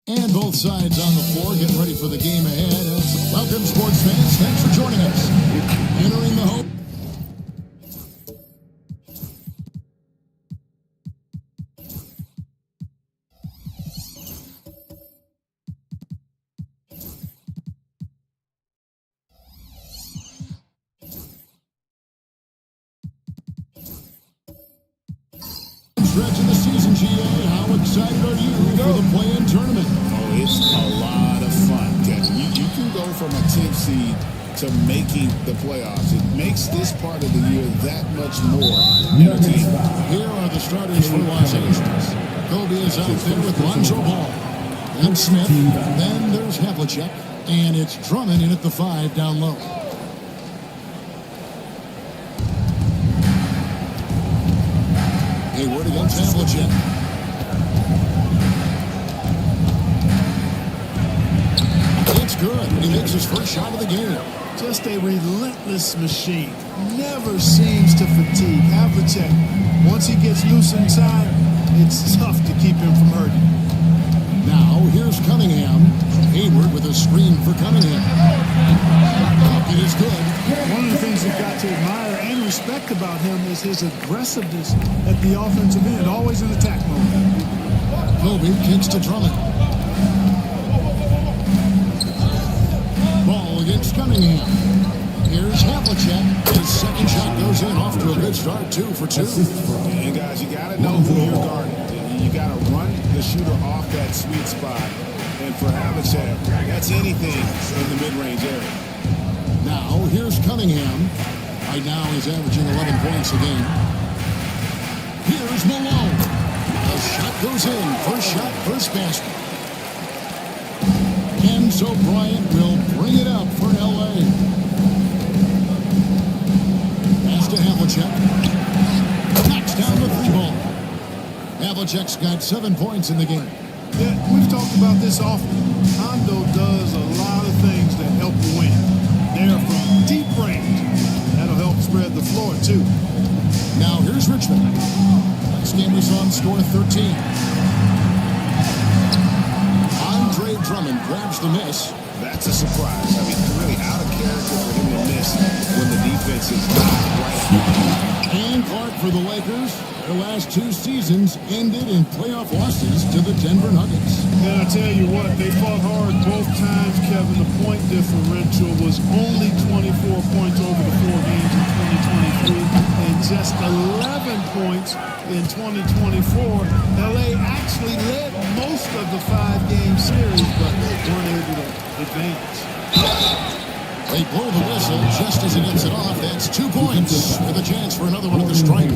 And both sides on the floor getting ready for the game ahead. Welcome, sports fans. Thanks for joining us. Entering the home. Stretch of the season, GA. How excited are you for the play-in tournament? Oh, it's a lot of fun, Kevin. You can go from a 10th seed to making the playoffs. It makes this part of the year that much more entertaining. Here are the starters for Los Angeles. Kobe is out there with Lonzo Ball and Smith. Then there's Havlicek, and it's Drummond in at the 5 down low. Hayward against Havlicek. It's good. He makes his first shot of the game. Just a relentless machine. Never seems to fatigue. Havlicek, once he gets loose inside, it's tough to keep him from hurting. Now, here's Cunningham. Hayward with a screen for Cunningham. It is good. One of the things you've got to admire and respect about him is his aggressiveness at the offensive end, always in attack mode. Kobe kicks to Drummond. Ball against Cunningham. Here's Havlicek. His second shot goes in, off to a good start, 2 for 2. And guys, you got to know who you're guarding. You got to run the shooter off that sweet spot. And for Havlicek, that's anything in the mid-range area. Now, here's Cunningham. Right now, he's averaging 11 points a game. Here's Malone. The shot goes in. First shot, first basket. And so Bryant will bring it up for L.A. Pass to Havlicek. Knocks down the 3-ball. Havlicek's got 7 points in the game. Yeah, we've talked about this often. Hondo does a lot of things that help you win. They're from deep range. That'll help spread the floor, too. Now, here's Richmond. Last game we saw him score 13. Andre Drummond grabs the miss. That's a surprise. I mean, really out of character for him to miss when the defense is not right. And Clark for the Lakers. Their last 2 seasons ended in playoff losses to the Denver Nuggets. And I tell you what, they fought hard both times, Kevin. The point differential was only 24 points over the 4 games in 2023 and just 11 points in 2024. LA actually led most of the 5-game series, but they weren't able to advance. They blow the whistle just as he gets it off. That's 2 points with a chance for another one at the stripe.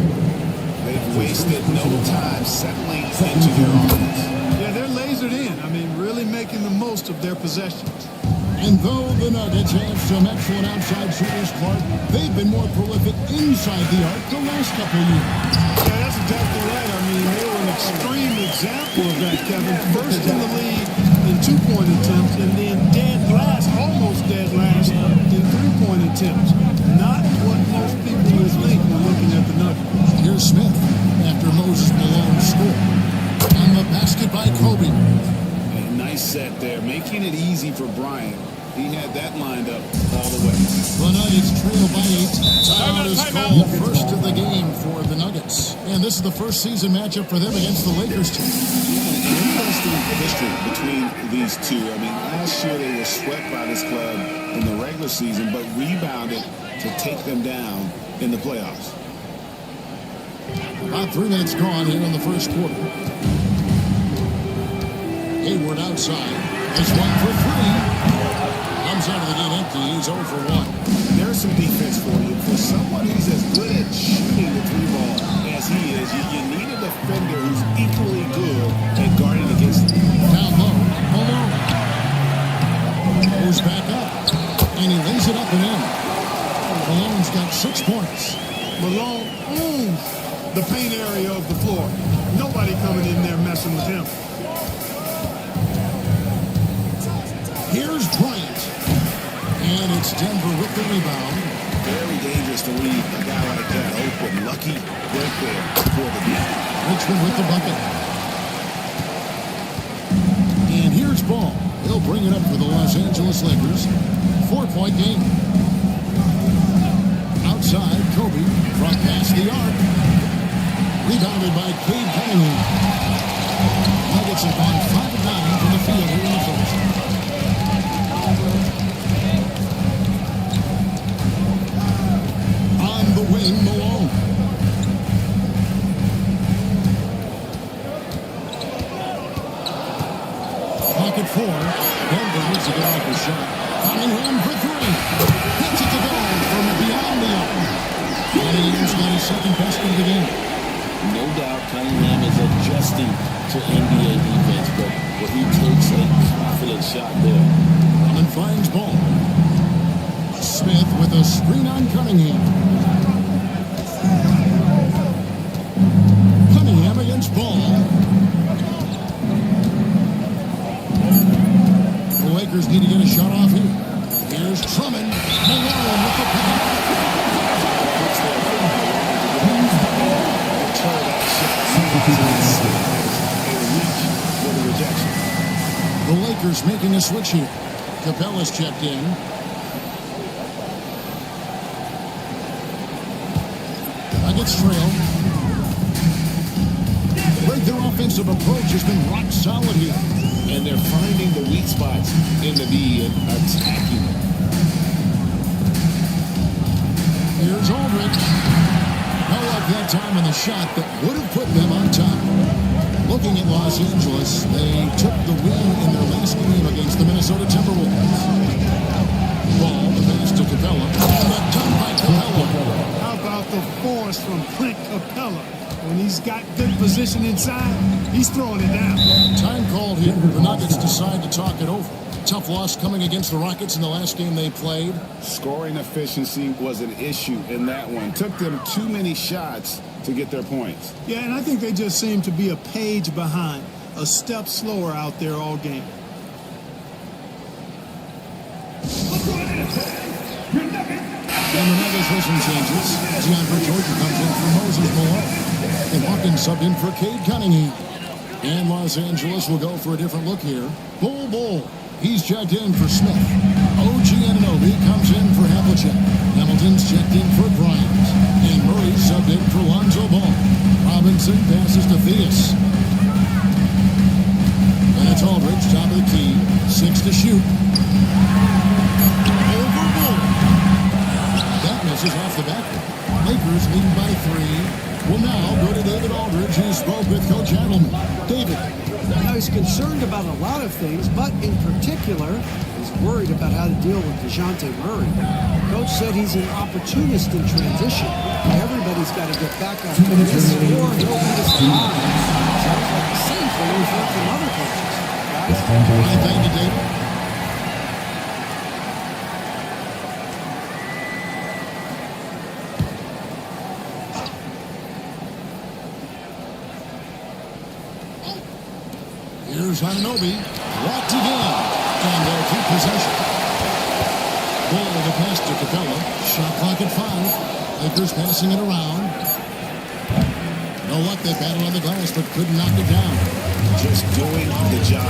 They've wasted no time settling into their offense. Yeah, they're lasered in. I mean, really making the most of their possessions. And though the Nuggets have some excellent outside shooters, Clark, they've been more prolific inside the arc the last couple of years. Yeah, that's exactly right. I mean, they were an extreme example of that, Kevin. First in the league in 2-point attempts, and then dead last, almost dead last, in 3-point attempts. Not what most people would think when looking at the Nuggets. Here's Smith after Moses Malone scored. And the basket by Kobe. A nice set there, making it easy for Bryant. He had that lined up all the way. The Nuggets trail by 8. Timeout is called, first of the game for the Nuggets. And this is the first season matchup for them against the Lakers team. Yeah, an interesting history between these two. I mean, last year they were swept by this club in the regular season, but rebounded to take them down in the playoffs. About 3 minutes gone here in the first quarter. Hayward outside. This one for 3. Comes out of the game empty. He's 0 for 1. There's some defense for you. For someone who's as good at shooting the 3-ball as he is, you need a defender who's equally good at guarding against him. Down low. Malone. Goes back up. And he lays it up and in. Malone's got 6 points. Malone owns the paint area of the floor. Nobody coming in there messing with him. Here's Bryant. And it's Denver with the rebound. Very dangerous to leave a guy like that open. Lucky right there for the defense. Richmond with the bucket. And here ball. He'll bring it up for the Los Angeles Lakers. 4-point game. Outside, Kobe from past the arc. Rebounded by Cade Cunningham. Nuggets have gone 5 of 9 from the field here in the first. On the wing, Malone. Pocket 4. Denver needs to get off the shot. Cunningham for 3. Hits it to go from beyond the arc. Cunningham's got his second best of the game. No doubt Cunningham is adjusting to NBA defense, but he takes a confident shot there. Drummond finds ball. Smith with a screen on Cunningham. Cunningham against Ball. The Lakers need to get a shot off here. Here's Drummond. Malone with the pass. The Lakers making a switch here. Capella's checked in. Nuggets trail. Their offensive approach has been rock solid here. And they're finding the weak spots in the D and attacking. Here's Aldridge. No luck that time on the shot that would have put them on top. Looking at Los Angeles, they took the win in their last game against the Minnesota Timberwolves. Ball, the pass to Capella. And a dunk by Capella. How about the force from Clint Capella? When he's got good position inside, he's throwing it down. Time called here. The Nuggets decide to talk it over. Tough loss coming against the Rockets in the last game they played. Scoring efficiency was an issue in that one. Took them too many shots to get their points. Yeah, and I think they just seem to be a page behind, a step slower out there all game. And the Nuggets with some changes. DeAndre Jordan comes in for Moses Malone. And Hawkins subbed in for Cade Cunningham. And Los Angeles will go for a different look here. Bull. He's checked in for Smith. OG Anunoby comes in for Havlicek. Hamilton's checked in for Bryant. And Murray subbed in for Lonzo Ball. Robinson passes to Theus. And it's Aldridge, top of the key. 6 to shoot. Over Bull. That misses off the back. Lakers leading by 3. We'll now go to David Aldridge, who spoke with Coach Adelman. David. Now, he's concerned about a lot of things, but in particular, he's worried about how to deal with DeJounte Murray. Coach said he's an opportunist in transition. Everybody's got to get back on this, or he'll be disappointed. Sounds like the same thing we've heard from other coaches. Guys? Thank you, David. Here's Anunoby, blocked again, and they'll keep possession. Ball the pass to Capella, shot clock at 5. Lakers passing it around. No luck, they battled on the glass, but couldn't knock it down. Just doing the job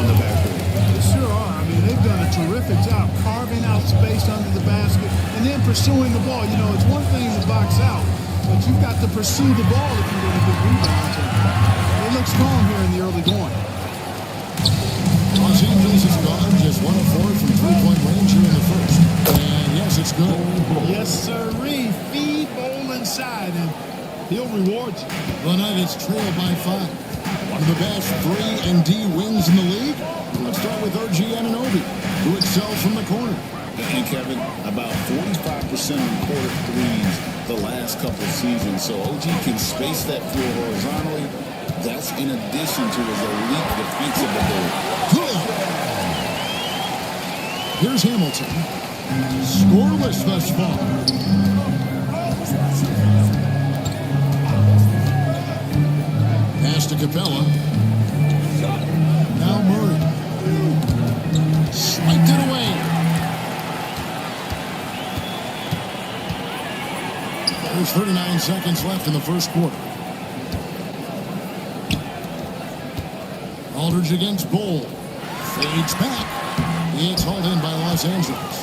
on the backboard. They sure are. I mean, they've done a terrific job carving out space under the basket and then pursuing the ball. You know, it's one thing to box out, but you've got to pursue the ball if you're going to get rebounds. They look strong here in the early going. Los Angeles is gone, just 1 of 4 from 3-point range here in the first. And yes, it's good. Yes, sirree. Feed Bowl inside, and he'll reward you. The Nuggets trail by 5. One of the best 3-and-D wins in the league. Let's start with OG Anunoby, who excels from the corner. And Kevin, about 45% on quarter threes the last couple of seasons. So OG can space that floor horizontally. That's in addition to his elite defensive ability. Good. Here's Hamilton. Scoreless thus far. Pass to Capella. Now Murray. Swiped it away. There's 39 seconds left in the first quarter. Aldridge against Bull. Fades back. It's hauled in by Los Angeles.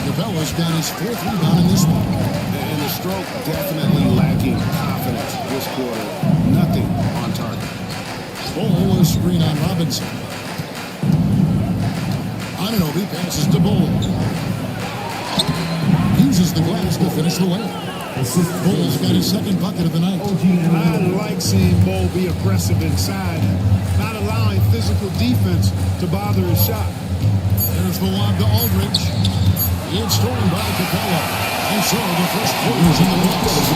Capella's got his 4th rebound in this one. And the stroke definitely lacking confidence this quarter. Nothing on target. Bull, a screen on Robinson. Anunoby passes to Bull. Uses the glass to finish the layup. Bull's got his 2nd bucket of the night. And I like seeing Bull be aggressive inside, not allowing physical defense to bother his shot. There's the lob to Aldridge. It's stolen by Capella. And so the first quarter's in the books.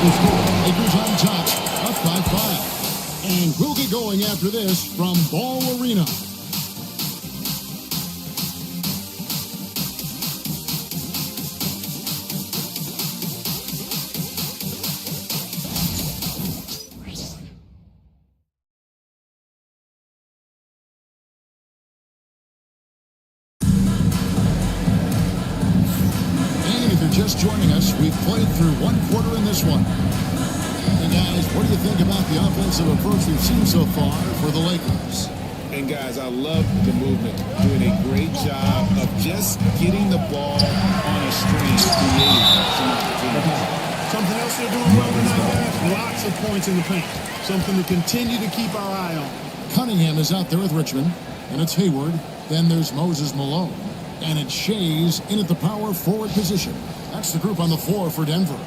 Lakers on top, up by 5. And we'll get going after this from Ball Arena. Just joining us, we've played through 1 quarter in this one. Hey guys, what do you think about the offensive approach we've seen so far for the Lakers? And guys, I love the movement. Doing a great job of just getting the ball on a string, creating some opportunities. Something else they're doing well tonight, guys? Lots of points in the paint. Something to continue to keep our eye on. Cunningham is out there with Richmond, and it's Hayward. Then there's Moses Malone. And it's Shays in at the power forward position. That's the group on the floor for Denver.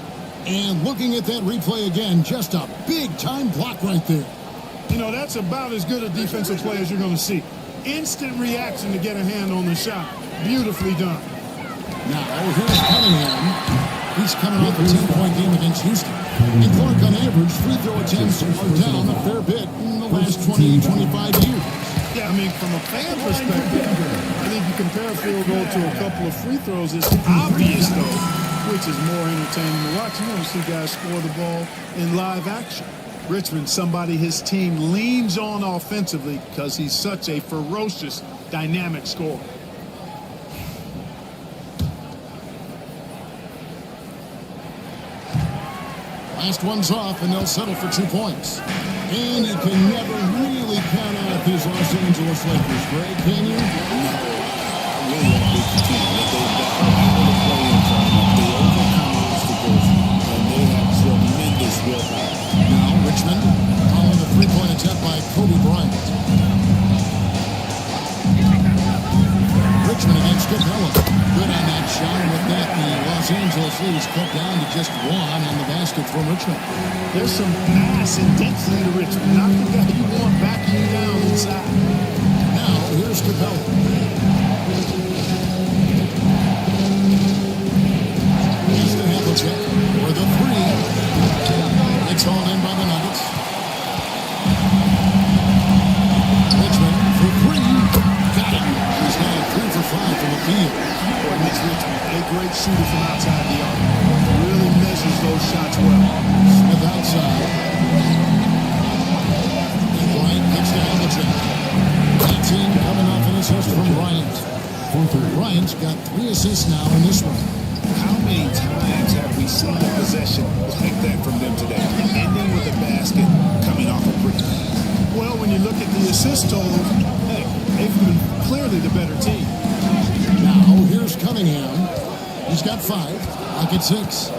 And looking at that replay again, just a big-time block right there. You know, that's about as good a defensive play as you're going to see. Instant reaction to get a hand on the shot. Beautifully done. Now, here's Cunningham. He's coming off a 10-point game against Houston. And Clark, on average, free throw attempts are down a fair bit in the last 20, 25 years. Yeah, I mean, from a fan perspective, I think you compare a field goal to a couple of free throws. It's obvious, though, which is more entertaining to watch. You want to see guys score the ball in live action. Richmond, somebody his team leans on offensively because he's such a ferocious, dynamic scorer. Last one's off, and they'll settle for 2 points. And you can never really count out these Los Angeles Lakers, Greg, can you? Really a big team. They've got all the players on them. They overcome obstacles, and they have tremendous willpower. Now, Richmond following a 3-point attempt by Kobe Bryant. Richmond against Capella. Good on that shot. And with that, the Los Angeles lead is cut down to just 1 on the basket from Richmond. There's some pass intensity to Richmond. Not the guy you want backing you down inside. Now, here's Capella. Here's the Havlicek for the 3. It's all in by the Nuggets. Richmond for 3. Got it. He's got a 3 for 5 from the field. Boy, Mitch Richmond, a great shooter from outside the arc. Really measures those shots well. Smith outside. And Bryant gets to Havlicek. 18 coming off an assist from Bryant. Bryant's got 3 assists now in this one. How many times have we seen a possession like that from them today? Ending with a basket, coming off a break. Well, when you look at the assist total, hey, they've been clearly the better team. Now, here's Cunningham. He's got 5. Like at 6.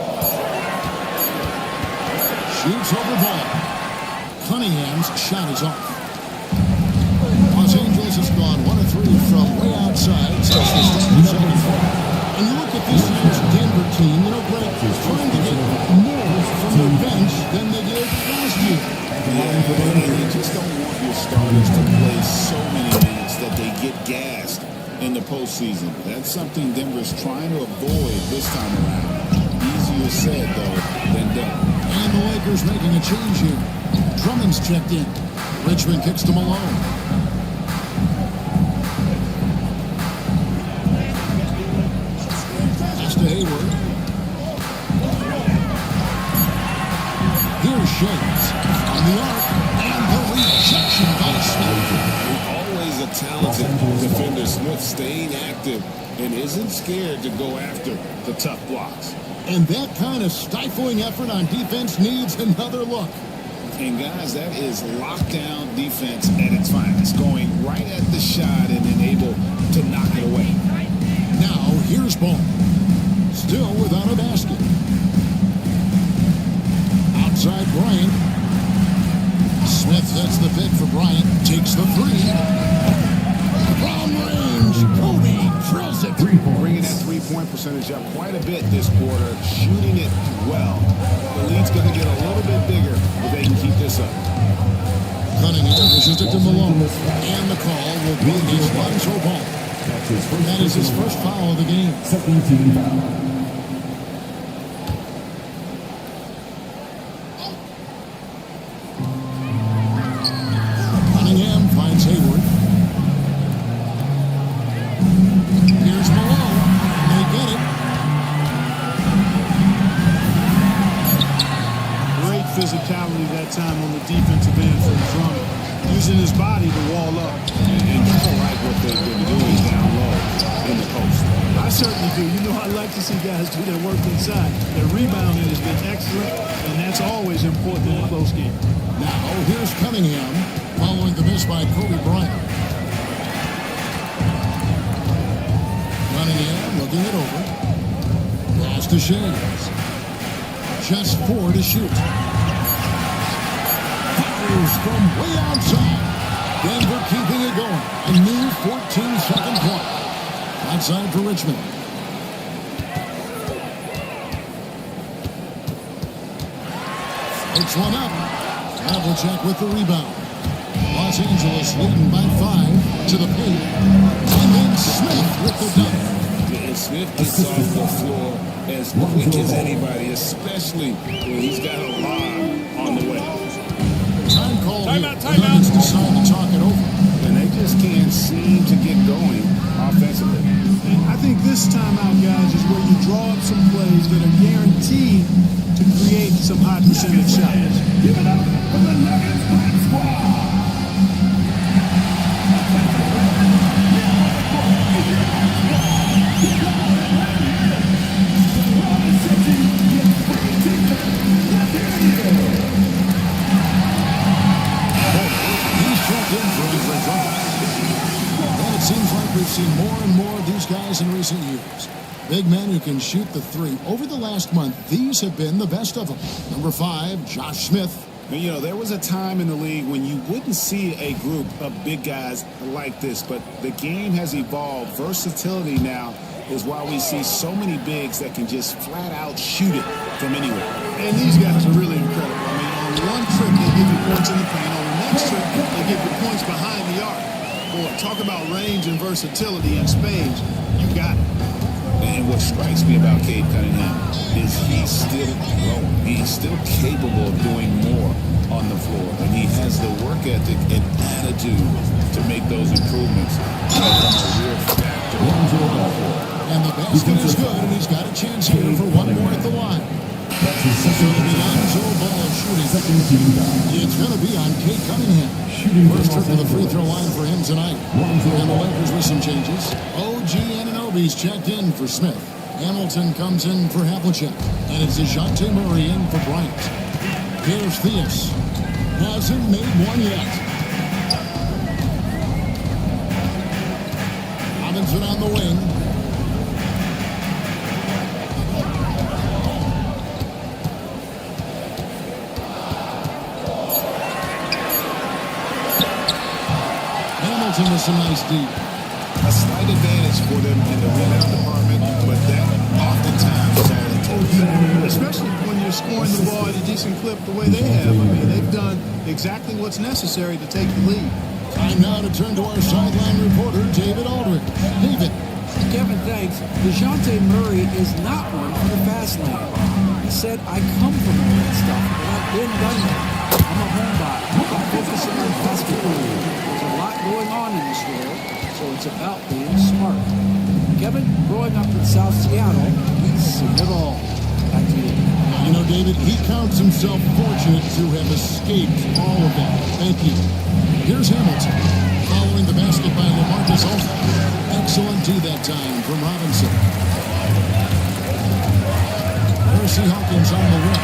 Shoots over ball. Cunningham's shot is off. Los Angeles has gone 1 of 3 from way outside since the start of the second quarter. And you look at this year's Denver team, you know, Greg, trying to get more from their bench than they did last year. You just don't want your starters to play so many minutes that they get gassed in the postseason. That's something Denver's trying to avoid this time around. Easier said, though, than done. And the Lakers making a change here. Drummond's checked in. Richmond kicks to Malone. Pass to Hayward. Here's Shays on the arc. And the rejection by Smith. Always a talented defender. Smith staying active and isn't scared to go after the tough blocks. And that kind of stifling effort on defense needs another look. And guys, that is lockdown defense at its finest, going right at the shot and then able to knock it away. Now, here's ball. Still without a basket. Outside Bryant. Smith sets the pick for Bryant. Takes the three. From range, Kobe drills it. Bringing that three-point percentage up quite a bit this quarter, shooting it well. The lead's going to get a little bit bigger if they can keep this up. Cunningham pushes it to Malone. And the call will be against Lonzo Ball. That is his first foul of the game. Second team foul. Cunningham finds Hayward. Here's Malone. They get it. Great physicality that time on the defensive end from Drummond, using his body to wall up. And I like what they've been doing down low in the post. I certainly do. You know, I like to see guys do their work inside. Their rebounding has been excellent, and that's always important in a close game. Now, here's Cunningham following the miss by Kobe Bryant. Cunningham looking it over. Pass to Shames. Just 4 to shoot. Fires from way outside. Denver keeping it going. A new 14-second clock. Outside for Richmond. It's one up. Havlicek with the rebound. Los Angeles leading by 5 to the paint. And then Smith with the dunk. And Smith gets off the floor as quick as anybody, especially when he's got a lob on the way. Time call here. Timeout, The timeout. Nuggets decide to talk it over. And they just can't seem to get going offensively. And I think this timeout, guys, is where you draw up some plays that are guaranteed to create some high percentage shots. Give it up for the Nuggets Black Squad. He's checked in for different drops. And it seems like we've seen more and more of these guys in recent years. Big men who can shoot the three. Over the last month, these have been the best of them. Number 5, Josh Smith. And, you know, there was a time in the league when you wouldn't see a group of big guys like this, but the game has evolved. Versatility now is why we see so many bigs that can just flat out shoot it from anywhere. And these guys are really incredible. I mean, on one trip, they give you points in the paint. On the next trip, they give you points behind the arc. Boy, talk about range and versatility in spades. You got it. And what strikes me about Cade Cunningham is he's still growing. He's still capable of doing more on the floor. And he has the work ethic and attitude to make those improvements. Become a real factor on the floor. And the basket is good, and he's got a chance here for one more at the line. That's his So second it'll be Lonzo Ball shooting. second team foul. It's going to be on Cade Cunningham. Shooting First from trip to the Los free Angeles. throw line for him tonight. And the Lakers with some changes. OG Anunoby's checked in for Smith. Hamilton comes in for Havlicek. And it's DeJounte Murray in for Bryant. Here's Theus. Hasn't made one yet. Robinson on the wing. Hamilton with some nice deep. A slight advantage for them in the rebound department, but that oftentimes is all it takes. Especially when you're scoring the ball at a decent clip the way they have. I mean, they've done exactly what's necessary to take the lead. Time now to turn to our sideline reporter, David Aldridge. David. Kevin, thanks. DeJounte Murray is not one for the fast lane. He said, I come from all that stuff, but I've been done that. I'm a homebody. I'm focusing on basketball. There's a lot going on in this world, so it's about being smart. Kevin, growing up in South Seattle, he's seen it all. Back to you. You know, David, he counts himself fortunate to have escaped all of that. Thank you. Here's Hamilton, following the basket by LaMarcus Aldridge. Excellent D that time from Robinson. Percy Hawkins on the wing.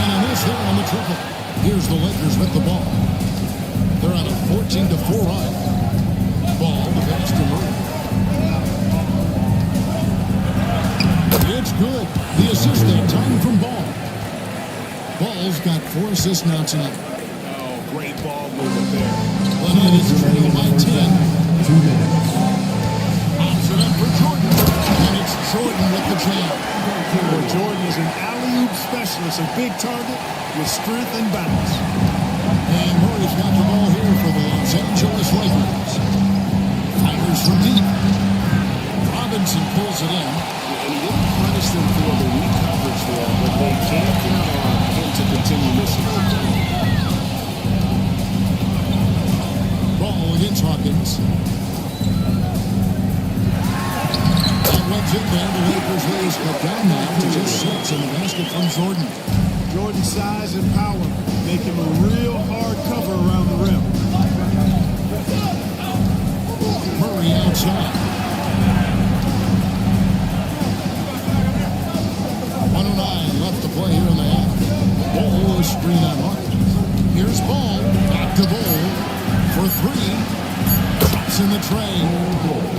And a miss there on the triple. Here's the Lakers with the ball. They're on a 14-4 run. Ball, the pass to Murray. It's good. The assist that time from Ball. Ball's got 4 assists now tonight. Oh, great ball movement there. The Nuggets trail by 10. 2 minutes. Pops it up for Jordan. And it's Jordan with the jam. Jordan is an alley-oop specialist, a big target with strength and balance. And Murray's got the ball here for the Los Angeles Lakers. Fires from deep. Robinson pulls it in. And he didn't punish them for the weak coverage there, but they can't count on him to continue missing. Ball against Hawkins. That one's in there. The Lakers raise cut down now to just 6 in the basket from Jordan. Jordan's size and power make him a real hard cover around the rim. Murray outside. 109 left to play here in the half. Ball is screen on Hawkins. Here's Ball. Back to Ball for 3. Drops in the tray.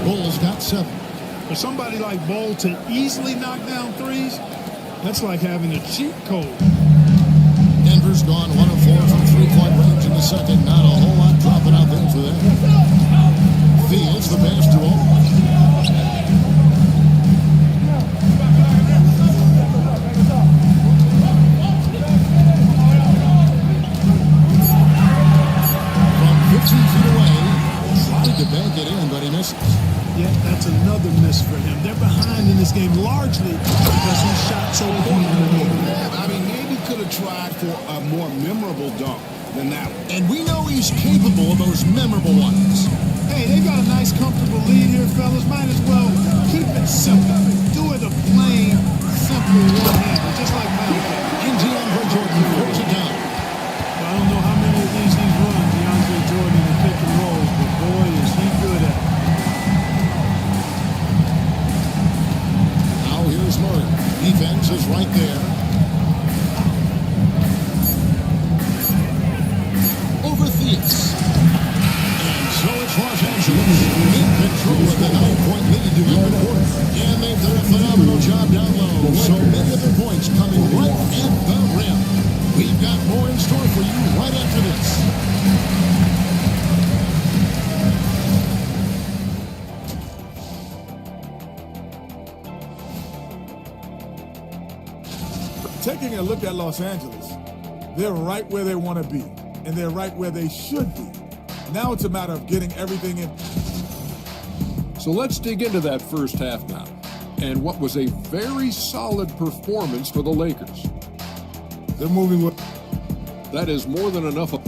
Ball's got 7. For somebody like Ball to easily knock down threes, that's like having a cheat code. Denver's gone 1 of 4 from 3-point range in the second. Not a whole lot dropping out there for them. Fields the pass to Owen. From 15 feet away, tried to bank it in, but he misses. Yeah, that's another miss for him. They're behind in this game largely because he shot so poorly. Yeah, I mean, maybe could have tried for a more memorable dunk than that one. And we know he's capable of those memorable ones. Hey, they got a nice, comfortable lead here, fellas. Might as well keep it simple. Do it a plain, simple one-hander, just like Malcolm. Indiana for Jordan throws it down. I don't know how many of these he's run, DeAndre Jordan, in the pick and rolls, but boy, is he good at it. Now here's Murray. Defense is right there. Over Theus. And so it's Los Angeles in control of the 9-point lead to end the quarter. And they've done a phenomenal job down low. So many of their points coming right at the rim. We've got more in store for you right after this. Taking a look at Los Angeles, they're right where they want to be, and they're right where they should be. Now it's a matter of getting everything in. So let's dig into that first half now, and what was a very solid performance for the Lakers. They're moving with. That is more than enough. And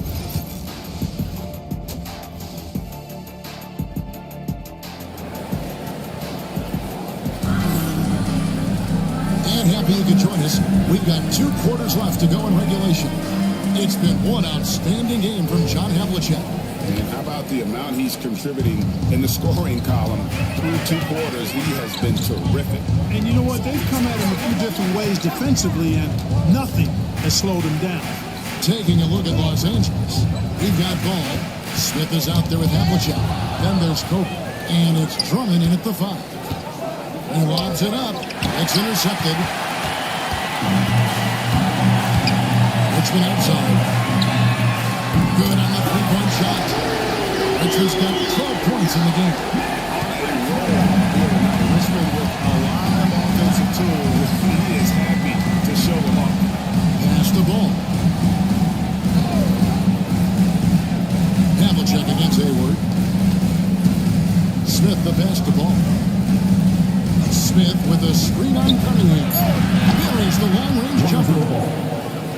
happy you could join us. We've got 2 quarters left to go in regulation. It's been one outstanding game from John Havlicek. And how about the amount he's contributing in the scoring column through 2 quarters? He has been terrific. And you know what? They've come at him a few different ways defensively, and nothing has slowed him down. Taking a look at Los Angeles. We've got Ball. Smith is out there with Havlicek. Then there's Kobe. And it's Drummond in at the 5. He lobs it up. It's intercepted. Richmond outside. Good on the 3-point shot. Richmond's got 12 points in the game. Richmond with a lot of offensive tools. He is happy to show them off. Pass the ball. Havlicek against Hayward. Smith the pass to Ball. Smith with a screen on Cunningham. There is the long-range jumper.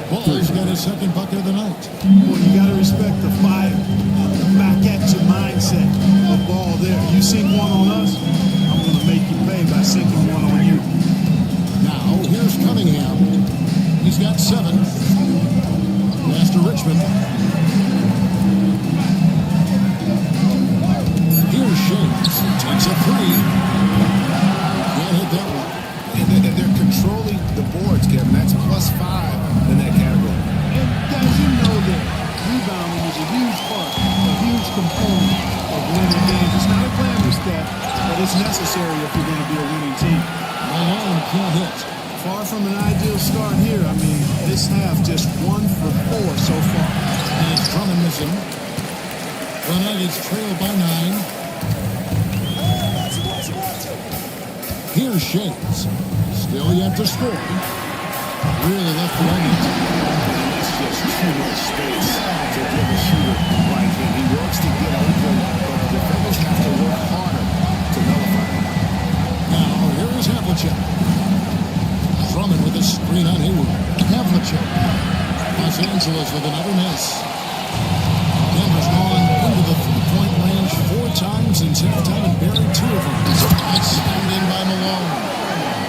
Ball's got his second bucket of the night. Well, you got to respect the fire, the back-at-you mindset of Ball there. You sink one on us, I'm going to make you pay by sinking one on you. Now, here's Cunningham. He's got 7. Pass to Richmond. Here's James. Takes a 3. Can't hit that one. they're controlling the boards, Kevin. That's +5 in that category. And guys, you know that rebounding is a huge part, a huge component of winning games. It's not a glamour stat, but it's necessary if you're going to be a winning team. Malone can't hit. Far from an ideal start here. I mean, this half just 1 for 4 so far. And it's Drummond missing. The Nuggets trail by 9. Here's Shades. Still yet to score. Really left the limit. It's just too much space to give a shooter like him. He works to get open, but the defenders have to work harder to nullify him. Now, here is Havlicek. Drummond with a screen on Hayward. Havlicek. Los Angeles with another miss. Denver's gone into the three-point range 4 times since halftime and buried 2 of them. That's slammed in by Malone.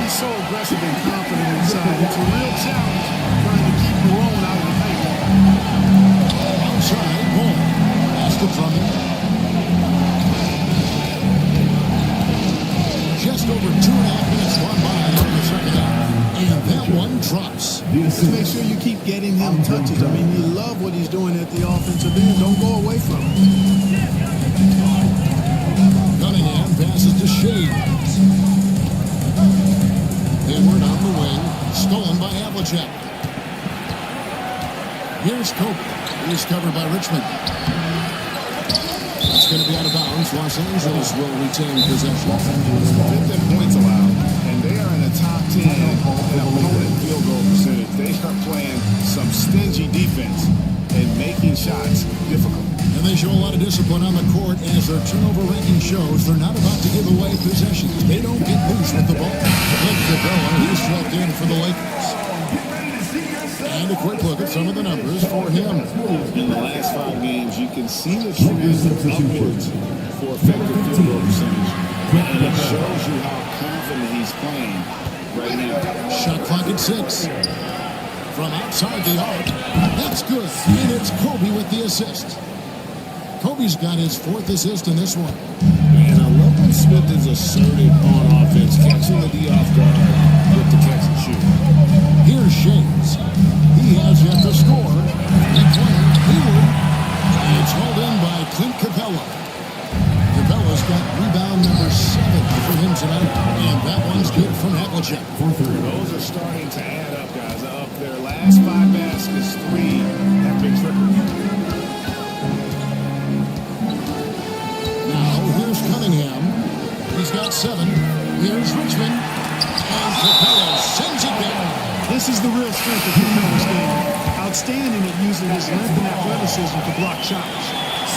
He's so aggressive and confident inside. It's a real challenge trying to keep Malone out of the paint. Outside, Ball. Pass to Drummond. Just over 2.5 minutes gone by in the second half. And that one drops. Just make sure you keep getting him touches. I mean, you love what he's doing at the offensive end. Don't go away from him. Cunningham passes to Shades. Hayward on the wing. Stolen by Havlicek. Here's Kobe. He's covered by Richmond. It's going to be out of bounds. Los Angeles will retain possession. 15 points allowed, and they are in the top 10 in opponent field goal percentage. They are playing some stingy defense and making shots difficult. And they show a lot of discipline on the court as their turnover ranking shows. They're not about to give away possessions. They don't get loose with the ball. Clint Capella, he's swept in for the Lakers. And a quick look at some of the numbers for him. In the last 5 games, you can see the trend upwards for effective field goal percentage. And it shows you how confident he's playing right now. Shot clock at 6. From outside the arc. That's good. And it's Kobe with the assist. Kobe's got his 4th assist in this one. And I love when Smith is assertive on offense, catching the D off guard with the catch and shoot. Here's Shades. He has yet to score. In corner, Hayward. It's hauled in by Clint Capella. Capella's got rebound number 7 for him tonight. And that one's good from Havlicek. Those are starting to add up, guys. Up their last 5 baskets, 3 have been triples. Now, here's Cunningham. He's got 7. Here's Richmond. And Capella sends it down. This is the real strength of Capella's game. Outstanding at using his length and athleticism to block shots.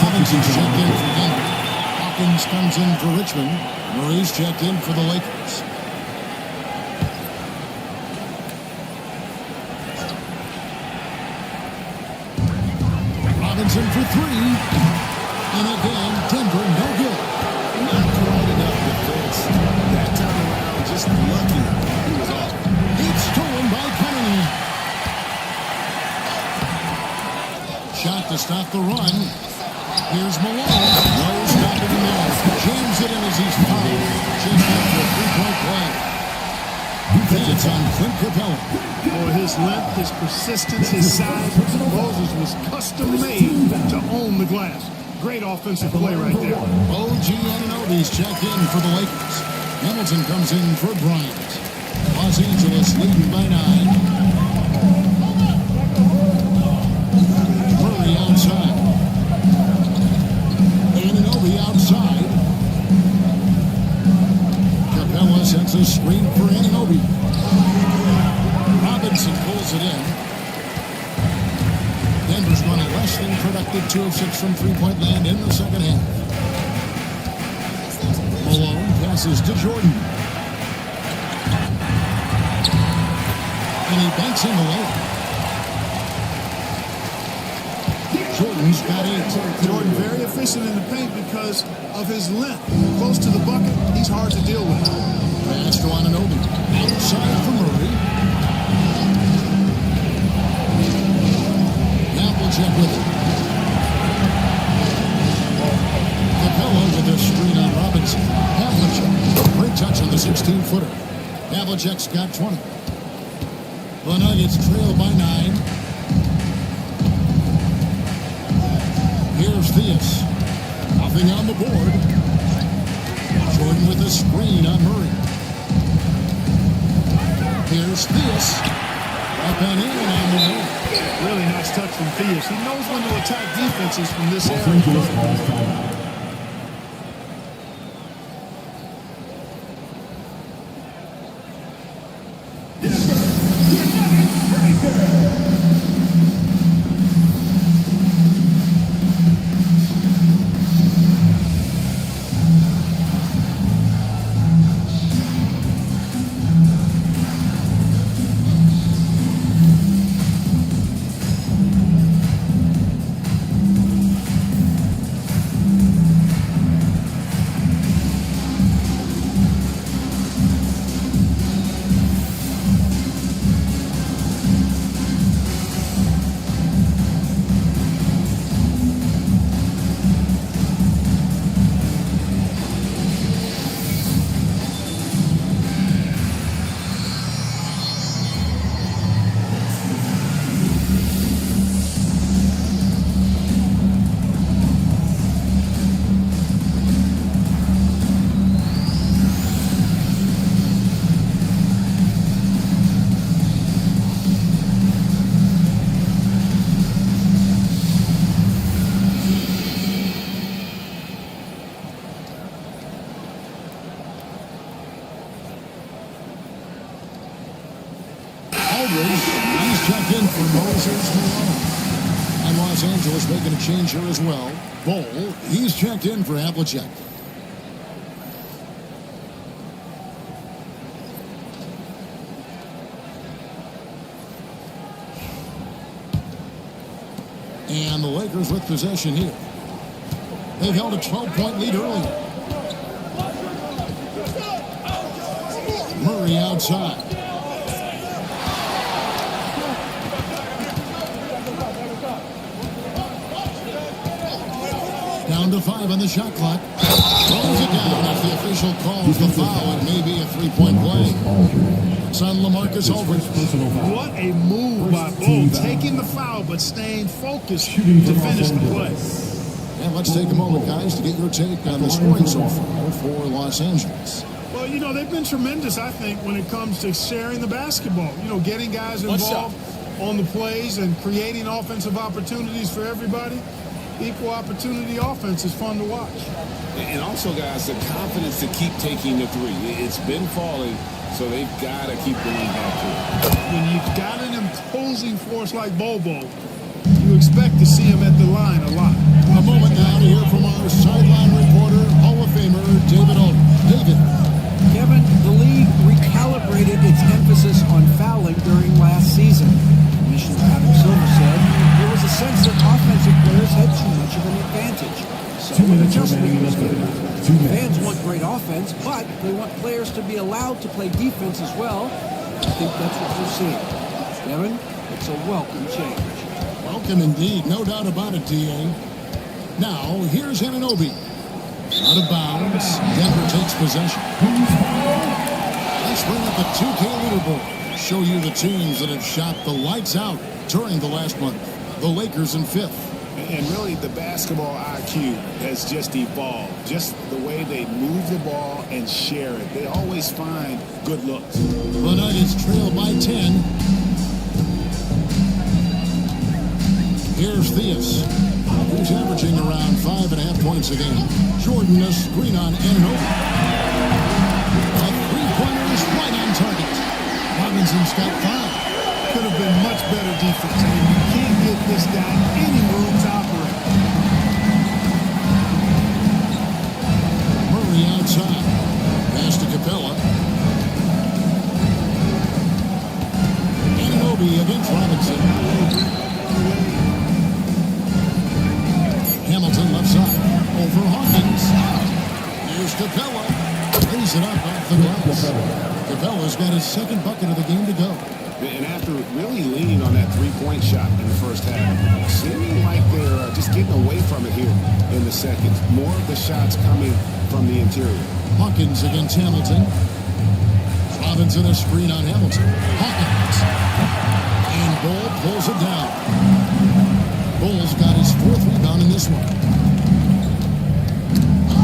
Robinson's checked in for Denver. Hawkins comes in for Richmond. Murray's checked in for the Lakers. Robinson for 3. And again, Denver no good. Not quite enough defense. That time around, just lucky he was off. It's stolen by Cunningham. Shot to stop the run. Here's Malone. No stopping him there. Jams it in as he's fouled. Just after a 3-point play. That's on Clint Capella. For his length, his persistence, his size, Moses was custom made to own the glass. Great offensive play right there. OG Anunoby's checked in for the Lakers. Hamilton comes in for Bryant. Los Angeles leading by 9. Murray outside. Anunoby outside. Capella sets a screen for Anunoby. Robinson pulls it in. Denver's run a less than productive 2 of 6 from 3-point land in the second half. Malone passes to Jordan. And he banks in the lane. Jordan's got 8. Jordan very efficient in the paint because of his length. Close to the bucket, he's hard to deal with. Pass to Anunoby. Outside for Murray. Havlicek with it. Capella with a screen on Robinson. Havlicek. Great touch on the 16-footer. Havlicek Havlicek's got 20. The Nuggets trail by 9. Here's Theus. Nothing on the board. Jordan with a screen on Murray. Here's Theus. Up and in on the way. Really nice touch from Theus. He knows when to attack defenses from this Los area. Angeles has timeout. He's checked in for Moses Malone. And Los Angeles making a change here as well. Bull, he's checked in for Havlicek. And the Lakers with possession here. They've held a 12-point lead earlier. Murray outside. Down to 5 on the shot clock. Throws it down as the official calls the foul. It may be a three-point play. It's on LaMarcus Aldridge. What a move by Bull, taking the foul but staying focused to finish the play. And let's take a moment, guys, to get your take on the scoring so far for Los Angeles. Well, you know, they've been tremendous, I think, when it comes to sharing the basketball. You know, getting guys involved on the plays and creating offensive opportunities for everybody. Equal opportunity offense is fun to watch. And also, guys, the confidence to keep taking the three. It's been falling, so they've got to keep going back to it. When you've got an imposing force like Bobo, you expect to see him at the line a lot. A moment now to hear from our sideline reporter, Hall of Famer David Aldridge. David. Kevin, the league recalibrated its emphasis on fouling during last season. Commissioner Adam Silver said there was a sense that offensive players had too much of an advantage. So 2 an minutes adjustment remaining was in the made. game. 2 minutes. Fans want great offense, but they want players to be allowed to play defense as well. I think that's what we're seeing. Kevin, it's a welcome change. Welcome indeed. No doubt about it, D.A. Now, here's Anunoby. Out of bounds. Denver takes possession. Let's bring up the 2K leaderboard. Show you the teams that have shot the lights out during the last month. The Lakers in 5th. And really, the basketball IQ has just evolved. Just the way they move the ball and share it. They always find good looks. The Nuggets trail by 10. Here's Theus, who's averaging around 5.5 points a game. Jordan, a screen on Anunoby. A three-pointer is right on target. Robinson's got 5. Could have been much better defense. I mean, you can't give this guy any room to operate. Murray outside. Pass to Capella. Anunoby against Robinson. Hamilton left side. Over Hawkins. Here's Capella. Lays it up off the glass. Capella's got his second bucket of the game to go. And after really leaning on that three-point shot in the first half, seeming like they're just getting away from it here in the second. More of the shots coming from the interior. Hawkins against Hamilton. Robinson a screen on Hamilton. Hawkins. And Bull pulls it down. Bull's got his 4th rebound in this one.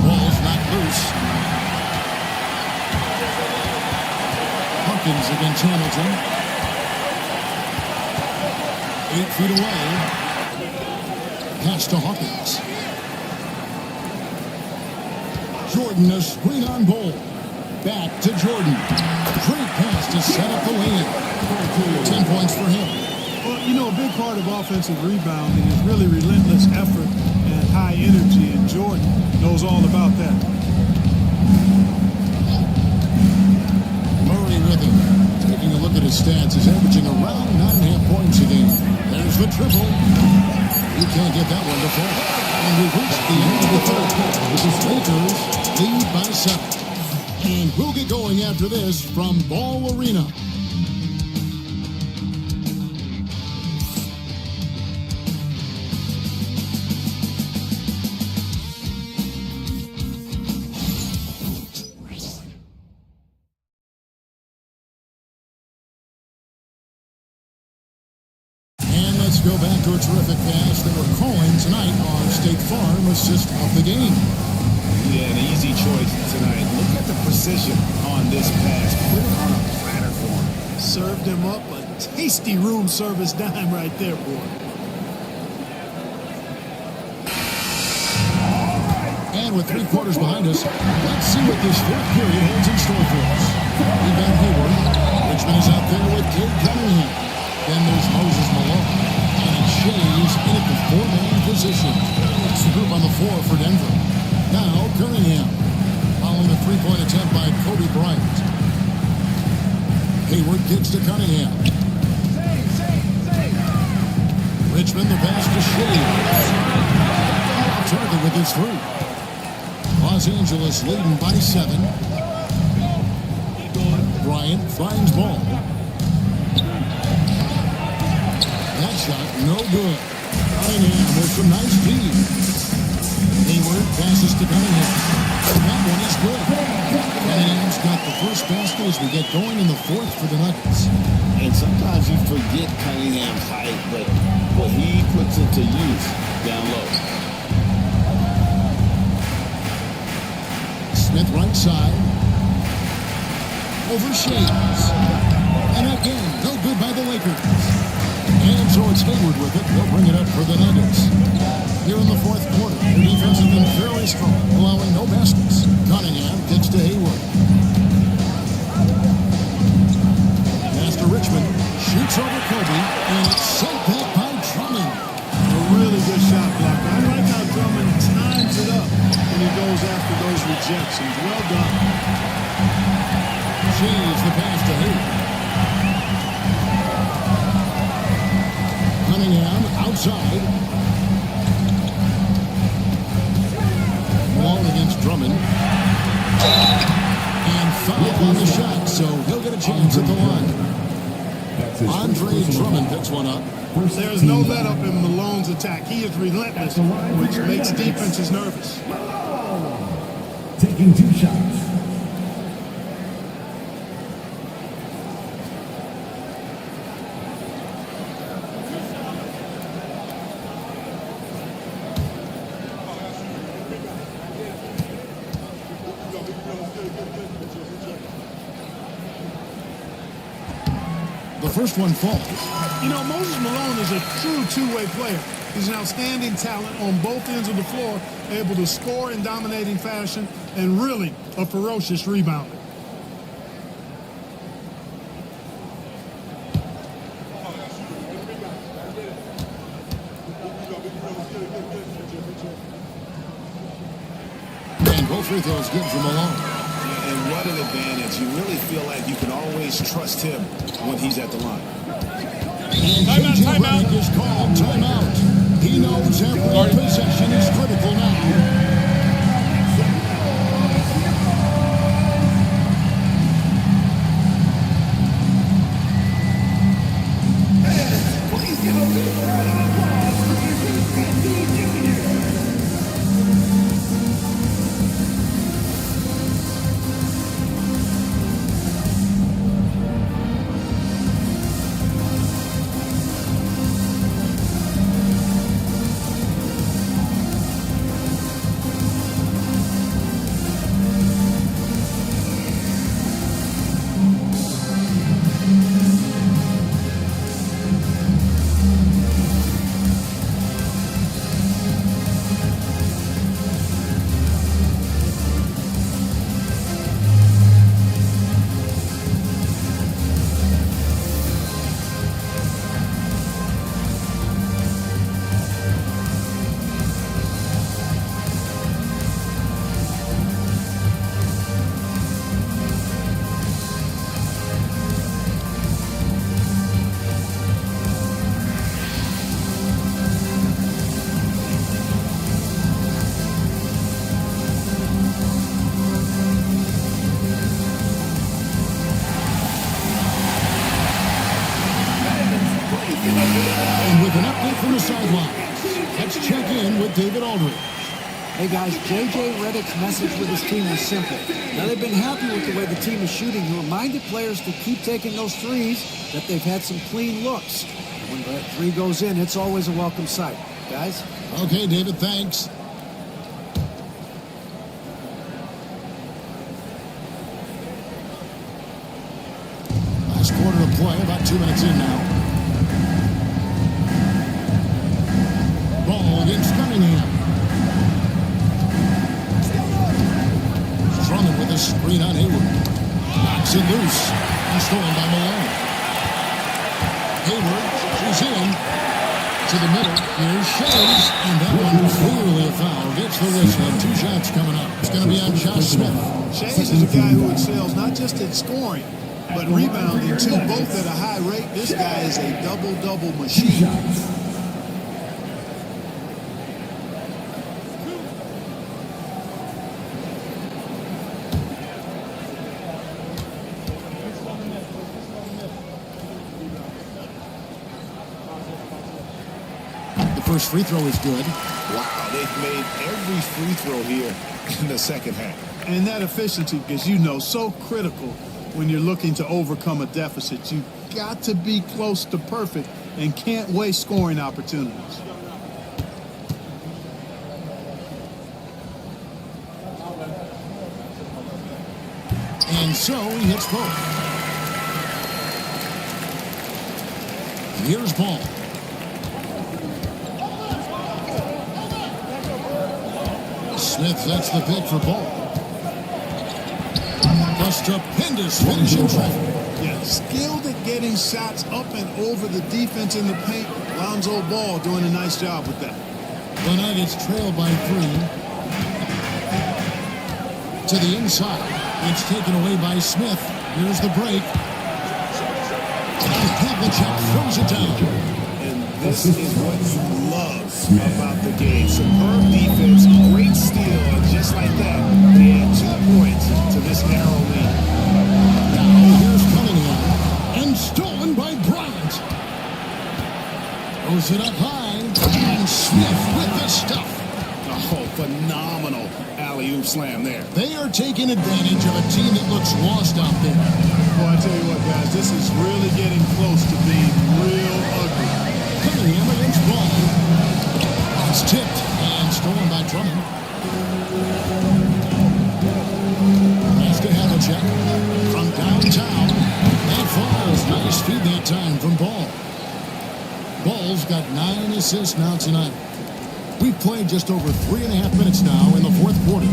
Ball's not loose. Hawkins against Hamilton. 8 feet away. Pass to Hawkins. Jordan a screen on Bull. Back to Jordan. Great pass to set up the win. 10 points for him. Well, you know, a big part of offensive rebounding is really relentless effort and high energy, and Jordan knows all about that. Murray with him. Taking a look at his stats, he's averaging around 9.5 points a game. There's the triple. You can't get that one to fall. And we've reached the end of the third quarter. The Lakers lead by 7. And we'll get going after this from Ball Arena. Let's go back to a terrific pass that we're calling tonight our State Farm assist of the game. Yeah, an easy choice tonight. Look at the precision on this pass. Put it on a platter for him. Served him up a tasty room service dime right there, boy. And with 3 quarters behind us, let's see what this 4th period holds in store for us. Rebound Hayward. Richmond is out there with Cade Cunningham. Then there's Moses Malone. And Shays in at the 4-man position. It's the group on the floor for Denver. Now Cunningham. Following a 3-point attempt by Kobe Bryant. Hayward kicks to Cunningham. Richmond the pass to Shays. Off target with his 3. Los Angeles leading by 7. Bryant finds ball. That shot, no good. Cunningham with some nice speed. Hayward passes to Cunningham. That one is good. Cunningham's got the first basket as we get going in the 4th for the Nuggets. And sometimes you forget Cunningham's height, but he puts it to use down low. Smith right side. Over Shays. And again, no good by the Lakers. And so it's Hayward with it. They'll bring it up for the Nuggets. Here in the 4th quarter, their defense has been very strong, allowing no baskets. Cunningham kicks to Hayward. Pass to Richmond. Shoots over Kobe. And it's sent back by Drummond. A really good shot blocker. I like how Drummond times it up when he goes after those rejections. Well done. Shays the pass to Hayward. Cunningham outside. Wall against Drummond. And foul on the shot, so he'll get a chance at the line. Andre Drummond picks one up. There's no let up in Malone's attack. He is relentless, which makes defenses nervous. Taking 2 shots. The first one falls. You know, Moses Malone is a true two-way player. He's an outstanding talent on both ends of the floor, able to score in dominating fashion, and really a ferocious rebounder. And both free throws good for Malone. And what an advantage. You really feel like you can always trust him when he's at the line. And J.J. Redick is called timeout. He knows every possession is critical now. And with an update from the sidelines, let's check in with David Aldridge. Hey guys, J.J. Redick's message with his team was simple. Now they've been happy with the way the team is shooting. He reminded players to keep taking those threes, that they've had some clean looks. When that three goes in, it's always a welcome sight. Guys? Okay, David, thanks. Last quarter to play, about 2 minutes in now. Ball against Cunningham. Drummond with a screen on Hayward. Knocks it loose. And stolen by Malone. Hayward is in. To the middle. Here's Shays. And that one clearly a foul. Gets the whistle. And 2 shots coming up. It's going to be on Josh Smith. Shays is a guy who excels not just at scoring, but rebounding too, both at a high rate. This guy is a double-double machine. First free throw is good. Wow, they've made every free throw here in the second half. And that efficiency, as you know, so critical when you're looking to overcome a deficit. You've got to be close to perfect and can't waste scoring opportunities. And so he hits both. Here's Ball. Smith sets the pick for Ball. A stupendous finish in traffic. Yeah, skilled at getting shots up and over the defense in the paint. Lonzo Ball doing a nice job with that. The Nuggets trail by 3. To the inside. It's taken away by Smith. Here's the break. And Havlicek throws it down. And this is what you love about the game. Superb defense, great steal, and just like that, they add 2 points to this narrow lead. Now here's Cunningham. And stolen by Bryant. Throws it up high. And Smith with the stuff. Oh, phenomenal alley-oop slam there. They are taking advantage of a team that looks lost out there. Boy, I tell you what, guys, this is really getting close to being real ugly. Cunningham against Ball. It's tipped and stolen by Drummond. Pass to Havlicek from downtown. That falls. Nice feed that time from Ball. Ball's got 9 assists now tonight. We've played just over 3.5 minutes now in the fourth quarter.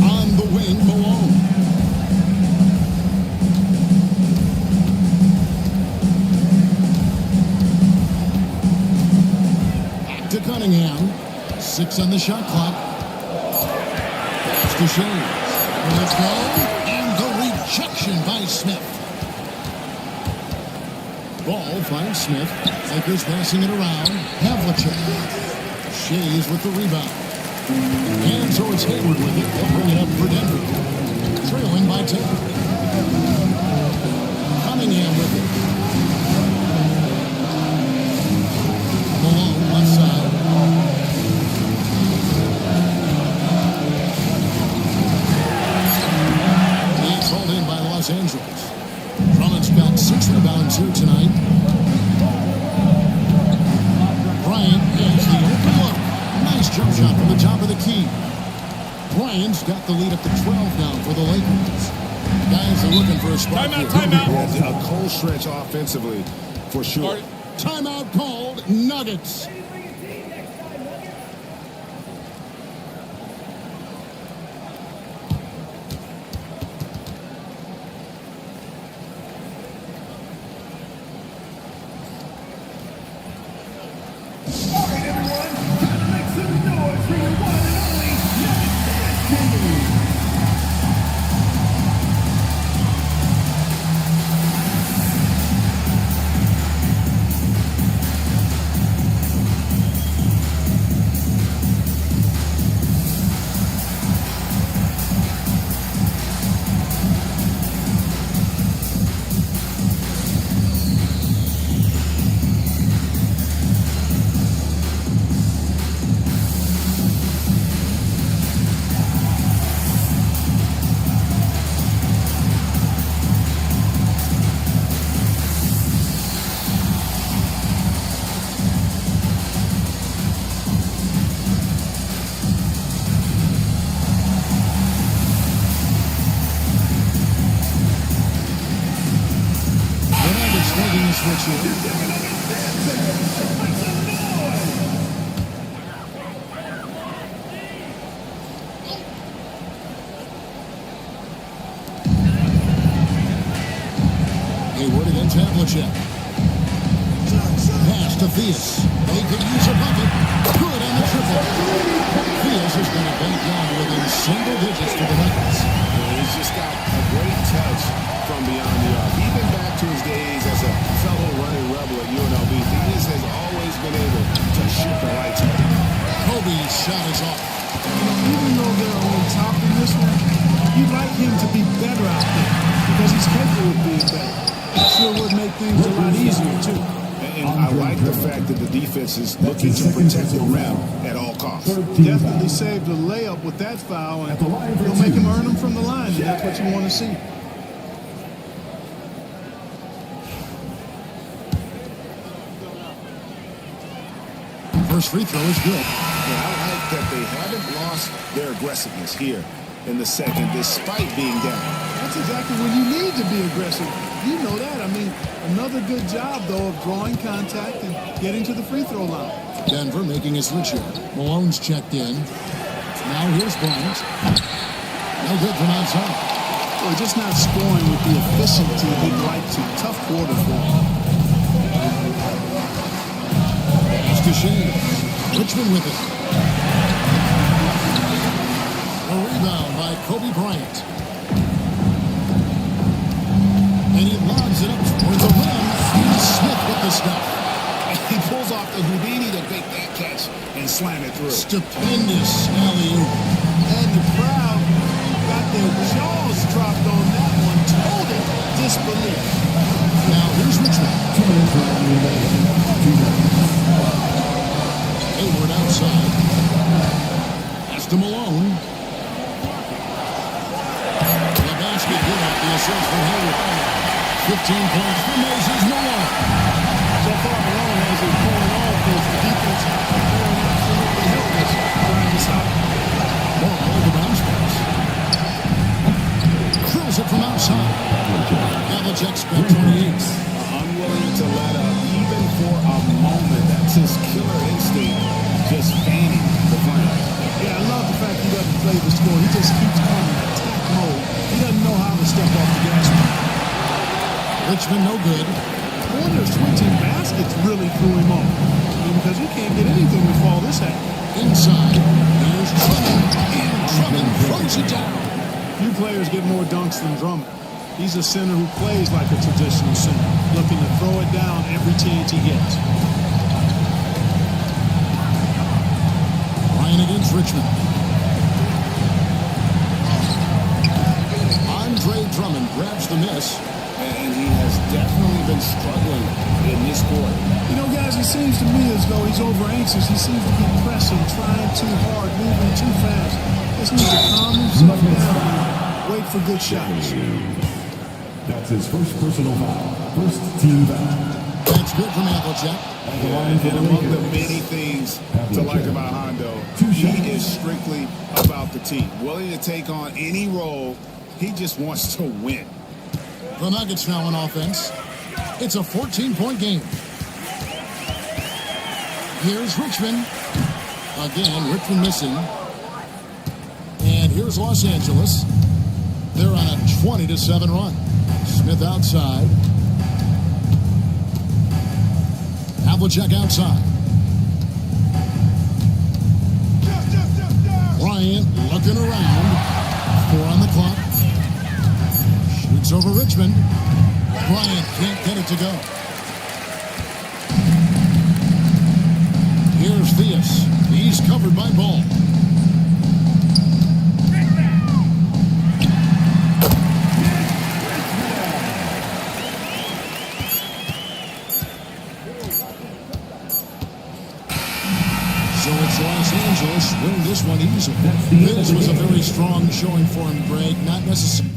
On the wing, Malone. Back to Cunningham. 6 on the shot clock. Pass to Shays. Let's go. And the rejection by Smith. Ball finds Smith. Lakers passing it around. Havlicek. Shays with the rebound. And so it's Hayward with it. They'll bring it up for Denver. Trailing by 10. Cunningham with it. Malone left side. He's called in by Los Angeles. Drummond's got 6 rebounds here tonight. Bryant has the open look. Nice jump shot from the top of the key. Bryant's got the lead up to 12 now for the Lakers. Guys are looking for a spark here. Timeout. A cold stretch offensively, for sure. Timeout called. Nuggets. switch here. Hayward against Havlicek. Pass to Theus. They could use a bucket. Good on the triple. Theus is going to bank down within single digits for the Nuggets. He's just got a great touch from beyond the arc. Even back to his days as a fellow running rebel at UNLV, Theus has always been able to shoot the lights out. Kobe's shot is off. Even though they're on top in this one, you'd like him to be better out there because he's capable of being better. It sure would make things a lot easier, too. And I like the fact that the defense is looking to protect the rim at all costs. Definitely saved a layup with that foul, and it'll make him earn them from the line, and that's what you want to see. First free throw is good. Yeah, I like that they haven't lost their aggressiveness here in the second, despite being down. That's exactly when you need to be aggressive. You know that. I mean, another good job, though, of drawing contact and getting to the free throw line. Denver making a switch here. Malone's checked in. Now here's Bryant. No good from outside. Well, just not scoring with the efficiency he'd like to. Tough quarter for him. Pass to Shane. Richmond with it. A rebound by Kobe Bryant. And he lobs it up toward the rim. Smith with the stop. He pulls off the Houdini to make that catch and slam it through. Stupendous alley-oop. And the crowd got their jaws dropped on that one. Total disbelief. Now here's Richmond. 2 minutes remaining. 2 minutes. Hayward outside. Pass to Malone. The basket good off the assist from Hayward. 15 points for Moses Malone. So far, Malone has it going on because the defense is very absolutely helpless trying to stop him. More the bounce pass. Drills it from outside. Havlicek's got 28. Unwilling to let up even for a moment. That's his killer instinct, just fanning the flame. Yeah, I love the fact he doesn't play the score. He just keeps coming attack mode. He doesn't know how to step off the gas. Richmond no good. I wonder if switching baskets really threw him off. I mean, because you can't get anything to fall this high. Inside. Here's Drummond. And Drummond throws it down. Few players get more dunks than Drummond. He's a center who plays like a traditional center, looking to throw it down every chance he gets. Ryan against Richmond. Andre Drummond grabs the miss. And he has definitely been struggling in this quarter. You know, guys, it seems to me as though he's over anxious. He seems to be pressing, trying too hard, moving too fast. Just needs to calm himself down and wait for good shots. That's his first personal foul. First team foul. That's good from Havlicek. And among the many things to like about Hondo, he is strictly about the team. Willing to take on any role. He just wants to win. The Nuggets now on offense. It's a 14-point game. Here's Richmond. Again, Richmond missing. And here's Los Angeles. They're on a 20-7 run. Smith outside. Havlicek outside. Bryant looking around. 4 on the clock. Shoots over Richmond. Bryant can't get it to go. Here's Theus. He's covered by Ball. So it's Los Angeles winning this one easily. This was a very strong showing for him, Greg. Not necessarily.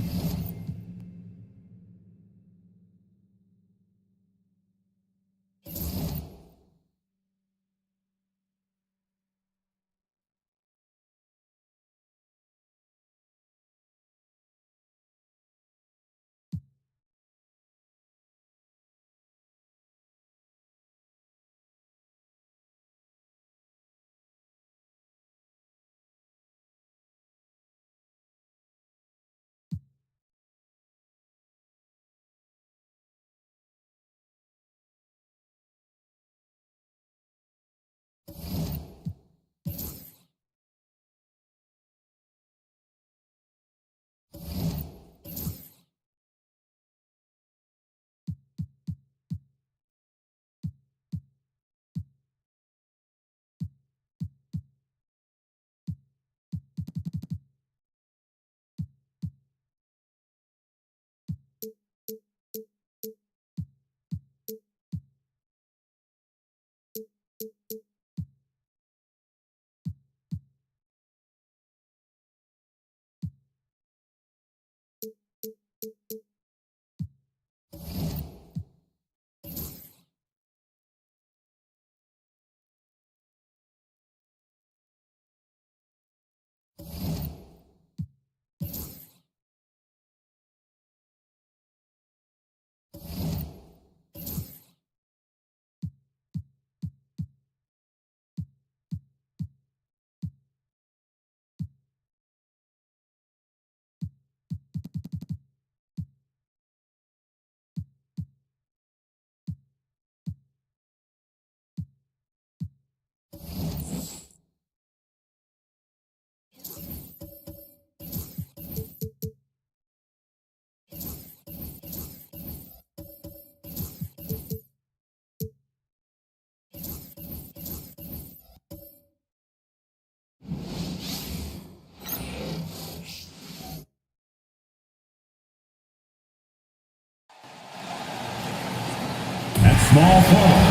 Small forward,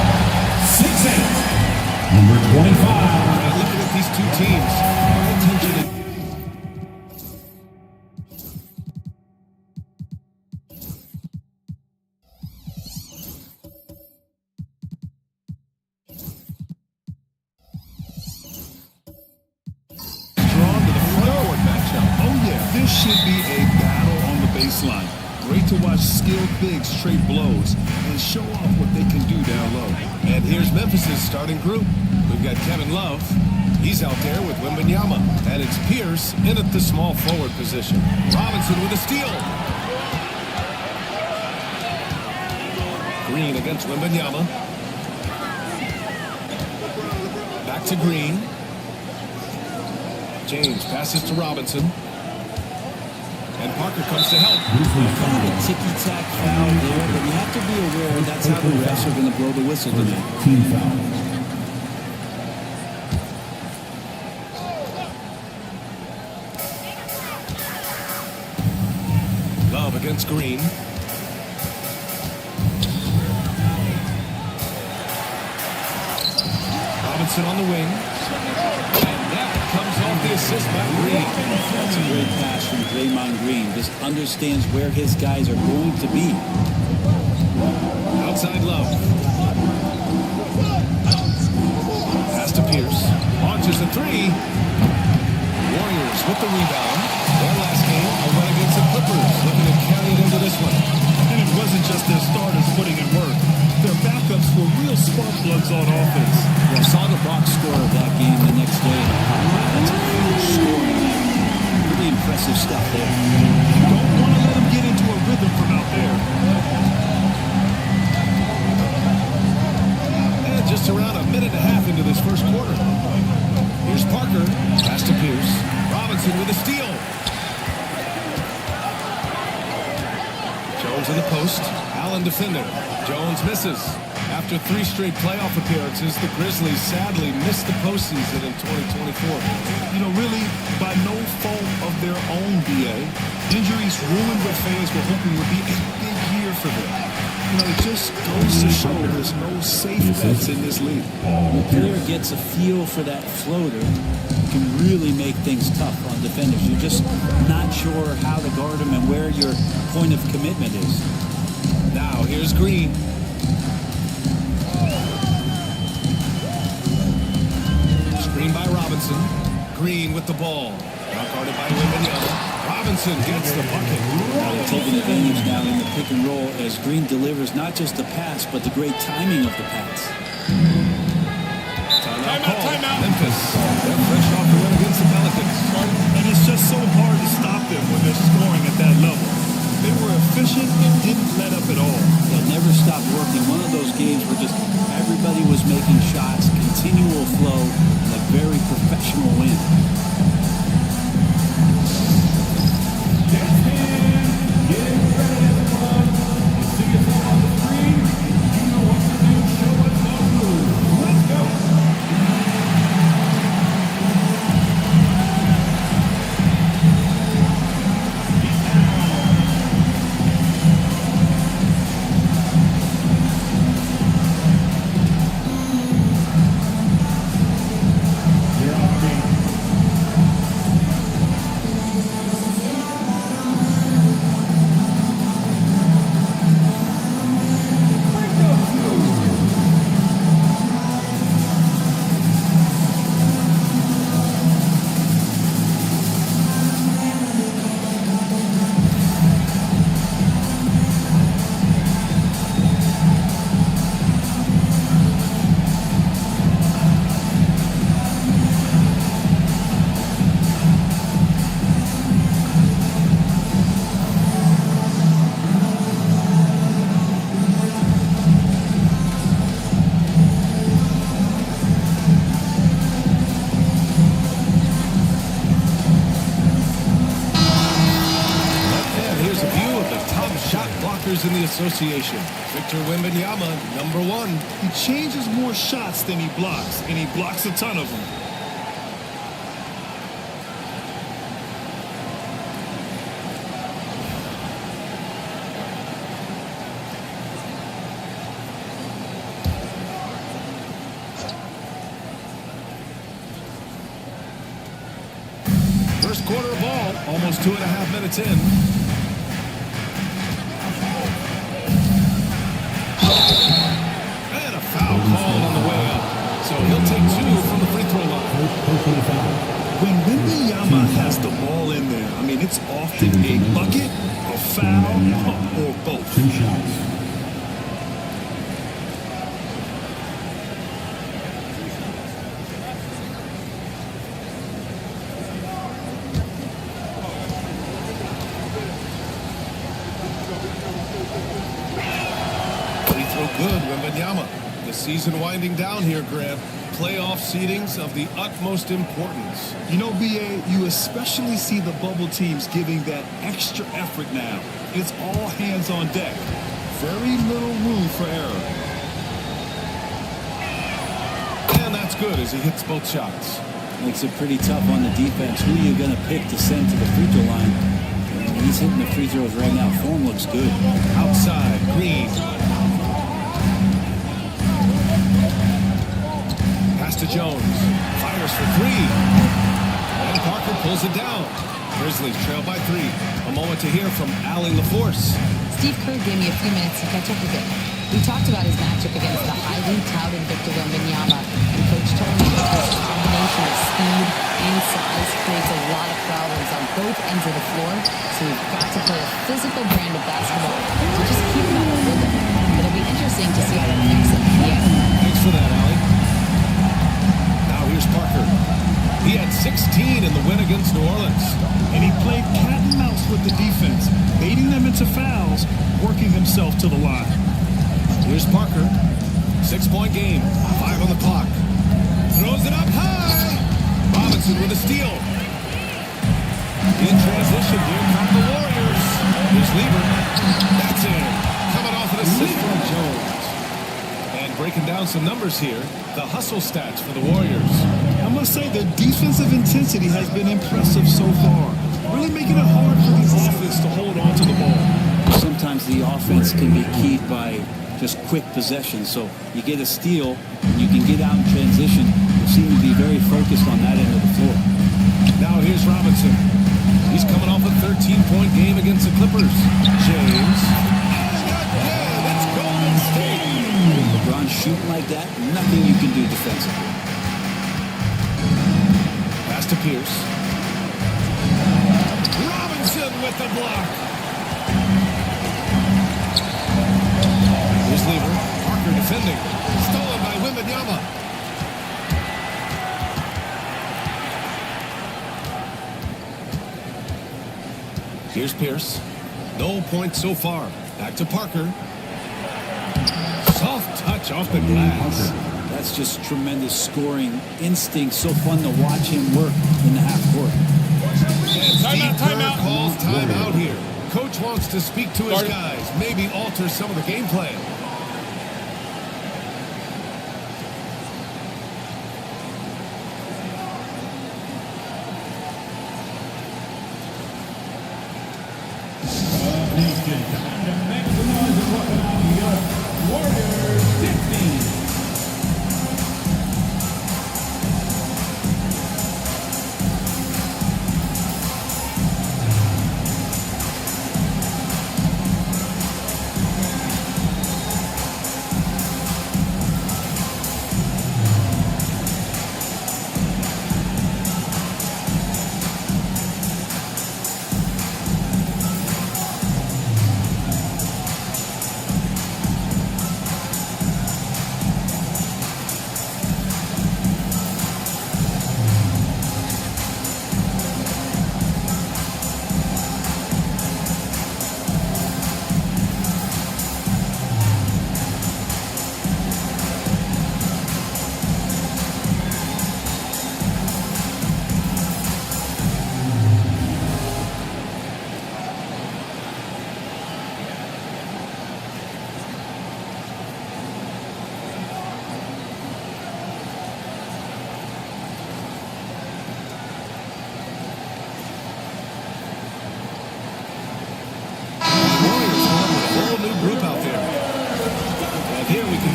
6'8", number 25. Looking at these two teams, my attention is drawn to the front court matchup. Oh, yeah, this should be a battle on the baseline. Great to watch skilled bigs trade blows and show off what they can do down low. And here's Memphis' starting group. We've got Kevin Love. He's out there with Wembanyama. And it's Pierce in at the small forward position. Robinson with a steal. Green against Wembanyama. Back to Green. James passes to Robinson. And Parker comes to help. Kind of a ticky-tack foul there, but you have to be aware that's how the refs are going to blow the whistle tonight. Team foul. Love against Green. Robinson on the wing. And that comes off the assist by Green. That's a great pass from Draymond Green. Just understands where his guys are going to be. Outside Love. Pass to Pierce. Launches a three. Warriors with the rebound. Their last game, a win against the Clippers. Looking to carry it into this one. And it wasn't just their starters putting in work. Their backups were real spark plugs on offense. I saw the box score of that game the next day. That's a huge scoring night. Pretty impressive stuff there. Don't want to let them get into a rhythm from out there. And just around a minute and a half into this first quarter. Here's Parker. Pass to Pierce. Robinson with a steal. Jones in the post. Allen defender. Jones misses. After 3 straight playoff appearances, the Grizzlies sadly missed the postseason in 2024. You know, really, by no fault of their own, BA. Injuries ruined what fans were hoping would be a big year for them. You know, it just goes to show there's no safe bets in this league. The player gets a feel for that floater. Can really make things tough on defenders. You're just not sure how to guard them and where your point of commitment is. Now, here's Green. Screen by Robinson. Green with the ball. Now guarded by Wembanyama. Robinson gets the bucket. They're taking advantage now in the pick and roll as Green delivers not just the pass, but the great timing of the pass. Timeout. Memphis. They're fresh off the win against the Pelicans. And it's just so hard to stop them when they're scoring at that level. They were efficient and didn't let up at all. They never stopped working. One of those games where just everybody was making shots, continual flow, and a very professional win. in the association. Victor Wembanyama, #1. He changes more shots than he blocks, and he blocks a ton of them. First quarter of ball, almost 2.5 minutes in. And a foul call on the way up. So he'll take 2 from the free throw line. When Wembanyama has the ball in there, I mean, it's often a bucket, a foul, or both. 2 shots. Free throw good, Wembanyama. The season winding down here, Grant. Playoff seedings of the utmost importance. You know, BA, you especially see the bubble teams giving that extra effort now. It's all hands on deck. Very little room for error. And that's good as he hits both shots. Makes it pretty tough on the defense. Who are you going to pick to send to the free throw line? He's hitting the free throws right now. Form looks good. Outside, Green. Pass to Jones. Fires for 3. And Parker pulls it down. Grizzlies trail by 3. A moment to hear from Allie LaForce. Steve Kerr gave me a few minutes to catch up with him. We talked about his matchup against the highly touted Victor Wembanyama, and Coach told me that his combination of speed and size creates a lot of problems on both ends of the floor, so we've got to play a physical brand of basketball to just keep him on the rhythm. It'll be interesting to see how that affects him in the end. Thanks for that, Allie. Now here's Parker. He had 16 in the win against New Orleans. And he played cat and mouse with the defense, baiting them into fouls, working himself to the line. Here's Parker. 6-point game. 5 on the clock. Throws it up high. Robinson with a steal. In transition, here come the Warriors. Here's Lieber. That's it. Coming off an assist from Jones. And breaking down some numbers here, the hustle stats for the Warriors. I must say the defensive intensity has been impressive so far. Really making it hard for the offense to hold on to the ball. Sometimes the offense can be keyed by just quick possession. So you get a steal, you can get out in transition. You seem to be very focused on that end of the floor. Now here's Robinson. He's coming off a 13-point game against the Clippers. James. That's Golden State. LeBron shooting like that, nothing you can do defensively. Pass to Pierce. Robinson with the block. Here's Lieber. Parker defending. Stolen by Wembanyama. Here's Pierce. No points so far. Back to Parker. Soft touch off the glass. That's just tremendous scoring instinct. So fun to watch him work in the half court. And timeout calls timeout here. Coach wants to speak to his guys. Maybe alter some of the game plan.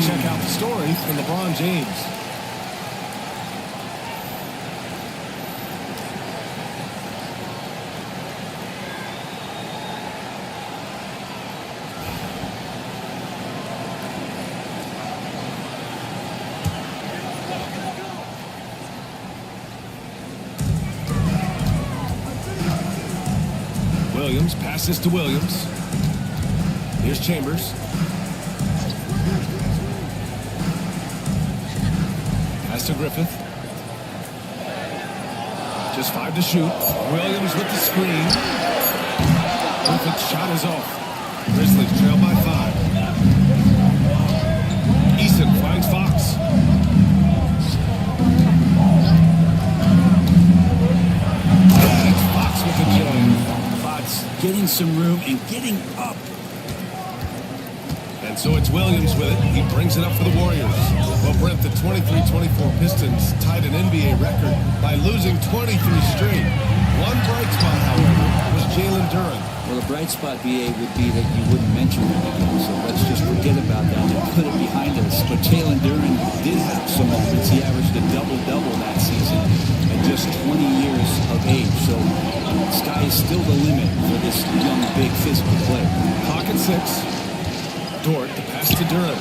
Check out the story from LeBron James. Williams passes to Williams. Here's Chambers. Pass to Griffith. Just 5 to shoot. Williams with the screen. Griffith's shot is off. Grizzlies trail by 5. Eason finds Fox. And it's Fox with the jam. Fox getting some room and getting up. And so it's Williams with it. He brings it up for the Warriors. Well, Brent, the 23-24 Pistons tied an NBA record by losing 23 straight. One bright spot, however, was Jalen Duren. Well, the bright spot, BA, would be that you wouldn't mention that again. So let's just forget about that and put it behind us. But Jalen Duren did have some moments. He averaged a double-double that season at just 20 years of age. So the sky is still the limit for this young, big, physical player. Pocket 6. Dort, the pass to Duren.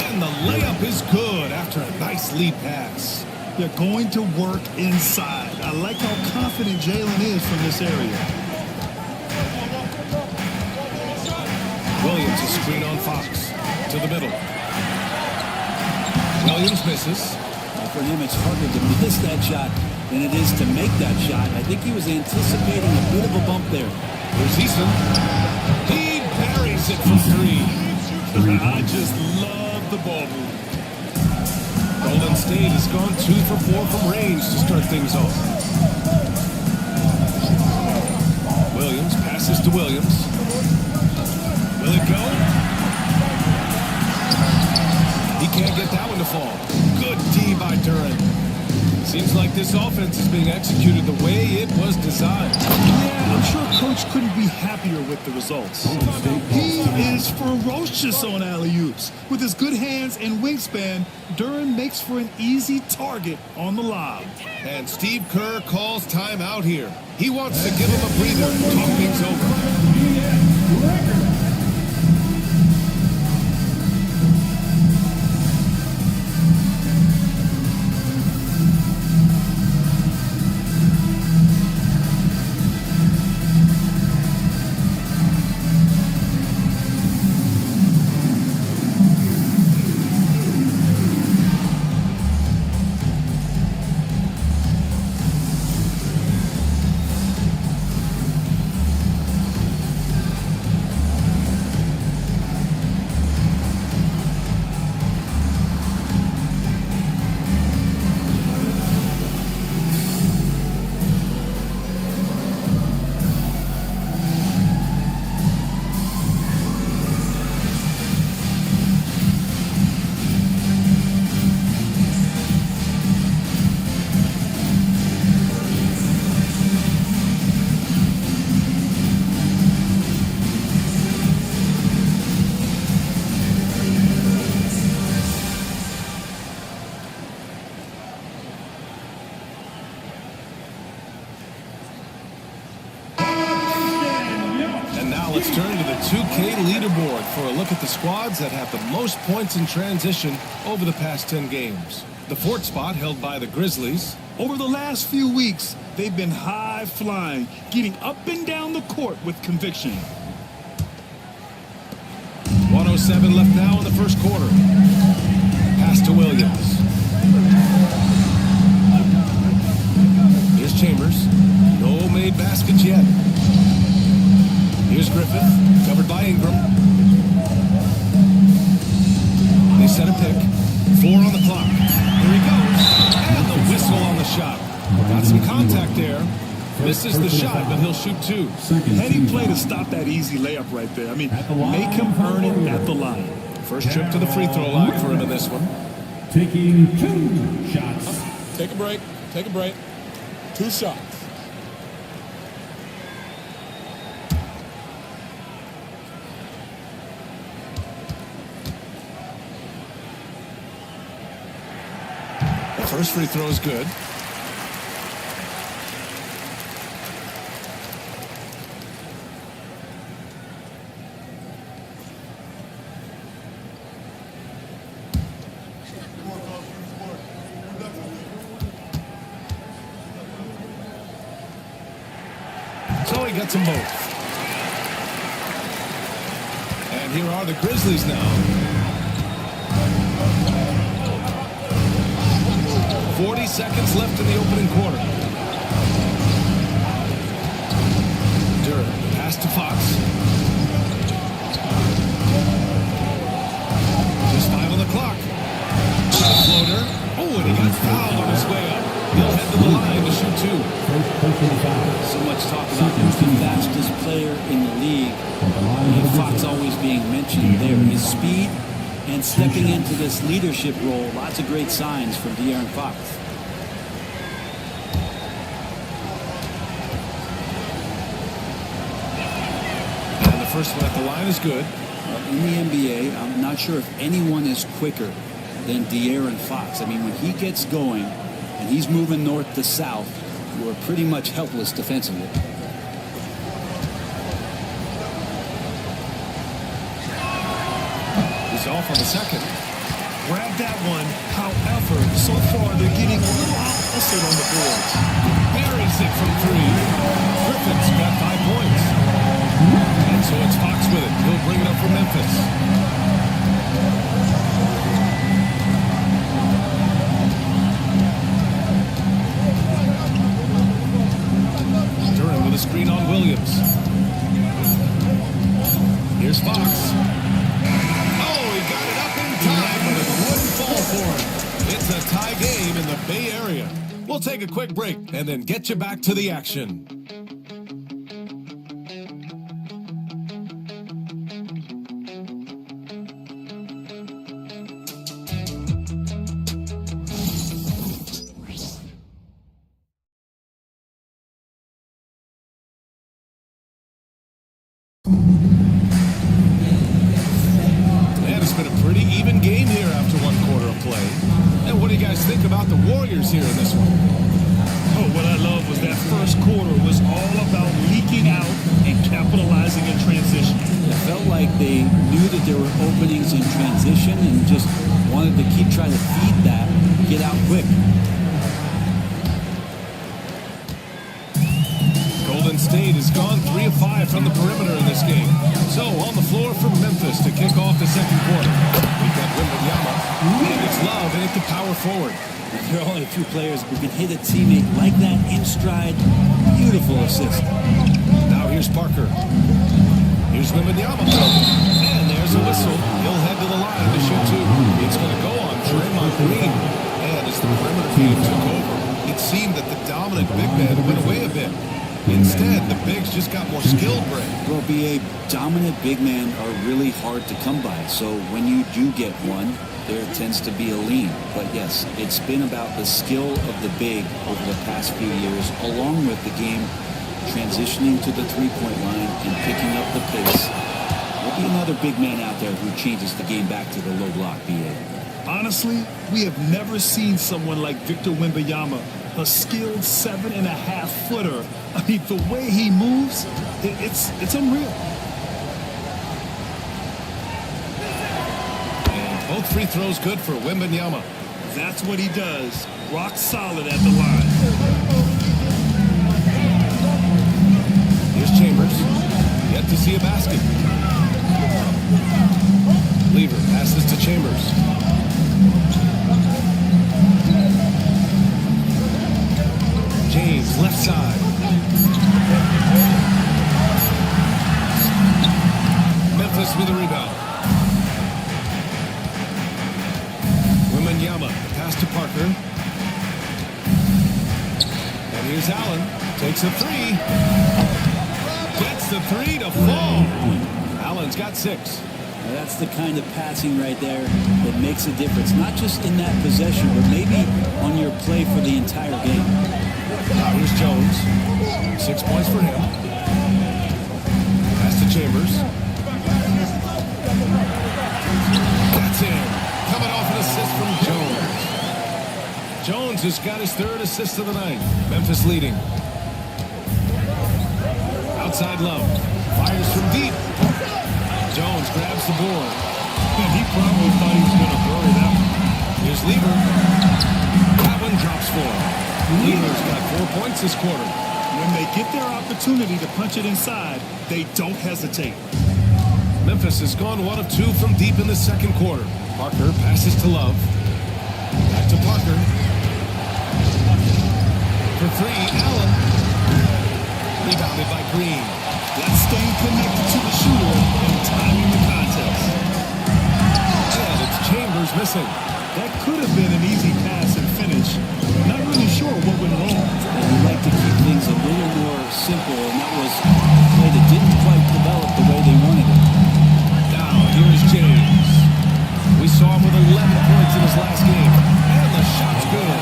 And the layup is good after a nice lead pass. They're going to work inside. I like how confident Jalen is from this area. Williams is screen on Fox. To the middle. Williams misses. Well, for him, it's harder to miss that shot than it is to make that shot. I think he was anticipating a bit of a bump there. There's Eason. He buries it for 3. I just love the ball move. Golden State has gone 2 for 4 from range to start things off. Williams passes to Williams. Will it go? He can't get that one to fall. Good D by Duren. Seems like this offense is being executed the way it was designed. Yeah, I'm sure Coach couldn't be happier with the results. He is ferocious on alley-oops. With his good hands and wingspan, Duren makes for an easy target on the lob. And Steve Kerr calls timeout here. He wants to give him a breather and talk things over. Let's turn to the 2K leaderboard for a look at the squads that have the most points in transition over the past 10 games. The 4th spot held by the Grizzlies. Over the last few weeks, they've been high-flying, getting up and down the court with conviction. 107 left now in the first quarter. Pass to Williams. Here's Chambers. No made baskets yet. Here's Griffith, covered by Ingram. They set a pick. 4 on the clock. Here he goes. And the whistle on the shot. Got some contact there. Misses the shot, but he'll shoot 2. Heady play to stop that easy layup right there. I mean, make him earn it at the line. First trip to the free throw line for him in this one. Taking 2 shots. Take a break. Take a break. 2 shots. First free throw is good. So Oh, he gets them both. And here are the Grizzlies now. 40 seconds left in the opening quarter. Durant, pass to Fox. Just 5 on the clock. Floater. Oh, and he got fouled on his way up. He'll head to the line to shoot 2. So much talk about who's the fastest player in the league. And Fox always being mentioned there. His speed and stepping into this leadership role. Lots of great signs from De'Aaron Fox. And the first one at the line is good. In the NBA, I'm not sure if anyone is quicker than De'Aaron Fox. I mean, when he gets going and he's moving north to south, you are pretty much helpless defensively. He's off on the second. Grab that one. However, so far they're getting a little opposite on the boards. Buries it from 3. Griffin's got 5 points. And so it's Fox with it. He'll bring it up for Memphis. Durant with a screen on Williams. Here's Fox. Oh, he got it up in time, but it wouldn't fall for him. It's a tie game in the Bay Area. We'll take a quick break and then get you back to the action. Think about the Warriors here in this one. Oh, what I love was that first quarter was all about leaking out and capitalizing in transition. It felt like they knew that there were openings in transition and just wanted to keep trying to feed that, get out quick. Golden State has gone 3 of 5 from the perimeter in this game. So on the floor for Memphis to kick off the second quarter. We've got Wembanyama, and it's Love in at the power forward. There are only a few players who can hit a teammate like that in stride. Beautiful assist. Now here's Parker. Here's Wembanyama. And there's a whistle. He'll head to the line to shoot 2. It's going to go on Draymond Green. And as the perimeter game took over, it seemed that the dominant big man went away a bit. Instead, the bigs just got more skilled, Bray. Well, BA, dominant big men are really hard to come by. So when you do get one, there tends to be a lean. But yes, it's been about the skill of the big over the past few years, along with the game transitioning to the three-point line and picking up the pace. There'll be another big man out there who changes the game back to the low block, BA. Honestly, we have never seen someone like Victor Wembanyama, a skilled 7.5-footer. I mean, the way he moves, it's unreal. And both free throws good for Wembanyama. That's what he does. Rock solid at the line. Here's Chambers. Yet to see a basket. Lever passes to Chambers. James, left side. Memphis with a rebound. Wembanyama, pass to Parker. And here's Allen. Takes a 3. Gets the 3 to fall. Allen's got 6. Now that's the kind of passing right there that makes a difference. Not just in that possession, but maybe on your play for the entire game. Now here's Jones. 6 points for him. Pass to Chambers. That's in. Coming off an assist from Jones. Jones has got his 3rd assist of the night. Memphis leading. Outside Love. Fires from deep. Jones grabs the board. And he probably thought he was going to bury that one. Here's Lever. That one drops for him. Lever's got 4 points this quarter. When they get their opportunity to punch it inside, they don't hesitate. Memphis has gone 1 of 2 from deep in the second quarter. Parker passes to Love. Back to Parker. For 3, Allen. Rebounded by Green. That's staying connected to the shooter and timing the contest. And it's Chambers missing. That could have been an easy pass and finish. Not really sure what went wrong. They'd like to keep things a little more simple, and that was a play that didn't quite develop the way they wanted it. Now, here is James. We saw him with 11 points in his last game. And the shot's good.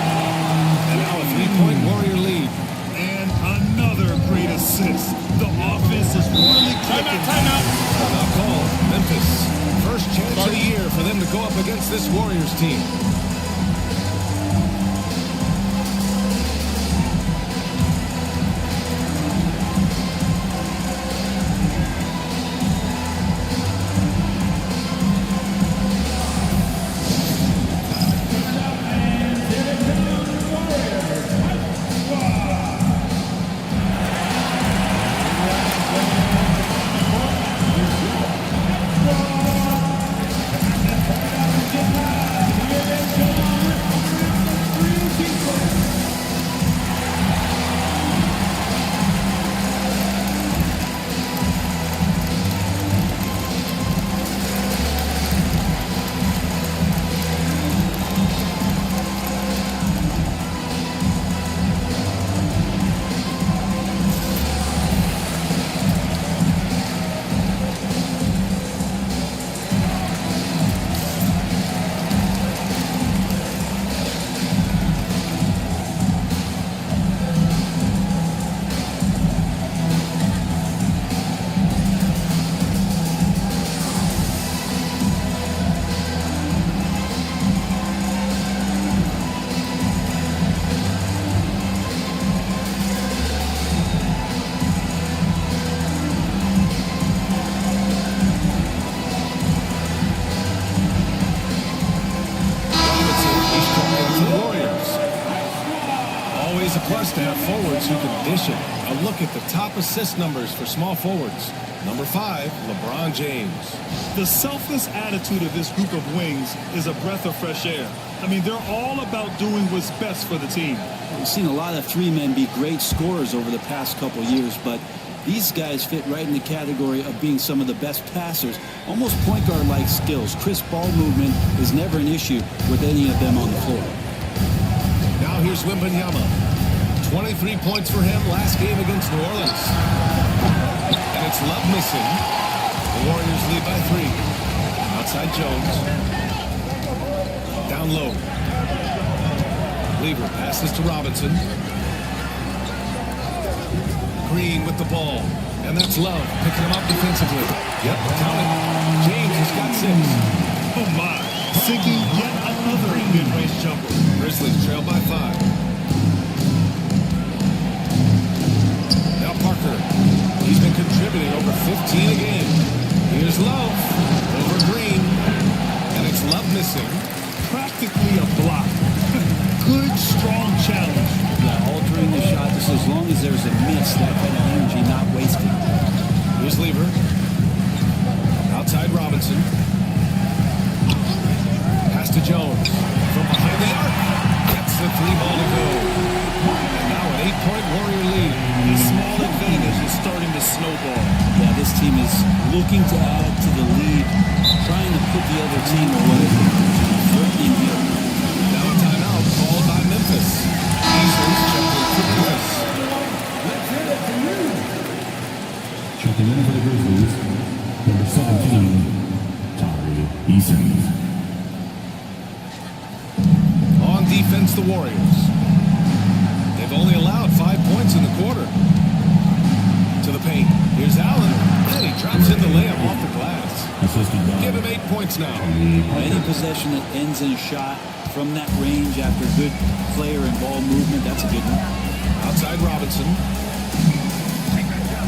And now a 3-point Warrior lead. And another great assist. The offense is really clicking. Timeout. Now call Memphis. First chance of the year for them to go up against this Warriors team. Plus to have forwards who can dish it. A look at the top assist numbers for small forwards. Number 5, LeBron James. The selfless attitude of this group of wings is a breath of fresh air. I mean, they're all about doing what's best for the team. We've seen a lot of 3-men be great scorers over the past couple years, but these guys fit right in the category of being some of the best passers, almost point guard-like skills. Crisp ball movement is never an issue with any of them on the floor. Now here's Wembanyama. 23 points for him last game against New Orleans. And it's Love missing. The Warriors lead by 3. Outside Jones. Down low. Lever passes to Robinson. Green with the ball. And that's Love picking him up defensively. Yep, count it. James has got 6. Oh my. Sinking yet another mid-range jumper. Grizzlies trail by 5. Parker. He's been contributing over 15 a game. Here's Love over Green. And it's Love missing. Practically a block. Good, strong challenge. Yeah, altering the shot just as long as there's a miss, that kind of energy not wasted. Here's Lever. Outside Robinson. Pass to Jones. From behind the arc. Gets the 3-ball to go. And now an 8-point Warrior lead. The small advantage is starting to snowball. Yeah, this team is looking to add to the lead, trying to put the other team away. Threatening here. Now a timeout called by Memphis. Easley's checking in for Memphis. Checking in for the Grizzlies, number 17, Tari Eason. On defense, the Warriors. They've only allowed 5 points in the quarter. To the paint. Here's Allen. And he drops in the layup off the glass. Give him 8 points now. Any possession that ends in a shot from that range after good player and ball movement, that's a good one. Outside Robinson.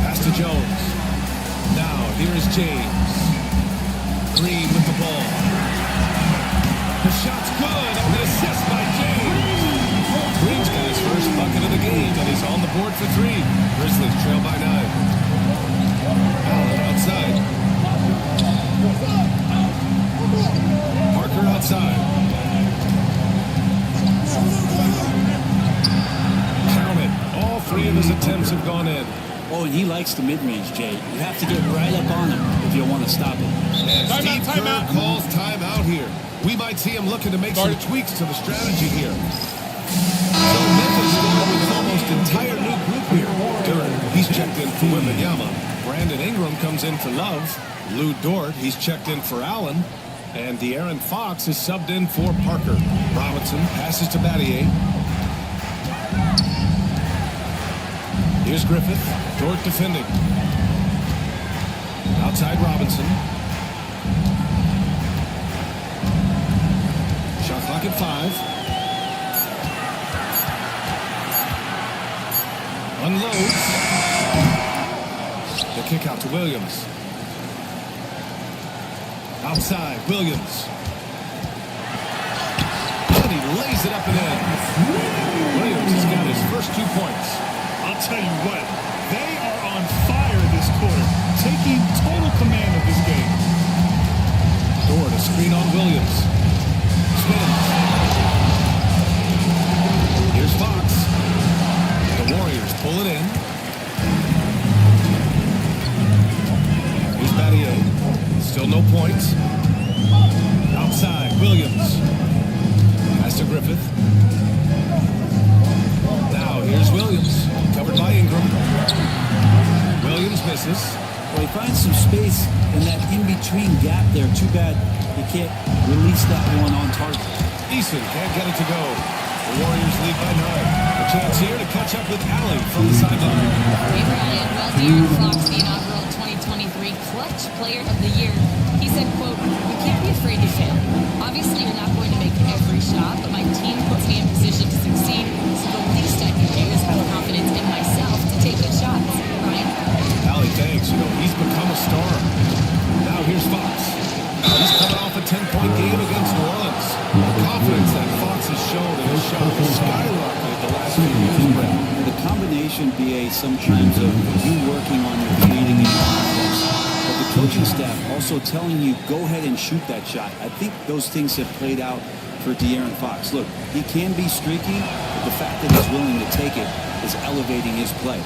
Pass to Jones. Now, here is James. Green with the ball. The shot's good. And the assist by James. Green's got his first bucket of the game, and he's on the board for 3. trail by 9. Allen outside. Parker outside. Count it. All 3 of his attempts have gone in. Oh, and he likes the mid-range, Jay. You have to get right up on him if you want to stop him. And Steve Kerr calls timeout here. We might see him looking to make some tweaks to the strategy here. So Memphis going with an almost entire new group here. Duran, he's checked in for Wembanyama. Brandon Ingram comes in for Love. Lou Dort, he's checked in for Allen. And De'Aaron Fox is subbed in for Parker. Robinson passes to Battier. Here's Griffith. Dort defending. Outside Robinson. Shot clock at 5. Unloads. The kick out to Williams. Outside, Williams. And he lays it up and in. Williams has got his first 2 points. I'll tell you what, they are on fire this quarter, taking total command of this game. Dort, a screen on Williams. Spins. Here's Fox. The Warriors pull it in. Here's Battier. Still no points. Outside, Williams. Pass to Griffith. Now here's Williams. Covered by Ingram. Williams misses. Well, he finds some space in that in-between gap there. Too bad he can't release that one on target. Eason can't get it to go. The Warriors lead by 9. A chance here to catch up with Allen from the sideline. Hey, Brian. Well, De'Aaron Fox, the inaugural 2023 Clutch Player of the Year. He said, quote, "You can't be afraid to fail. Obviously, you're not going to make every shot, but my team puts me in position to succeed, so the least I can do is have confidence in myself to take good shots." Brian? Allie, thanks. He's become a star. Now here's Fox. He's coming off a 10-point game against New Orleans. The confidence that Fox has shown in his shot has skyrocketed the last few years, Brett. The combination, BA, sometimes of you working on your creating and confidence, but the coaching staff also telling you, go ahead and shoot that shot. I think those things have played out for De'Aaron Fox. Look, he can be streaky, but the fact that he's willing to take it is elevating his play.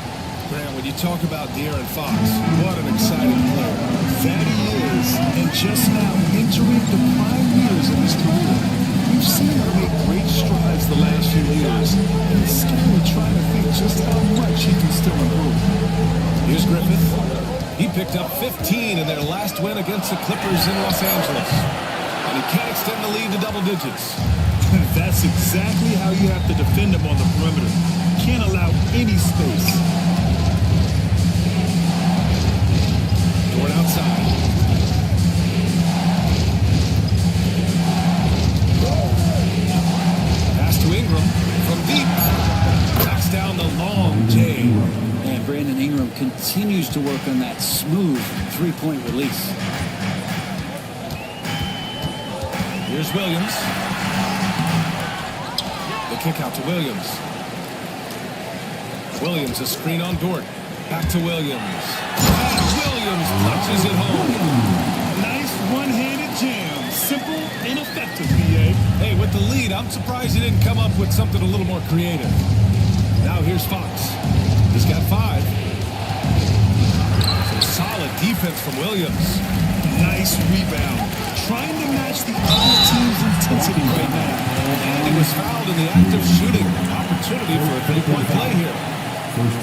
Grant, when you talk about De'Aaron Fox, what an exciting player. That he is, and just now entering the prime years of his career. We've seen him make great strides the last few years, and it's scary trying to think just how much he can still improve. Here's Griffith. He picked up 15 in their last win against the Clippers in Los Angeles. And he can't extend the lead to double digits. That's exactly how you have to defend him on the perimeter. Can't allow any space. Dort outside. Pass to Ingram from deep. Knocks down the long J. And Brandon Ingram continues to work on that smooth three-point release. Here's Williams. The kick out to Williams. Williams, a screen on Dort. Back to Williams. Williams punches it home. Nice one-handed jam. Simple and effective, BA. Hey, with the lead, I'm surprised he didn't come up with something a little more creative. Now here's Fox. He's got 5. Some solid defense from Williams. Nice rebound. Trying to match the other team's intensity right now. And he was fouled in the act of shooting. Opportunity for a three-point play here.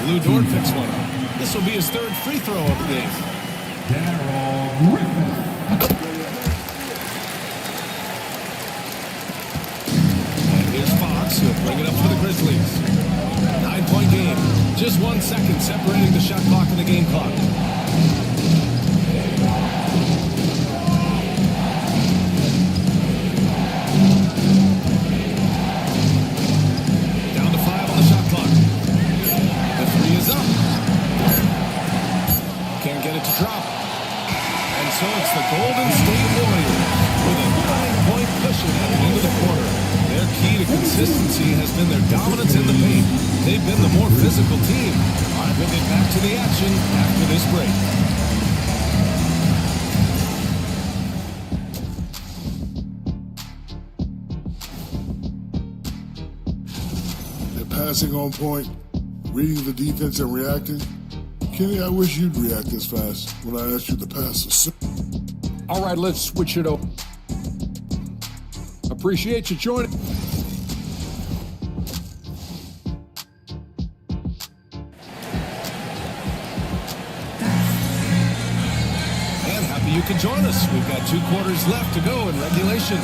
Lou Dort picks one up. This will be his 3rd free throw of the game. And here's Fox, who'll bring it up for the Grizzlies. 9-point game. Just 1 second separating the shot clock and the game clock. Down to 5 on the shot clock. The 3 is up. Can't get it to drop. And so it's the Golden State Warriors with a 9-point cushion heading into the quarter. Their key to the consistency has been their dominance in the paint. They've been the more physical team. All right, we'll get back to the action after this break. Passing on point, reading the defense and reacting. Kenny, I wish you'd react this fast when I asked you to pass. All right, let's switch it over. Appreciate you joining. And happy you can join us. We've got 2 quarters left to go in regulation.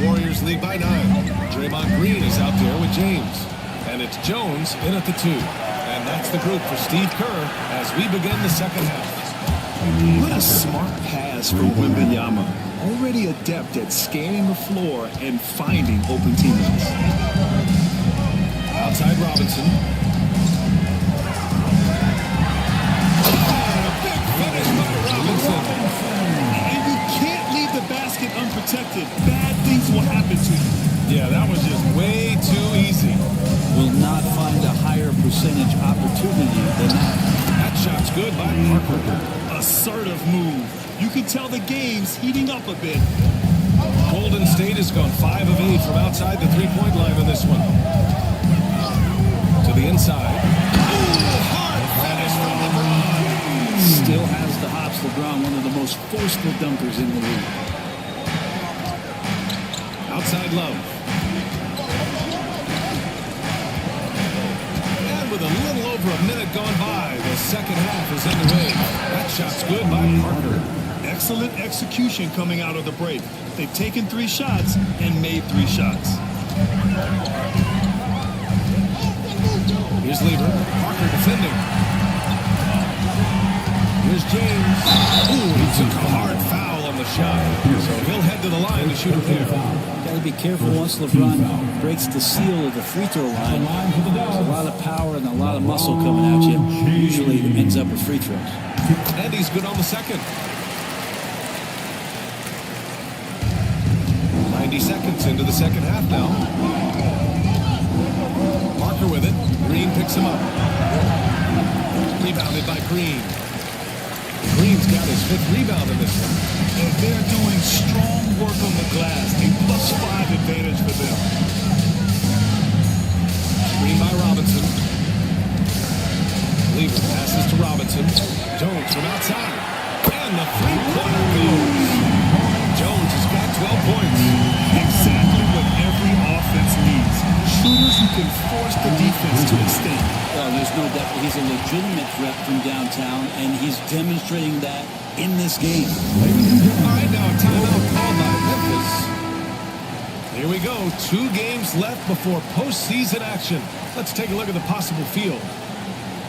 Warriors lead by 9. Draymond Green is out there with James. And it's Jones in at the 2. And that's the group for Steve Kerr as we begin the second half. What a smart pass from Wembanyama. Already adept at scanning the floor and finding open teammates. Outside Robinson. Big finish by Robinson. And you can't leave the basket unprotected. Bad things will happen to you. Yeah, that was just way too easy. Will not find a higher percentage opportunity than that. That shot's good by Parker. Assertive move. You can tell the game's heating up a bit. Golden State has gone 5 of 8 from outside the three-point line on this one. To the inside. Ooh, hard finish from LeBron. Still has the hops. LeBron, one of the most forceful dunkers in the league. Outside Love. And with a little over a minute gone by, the second half is underway. That shot's good by Parker. Excellent execution coming out of the break. They've taken 3 shots and made 3 shots. Here's Lever. Parker defending. Here's James. Ooh, he took a hard foul on the shot. So he'll head to the line to shoot a pair. Got to be careful once LeBron breaks the seal of the free throw line. There's a lot of power and a lot of muscle coming at you. Usually it ends up with free throws. And he's good on the second. 90 seconds into the second half now. Parker with it. Green picks him up. Rebounded by Green. Green's got his 5th rebound in this one. And they're doing strong work on the glass. A +5 advantage for them. Screen by Robinson. Lever passes to Robinson. Jones from outside. And the three-pointer goes. Jones has got 12 points. Exactly what every offense needs. Shooters who can force the defense to extend. Well, there's no doubt he's a legitimate threat from downtown, and he's demonstrating that in this game. All right, now a timeout called by Memphis. Here we go. 2 games left before postseason action. Let's take a look at the possible field.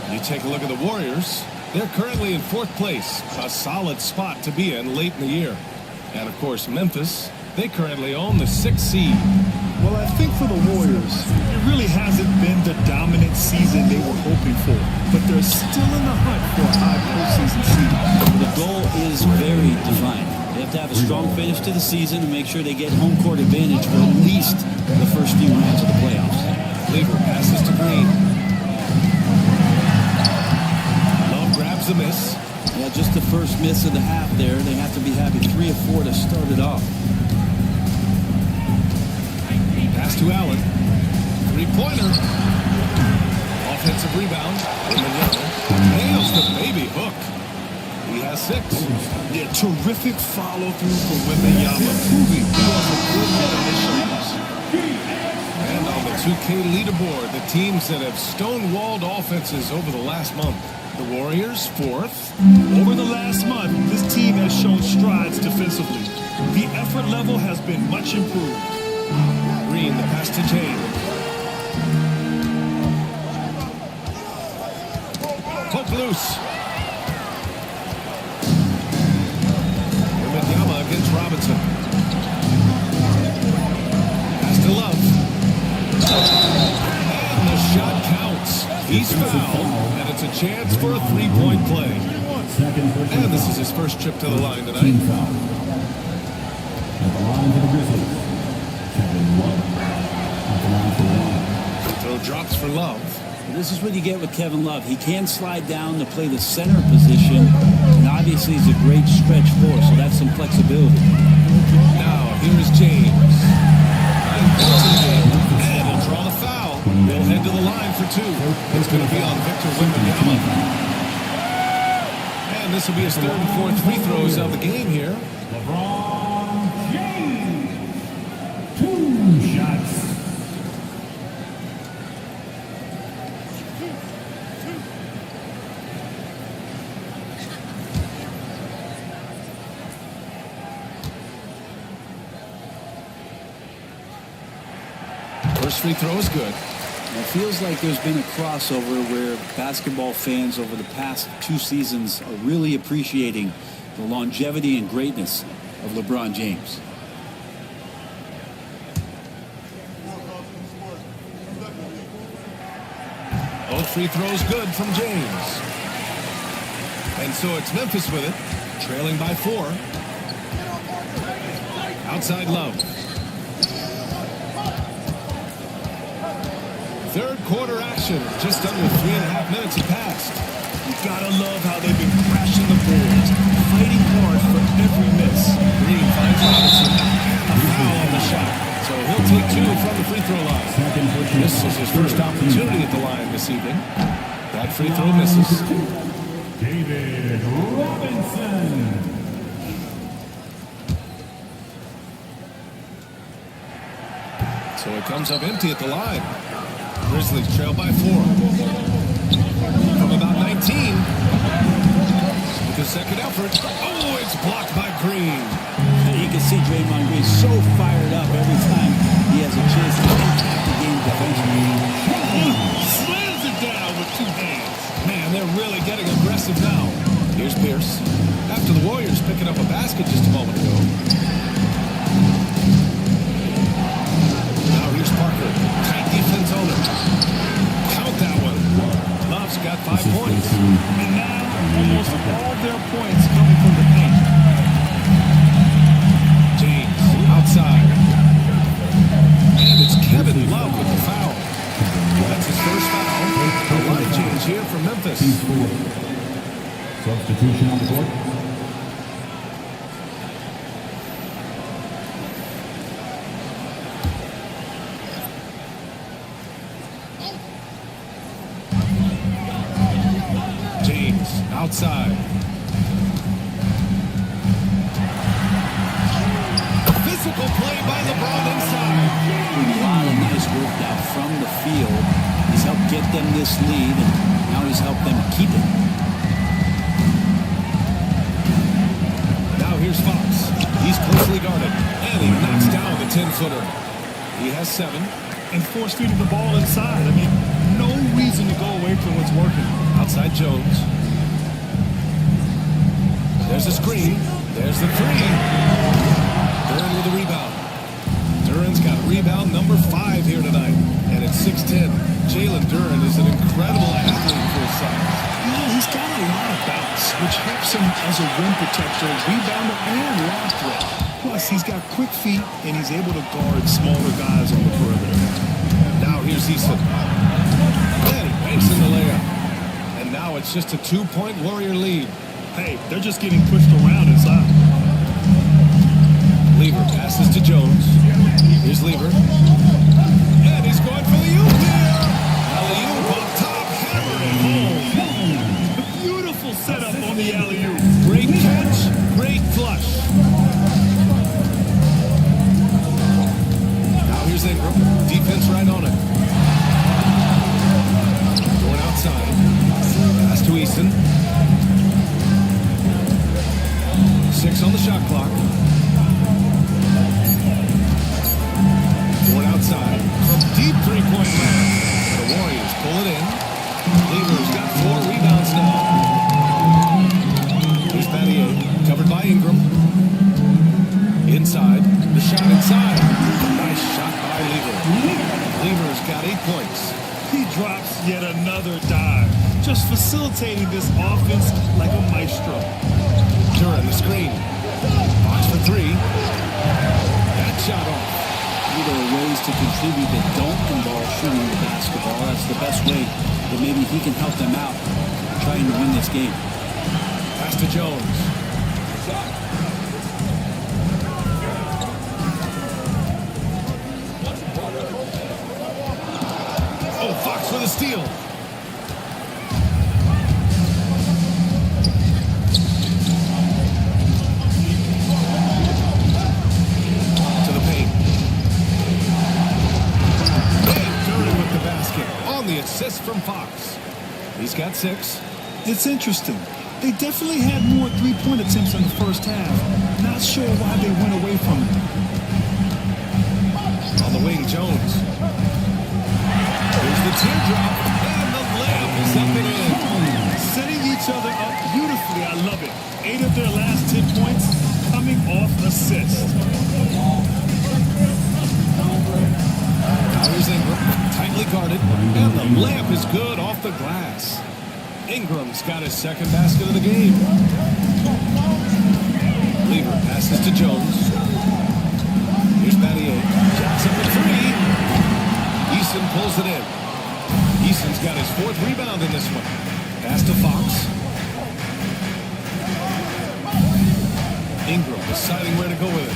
You take a look at the Warriors. They're currently in 4th place, a solid spot to be in late in the year. And, of course, Memphis, they currently own the 6th seed. Well, I think for the Warriors, it really hasn't been the dominant season they were hoping for. But they're still in the hunt for a high postseason seed. The goal is very defined. They have to have a strong finish to the season and make sure they get home court advantage for at least the first few rounds of the playoffs. Lever passes to Green. Love grabs the miss. Yeah, just the first miss of the half there. They have to be happy 3 of 4 to start it off. Pass to Allen. 3-pointer. Offensive rebound. Nails the baby hook. He has 6. Yeah, terrific follow-through for Wembanyama, proving he has a good head on his shoulders. And on the 2K leaderboard, the teams that have stonewalled offenses over the last month. The Warriors, 4th. Over the last month, this team has shown strides defensively. The effort level has been much improved. Green, the pass to James. Poke loose. Wembanyama against Robinson. Pass to Love. And the shot counts. He's fouled, and it's a chance for a 3-point play. Second personal And this foul. is his first trip to the line Team tonight. foul. At the line for the Grizzlies, Kevin Love. At the line for one. Throw drops for Love. This is what you get with Kevin Love. He can slide down to play the center position, and obviously he's a great stretch forward, so that's some flexibility. Now, here is James. And he'll draw the foul. They'll head to the line for two. It's going to be on Victor Wembanyama. And this will be his third and fourth free throws of the game here. LeBron James. 2 shots. First free throw is good. It feels like there's been a crossover where basketball fans over the past 2 seasons are really appreciating the longevity and greatness of LeBron James. Both free throws good from James. And so it's Memphis with it, trailing by 4. Outside Love. Third quarter action. Just under 3.5 minutes have passed. You gotta love how they've been crashing the boards, fighting hard for every miss. Green finds Robinson. A foul on the shot. So he'll take 2 from the free throw line. This is his first opportunity at the line this evening. That free throw misses. David Robinson. So it comes up empty at the line. Grizzlies trail by 4. From about 19. With his second effort. Oh, it's blocked by Green. You can see Draymond Green so fired up every time he has a chance to impact the game defensively. Slams it down with 2 hands. Man, they're really getting aggressive now. Here's Pierce. After the Warriors picking up a basket just a moment ago. Now here's Parker. Tight defense on him. Count that one. Love's got 5 points. And now, almost all their points coming from the paint. James outside. And it's Kevin Love with the foul. That's his first foul. A line change here for Memphis. Substitution on the court. James outside. Physical play by LeBron inside. A lot of nice work now from the field. He's helped get them this lead, and now he's helped them keep it. Now here's Fox. He's closely guarded. And he knocks down the 10-footer. He has 7. And force feeding the ball inside. I mean, no reason to go away from what's working. Outside Jones. There's a screen. There's the 3. Duran with a rebound. Duran's got rebound number 5 here tonight. And it's 6'10". Jalen Duran is an incredible athlete for his size. You know, he's got a lot of bounce, which helps him as a rim protector, rebounder, and lob threat. Plus, he's got quick feet, and he's able to guard smaller guys on the perimeter. Now here's Eason. And he banks in the layup. And now it's just a 2-point Warrior lead. Hey, they're just getting pushed around inside. Lever passes to Jones. Here's Lever. And he's going for the oop here. Alley-oop up top, hammer it home. Beautiful setup on the alley-oop. Great catch, great flush. Now here's Ingram. Defense right on it. Going outside. Pass to Easton. 6 on the shot clock. Going outside. From deep 3-point land. The Warriors pull it in. Lever's got 4 rebounds now. Here's Battier. Covered by Ingram. Inside. The shot inside. Nice shot by Lever. Lever's got 8 points. He drops yet another dive. just facilitating this offense like a maestro. Duran the screen. Fox for three. That shot off. There are ways to contribute that don't involve shooting the basketball. That's the best way that maybe he can help them out trying to win this game. Pass to Jones. Oh, Fox with a steal. To the paint. And Duran with the basket on the assist from Fox. He's got 6. It's interesting. They definitely had more three-point attempts in the first half. Not sure why they went away from it. On the wing, Jones. Here's the teardrop, and the layup is up and in. Setting each other up beautifully. I love it. 8 of their last 10 points coming off assists. Here's Ingram, tightly guarded, and the layup is good off the glass. Ingram's got his second basket of the game. Lever passes to Jones. Here's Battier. Shots up at 3. Eason pulls it in. Eason's got his 4th rebound in this one. Pass to Fox. Ingram deciding where to go with it.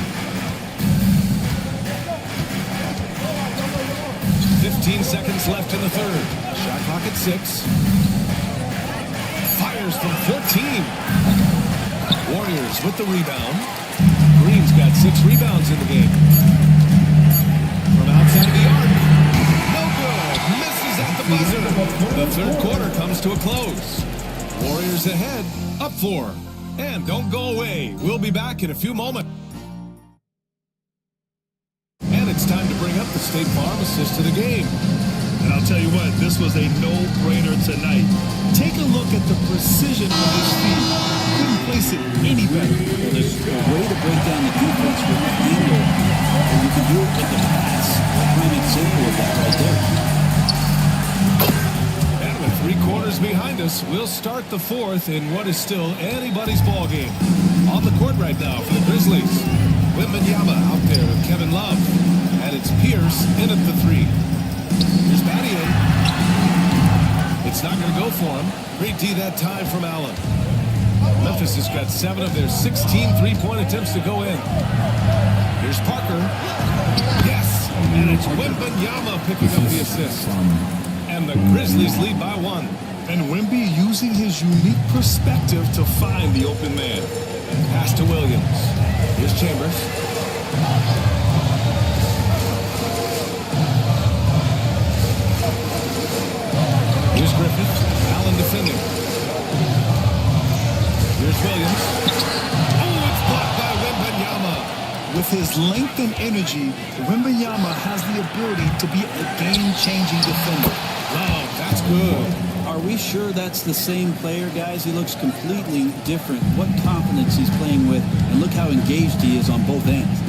15 seconds left in the third. Shot clock at 6. Fires from 14. Warriors with the rebound. Green's got 6 rebounds in the game. From outside of the arc. No good. Misses at the buzzer. The third quarter comes to a close. Warriors ahead. Up 4. And don't go away. We'll be back in a few moments. And it's time to bring up the State Farm assist to the game. And I'll tell you what, this was a no-brainer tonight. Take a look at the precision of his feet. Couldn't place it any better. Well, there's a way to break down the defense with the angle, and you can do it with the pass. A prime example of that right there. And with 3 quarters behind us, we'll start the 4th in what is still anybody's ball game. On the court right now for the Grizzlies. Wembanyama out there with Kevin Love. And it's Pierce in at the 3. Here's Battier. It's not going to go for him. Great D that time from Allen. Memphis has got 7 of their 16 three-point attempts to go in. Here's Parker. Yes! And it's Wembanyama picking up the assist. And the Grizzlies lead by 1. And Wemby using his unique perspective to find the open man. Pass to Williams. Here's Chambers. Here's Griffin. Allen defending. Here's Williams. Oh, it's blocked by Wembanyama. With his length and energy, Wembanyama has the ability to be a game-changing defender. Love, that's good. Are we sure that's the same player, guys? He looks completely different. What confidence he's playing with, and look how engaged he is on both ends.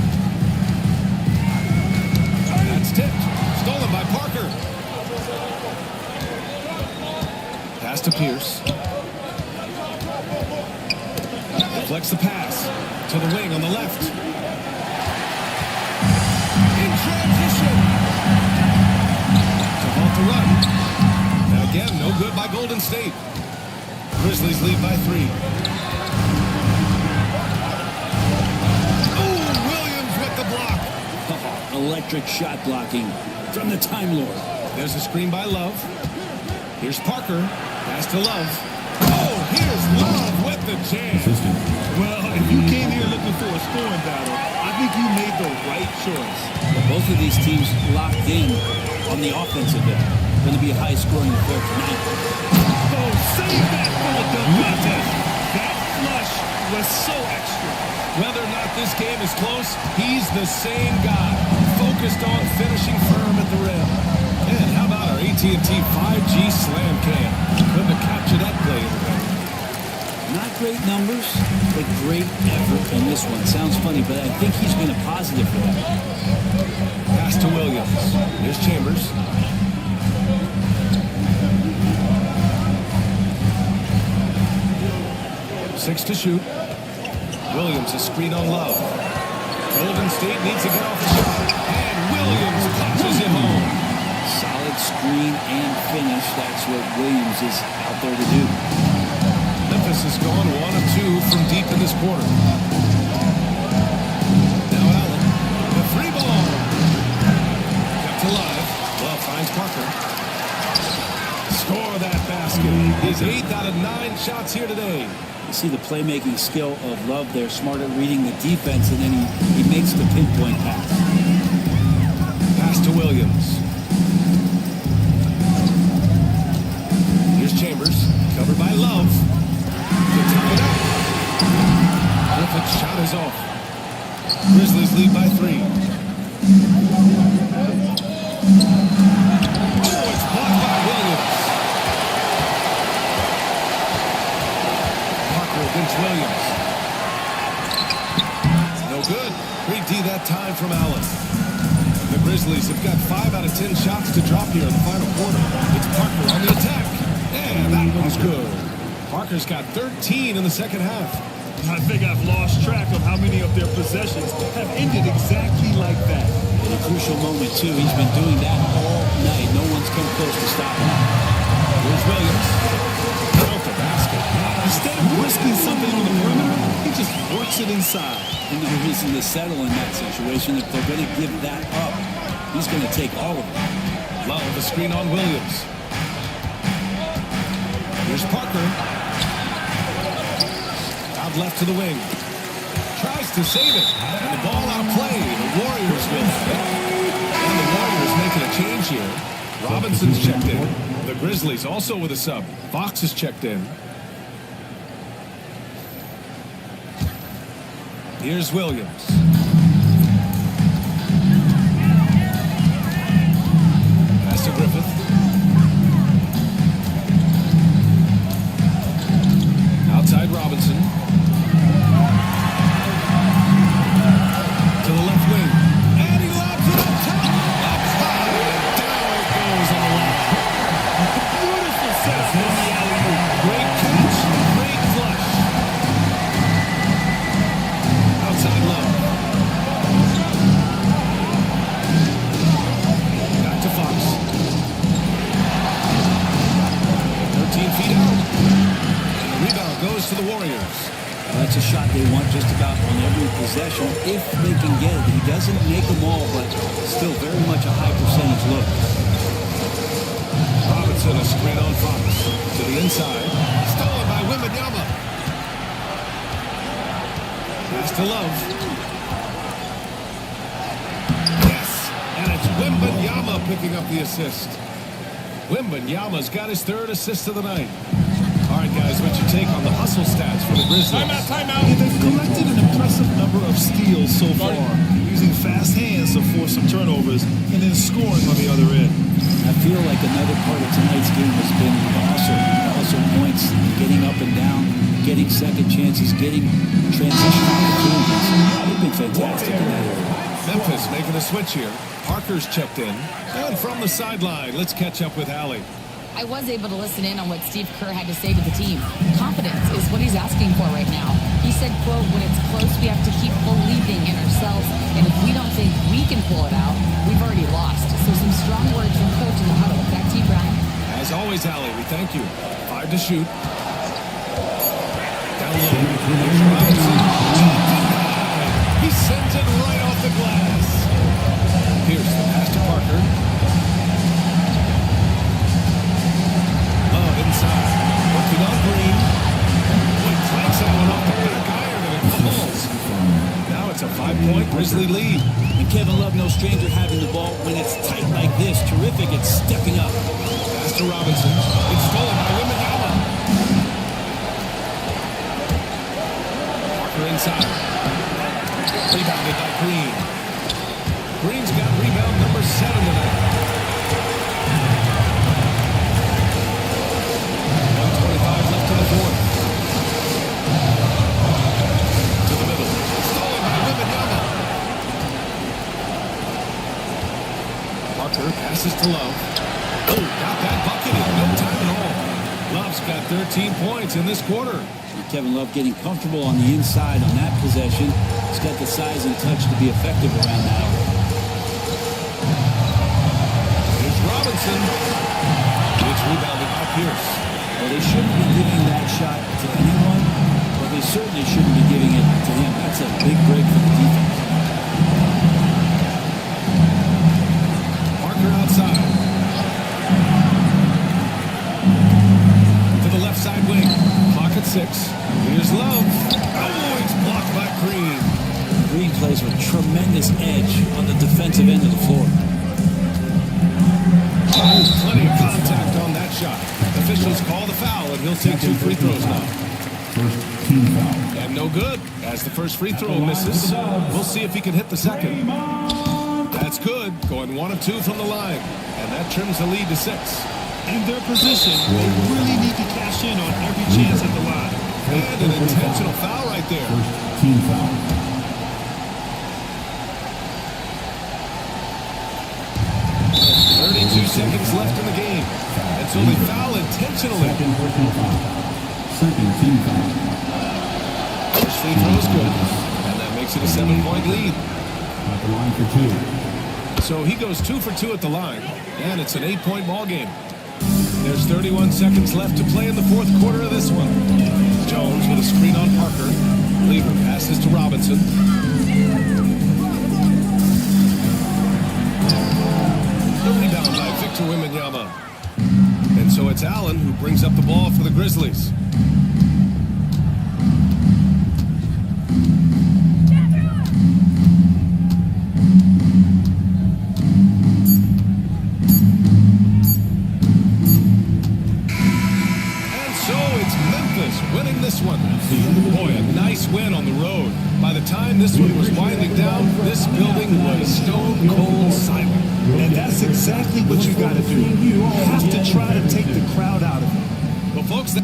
That's tipped. Stolen by Parker. Pass to Pierce. Deflects the pass to the wing on the left. In transition. To halt the run. And again, no good by Golden State. Grizzlies lead by 3. Oh, Williams with the block. Oh, electric shot blocking from the Time Lord. There's a screen by Love. Here's Parker. Pass to Love. Oh, here's Love with the jam. Well, if you came here looking for a scoring battle, I think you made the right choice. Both of these teams locked in on the offensive end. Going to be a high-scoring affair tonight. Oh, save that for the dunk contest. That flush was so extra. Whether or not this game is close, he's the same guy. Focused on finishing firm at the rim. And how about our AT&T 5G Slam Cam? Couldn't have captured that play in the game. Not great numbers, but great effort in this one. Sounds funny, but I think he's been a positive for that. Pass to Williams. Here's Chambers. 6 to shoot. Williams, a screen on Love. Golden State needs to get off the shot. And Williams punches it home. Solid screen and finish. That's what Williams is out there to do. Memphis has gone 1 of 2 from deep in this quarter. Now Allen, the 3-ball. Kept alive. Love finds Parker. Score that basket. His 8th out of 9 shots here today. You see the playmaking skill of Love there, smart at reading the defense, and then he makes the pinpoint pass. Pass to Williams. Here's Chambers, covered by Love. To tie it up. Griffith's shot is off. Grizzlies lead by 3. Oh, it's blocked by Williams. Parker against Williams. No good. 3D that time from Allen. The Grizzlies have got 5 out of 10 shots to drop here in the final quarter. It's Parker on the attack. And that one's good. Parker's got 13 in the second half. I think I've lost track of how many of their possessions have ended exactly like that. In a crucial moment, too. He's been doing that all night. No one's come close to stopping him. Here's Williams. Built the basket. Instead of risking something on the perimeter, he just works it inside. And no reason to settle in that situation. If they're going to give that up, he's going to take all of it. Love the screen on Williams. Here's Parker. Out left to the wing. Tries to save it. And the ball out of play. The Warriors will. And the Warriors making a change here. Robinson's checked in. The Grizzlies also with a sub. Fox is checked in. Here's Williams. Pass to Griffith. Outside Robinson. To the left wing. And he lobs it up top. Up high. Down it goes on the left. Beautiful set from the alley-oop. Great catch. Great flush. Outside Love. Back to Fox. 13 feet out. Rebound goes to the Warriors. Well, that's a shot they want just about on every possession if they can get it. He doesn't make them all, but still very much a high percentage look. Robinson, a screen on Fox. To the inside. Stolen by Wembanyama. Pass to Love. Yes. And it's Wembanyama picking up the assist. Wembanyama's got his 3rd assist of the night. All right, guys, what's your take on the hustle stats for the Grizzlies? Timeout. Yeah, they've collected an impressive number of steals so far, using fast hands to force some turnovers and then scoring on the other end. I feel like another part of tonight's game has been the hustle points, getting up and down, getting second chances, getting transition opportunities. They've been fantastic in that area. Memphis making a switch here. Parker's checked in. And from the sideline, let's catch up with Allie. I was able to listen in on what Steve Kerr had to say to the team. Confidence is what he's asking for right now. He said, quote, when it's close, we have to keep believing in ourselves. And if we don't think we can pull it out, we've already lost. So some strong words from coach in the huddle. Back to you, Brian. As always, Allie, we thank you. 5 to shoot. Down low. Robinson. He sends it right off the glass. Here's the pass to Parker. Love inside. Working on Green. Boy, cranks that one off the back iron and it falls. Now it's a 5-point Grizzly lead. And Kevin Love, no stranger having the ball when it's tight like this. Terrific at stepping up. Pass to Robinson. It's stolen by Wembanyama. Parker inside. Rebounded by Green. Green's got rebound number 7 tonight. 1:25 left in the fourth. To the middle. Stolen by Wembanyama. Parker passes to Love. Oh, got that bucket in no time at all. Love's got 13 points in this quarter. Kevin Love getting comfortable on the inside on that possession. He's got the size and touch to be effective around that arc. Here's Robinson. It's rebounded by Pierce. Well, they shouldn't be giving that shot to anyone, but they certainly shouldn't be giving it to him. That's a big break for the defense. Parker outside. To the left side wing. Clock at 6. Here's Love. Oh, it's blocked by Green. Green plays with tremendous edge on the defensive end of the floor. There's plenty of contact on that shot. Officials call the foul, and he'll take 2 free throws now. First team foul. And no good, as the first free throw misses. We'll see if he can hit the second. That's good, going 1 of 2 from the line. And that trims the lead to 6. In their position, they really need to cash in on every chance at the line. And an intentional foul right there. First team foul. 32 seconds left in the game. And so they foul intentionally. Second personal foul. Second team foul. First free throw is good. And that makes it a 7-point lead. At the line for 2. So he goes 2 for 2 at the line. And it's an 8-point ball game. There's 31 seconds left to play in the fourth quarter of this one. Jones with a screen on Parker. Lever passes to Robinson. The rebound by Victor Wembanyama. And so it's Allen who brings up the ball for the Grizzlies. Winning this one. Boy, a nice win on the road. By the time this one was winding down, this building was stone cold silent. And that's exactly what you got to do. You have to try to take the crowd out of it. Well, folks,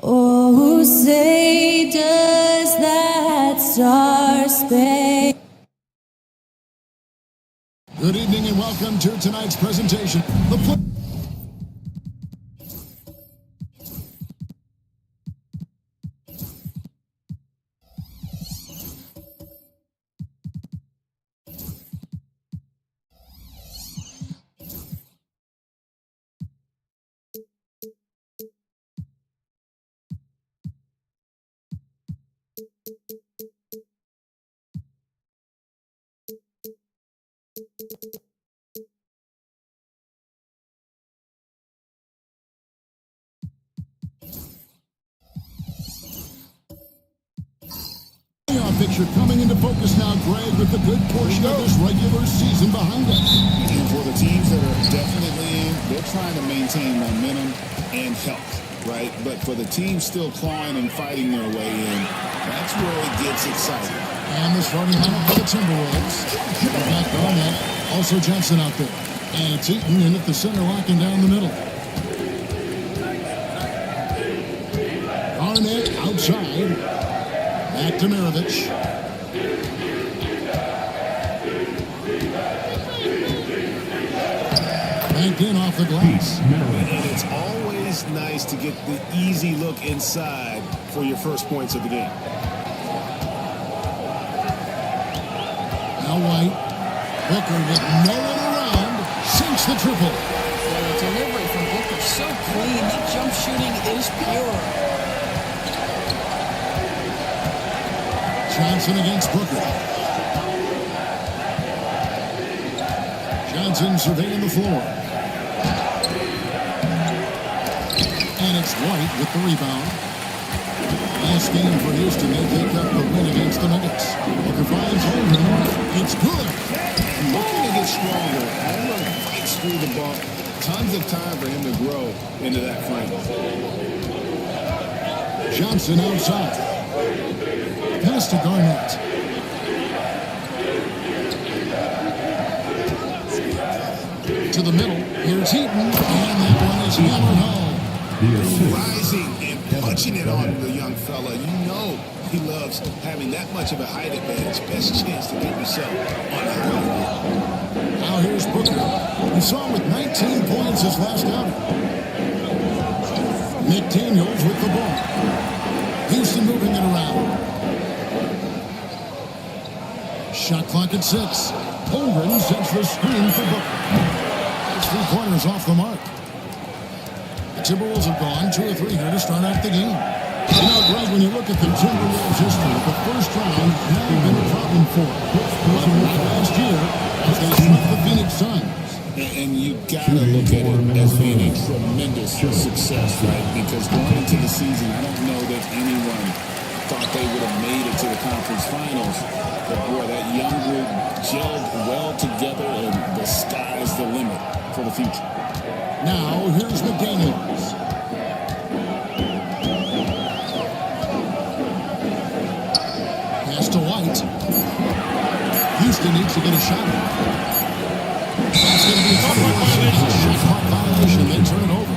Oh, say does that star-spangled... Good evening and welcome to tonight's presentation. Picture coming into focus now, Greg, with a good portion of this regular season behind us. And for the teams that are definitely in, they're trying to maintain momentum and health, right? But for the teams still clawing and fighting their way in, that's where it gets exciting. And the starting lineup for the Timberwolves. Back Garnett, also Johnson out there. And it's Eaton in at the center, locking down the middle. Garnett outside. Back to Mirovic. banked in off the glass. And it's always nice to get the easy look inside for your first points of the game. Now White. Booker with no one around. Sinks the triple. Yeah, the delivery from Booker so clean. That jump shooting is pure. Johnson against Booker. Johnson surveying the floor. And it's White with the rebound. Last game for Houston, they pick up the win against the Nuggets. Booker finds Holmgren. It's good. Looking to get stronger. Holmgren fights through the bump. Tons of time for him to grow into that frame. Johnson outside. Pass to Garnett. To the middle. Here's Heaton. And that one is hammered home. Rising and punching it on the young fella. You know he loves having that much of a height advantage. Best chance to get yourself on a high. Now here's Booker. We saw him with 19 points his last outing. McDaniels with the ball. Houston moving it around. Shot clock at 6. Holmgren sets the screen for Booker. It's 3 pointers off the mark. The Timberwolves have gone 2 or 3 here to start out the game. You know, Greg, when you look at the Timberwolves history, the first round had been a problem for them. But last year, as they swept the Phoenix Suns. And you gotta look at it as being a tremendous success, right? Because going into the season, I don't know that anyone thought they would have made it to the conference finals. But boy, that young group gelled well together, and the sky's the limit for the future. Now, here's McDaniels. Pass to White. Houston needs to get a shot. That's going to be a shot clock violation. They turn it over.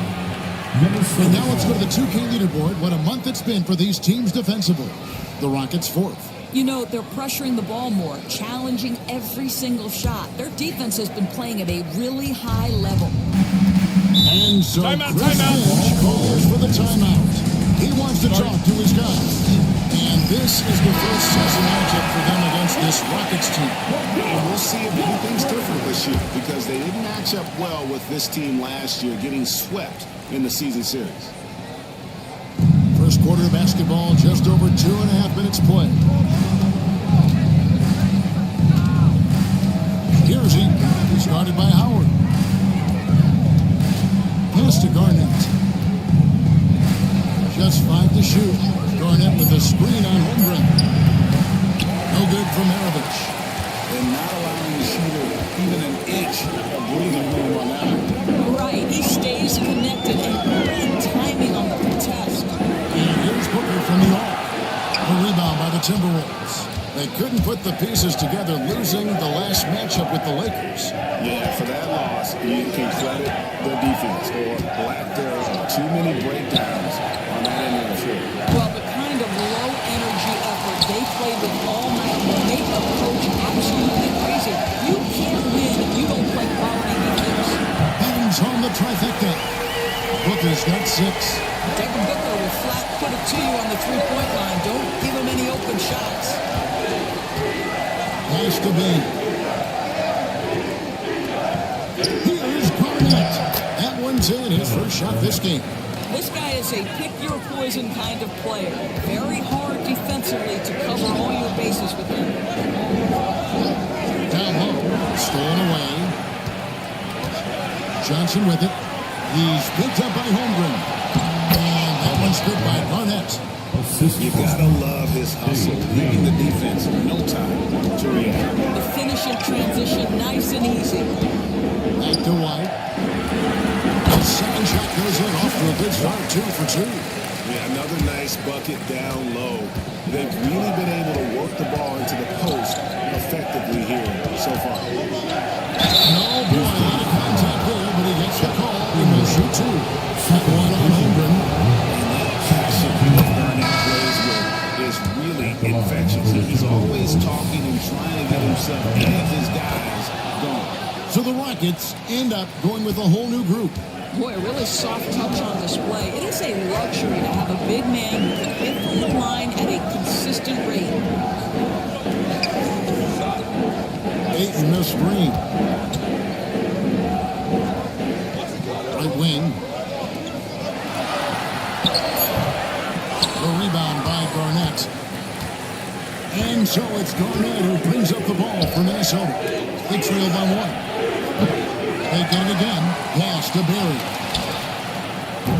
And now let's go to the 2K leaderboard. What a month it's been for these teams defensively. The Rockets 4th. You know, they're pressuring the ball more, challenging every single shot. Their defense has been playing at a really high level. And so Chris Finch calls for the timeout. He wants to talk to his guys. And this is the first season matchup for them against this Rockets team. And we'll see if anything's different this year, because they didn't match up well with this team last year, getting swept in the season series. First quarter of basketball, just over 2.5 minutes play. Here's he, started by Howard. Pass to Garnett. Just 5 to shoot. Garnett with a screen on Holmgren. No good from Maravich. And not allowing the shooter even an inch of breathing room on that. Right, he stays connected and great timing on the contest. And here's Booker from the arc. The rebound by the Timberwolves. They couldn't put the pieces together, losing the last matchup with the Lakers. Yeah, for that loss, you can credit their defense or lack thereof. Too many breakdowns on that end of the floor. Well, the kind of low-energy effort they played with all night will make a coach absolutely crazy. You can't win if you don't play quality defense. Bangs home the trifecta. Booker's got 6. Devin Booker will flat put it to you on the three-point line. Don't give him any open shots. Nice to be. Here's Garnett. That one's in. His first shot this game. This guy is a pick-your-poison kind of player. Very hard defensively to cover all your bases with him. Down low. Stolen away. Johnson with it. He's picked up by Holmgren. And that one's good by Garnett. You gotta love his hustle, leaving the defense no time to react. The finish in transition, nice and easy. Back to White. His second shot goes in off to a good start, 2 for 2. Yeah, another nice bucket down low. They've really been able to work the ball into the post effectively here so far. No boy, a lot of contact there, but he gets the call and will shoot 2. Second one on Holmgren. And that passion that Garnett plays with is really infectious. He's always talking and trying to get himself and his guys going. So So the Rockets end up going with a whole new group. Boy, a really soft touch on display. It is a luxury to have a big man who can hit from the line at a consistent rate. Ayton the screen. Right wing. The rebound by Garnett. And so it's Garnett who brings up the ball for Minnesota. They trail by one. They get it again. Pass to Barry.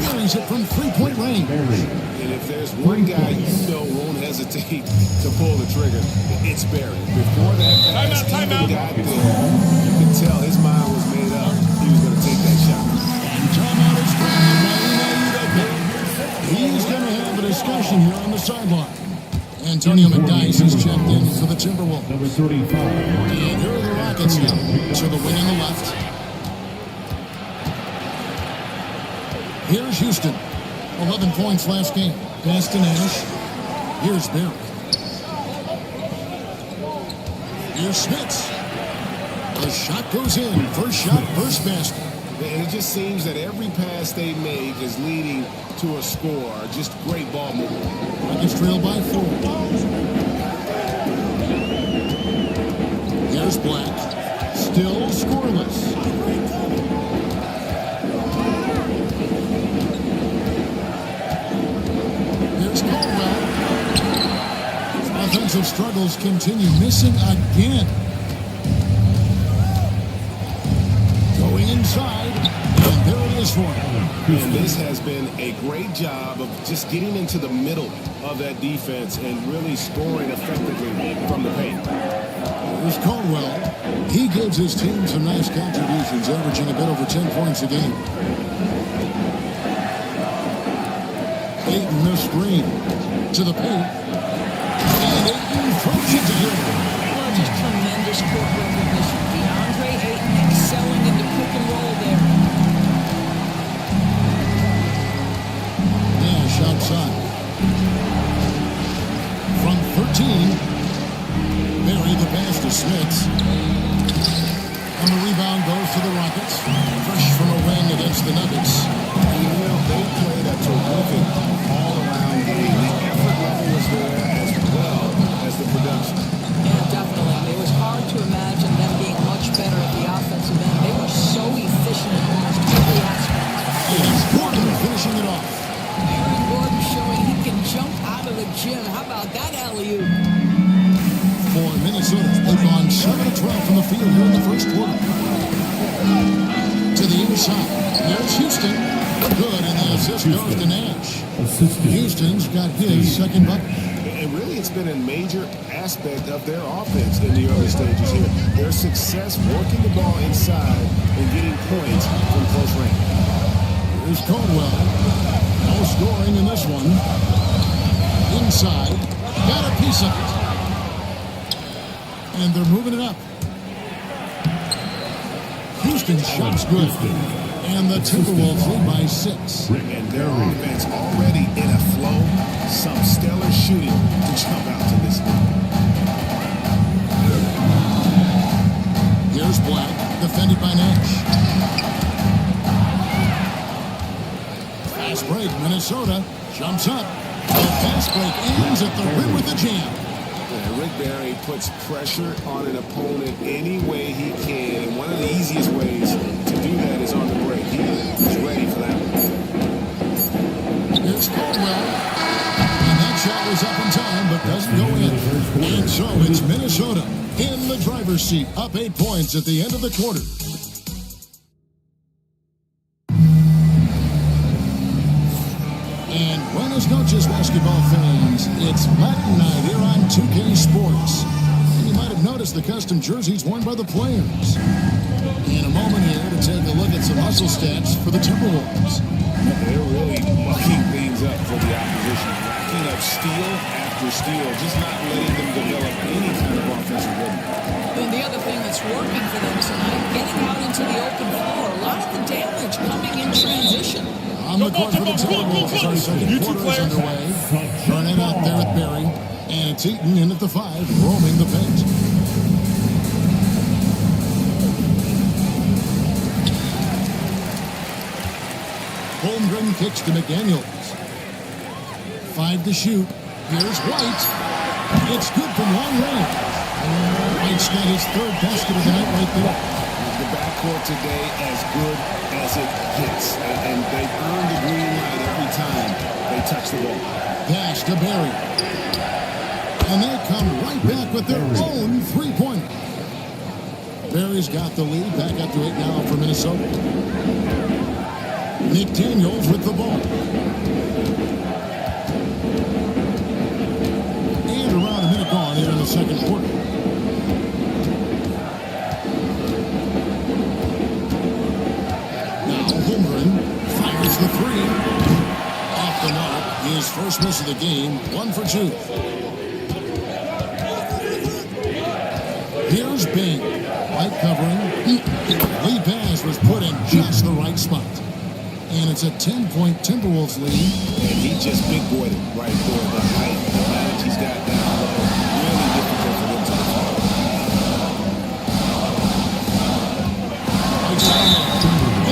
Barry's it from three-point range. And if there's one guy you know won't hesitate to pull the trigger, it's Barry. Before that pass even got there, you could tell his mind was made up. He was going to take that shot. And timeout is called by Ime Udoka. He's going to have a discussion here on the sideline. Antonio McDyess has checked in for the Timberwolves. Number 35. And here are the Rockets now. To the wing on the left. Here's Houston. 11 points last game. Pass to Nash. Here's Barry. Here's Smits. The shot goes in. First shot, first basket. And it just seems that every pass they make is leading to a score. Just great ball movement. Rockets trail by 4. Here's Black. Still scoreless. Here's Caldwell. Offensive struggles continue. Missing again. Going inside. And there it is for him. And this has been a great job of just getting into the middle of that defense and really scoring effectively from the paint. Here's Caldwell. He gives his team some nice contributions, averaging a bit over 10 points a game. Ayton the screen to the paint. And Ayton throws it to him. Well, just tremendous court recognition. DeAndre Ayton excelling in the pick and roll there. Nash outside. From 13. Barry the pass to Smits. And the rebound goes to the Rockets. Fresh from a win against the Nuggets. You know, they played a terrific all-around game. The effort level was there as well as the production. Yeah, definitely. It was hard to imagine them being much better at the offensive end. They were so efficient in almost every aspect. It's Gordon finishing it off. Aaron Gordon showing he can jump out of the gym. How about that alley-oop? For Minnesota, they've gone 7 of 12 from the field here in the first quarter. To the inside. There's Houston. Good, and the assist goes to Nash. Houston's got his second bucket. And really, it's been a major aspect of their offense in the early stages here. Their success working the ball inside and getting points from close range. Here's Caldwell. No scoring in this one. Inside. Got a piece of it. And they're moving it up. Houston's shot's good. And the Timberwolves lead by 6. And their offense already in a flow. Some stellar shooting to jump out to this league. Here's Black, defended by Nash. Fast break, Minnesota jumps up. The fast break ends at the rim with the jam. Rick Barry puts pressure on an opponent any way he can, and one of the easiest ways to do that is on the break. He was ready for that one. Here's Caldwell, and that shot was up in time, but doesn't go in. And so it's Minnesota in the driver's seat, up 8 points at the end of the quarter. And buenas noches, basketball fans. It's Latin night here on 2K Sports. And you might have noticed the custom jerseys worn by the players. In a moment here to take a look at some hustle stats for the Timberwolves. They're really mucking things up for the opposition. Racking up steal after steal, just not letting them develop any kind of offensive rhythm. And the other thing that's working for them tonight, getting out into the open floor. A lot of the damage coming in transition. On the court for the Timberwolves, our second quarter is underway. Garnett out there with Barry, and it's Ayton in at the 5, roaming the paint. kicks to McDaniels. 5 to shoot. Here's White. It's good from long range. White's got his third basket of the night right there. The backcourt today as good as it gets. And they've earned the green light every time they touch the ball. Pass to Barry. And they come right back with their own three-pointer. Barry's got the lead. Back up to 8 now for Minnesota. McDaniels with the ball. And around a minute gone here in the second quarter. Now Holmgren fires the three. Off the mark. His first miss of the game. 1 for 2. Here's Bing. White covering. Lead pass was put in just the right spot. And it's a 10-point Timberwolves lead. And he just big boyed it right there. The height, the manage he's got down low. Really difficult for them to defend.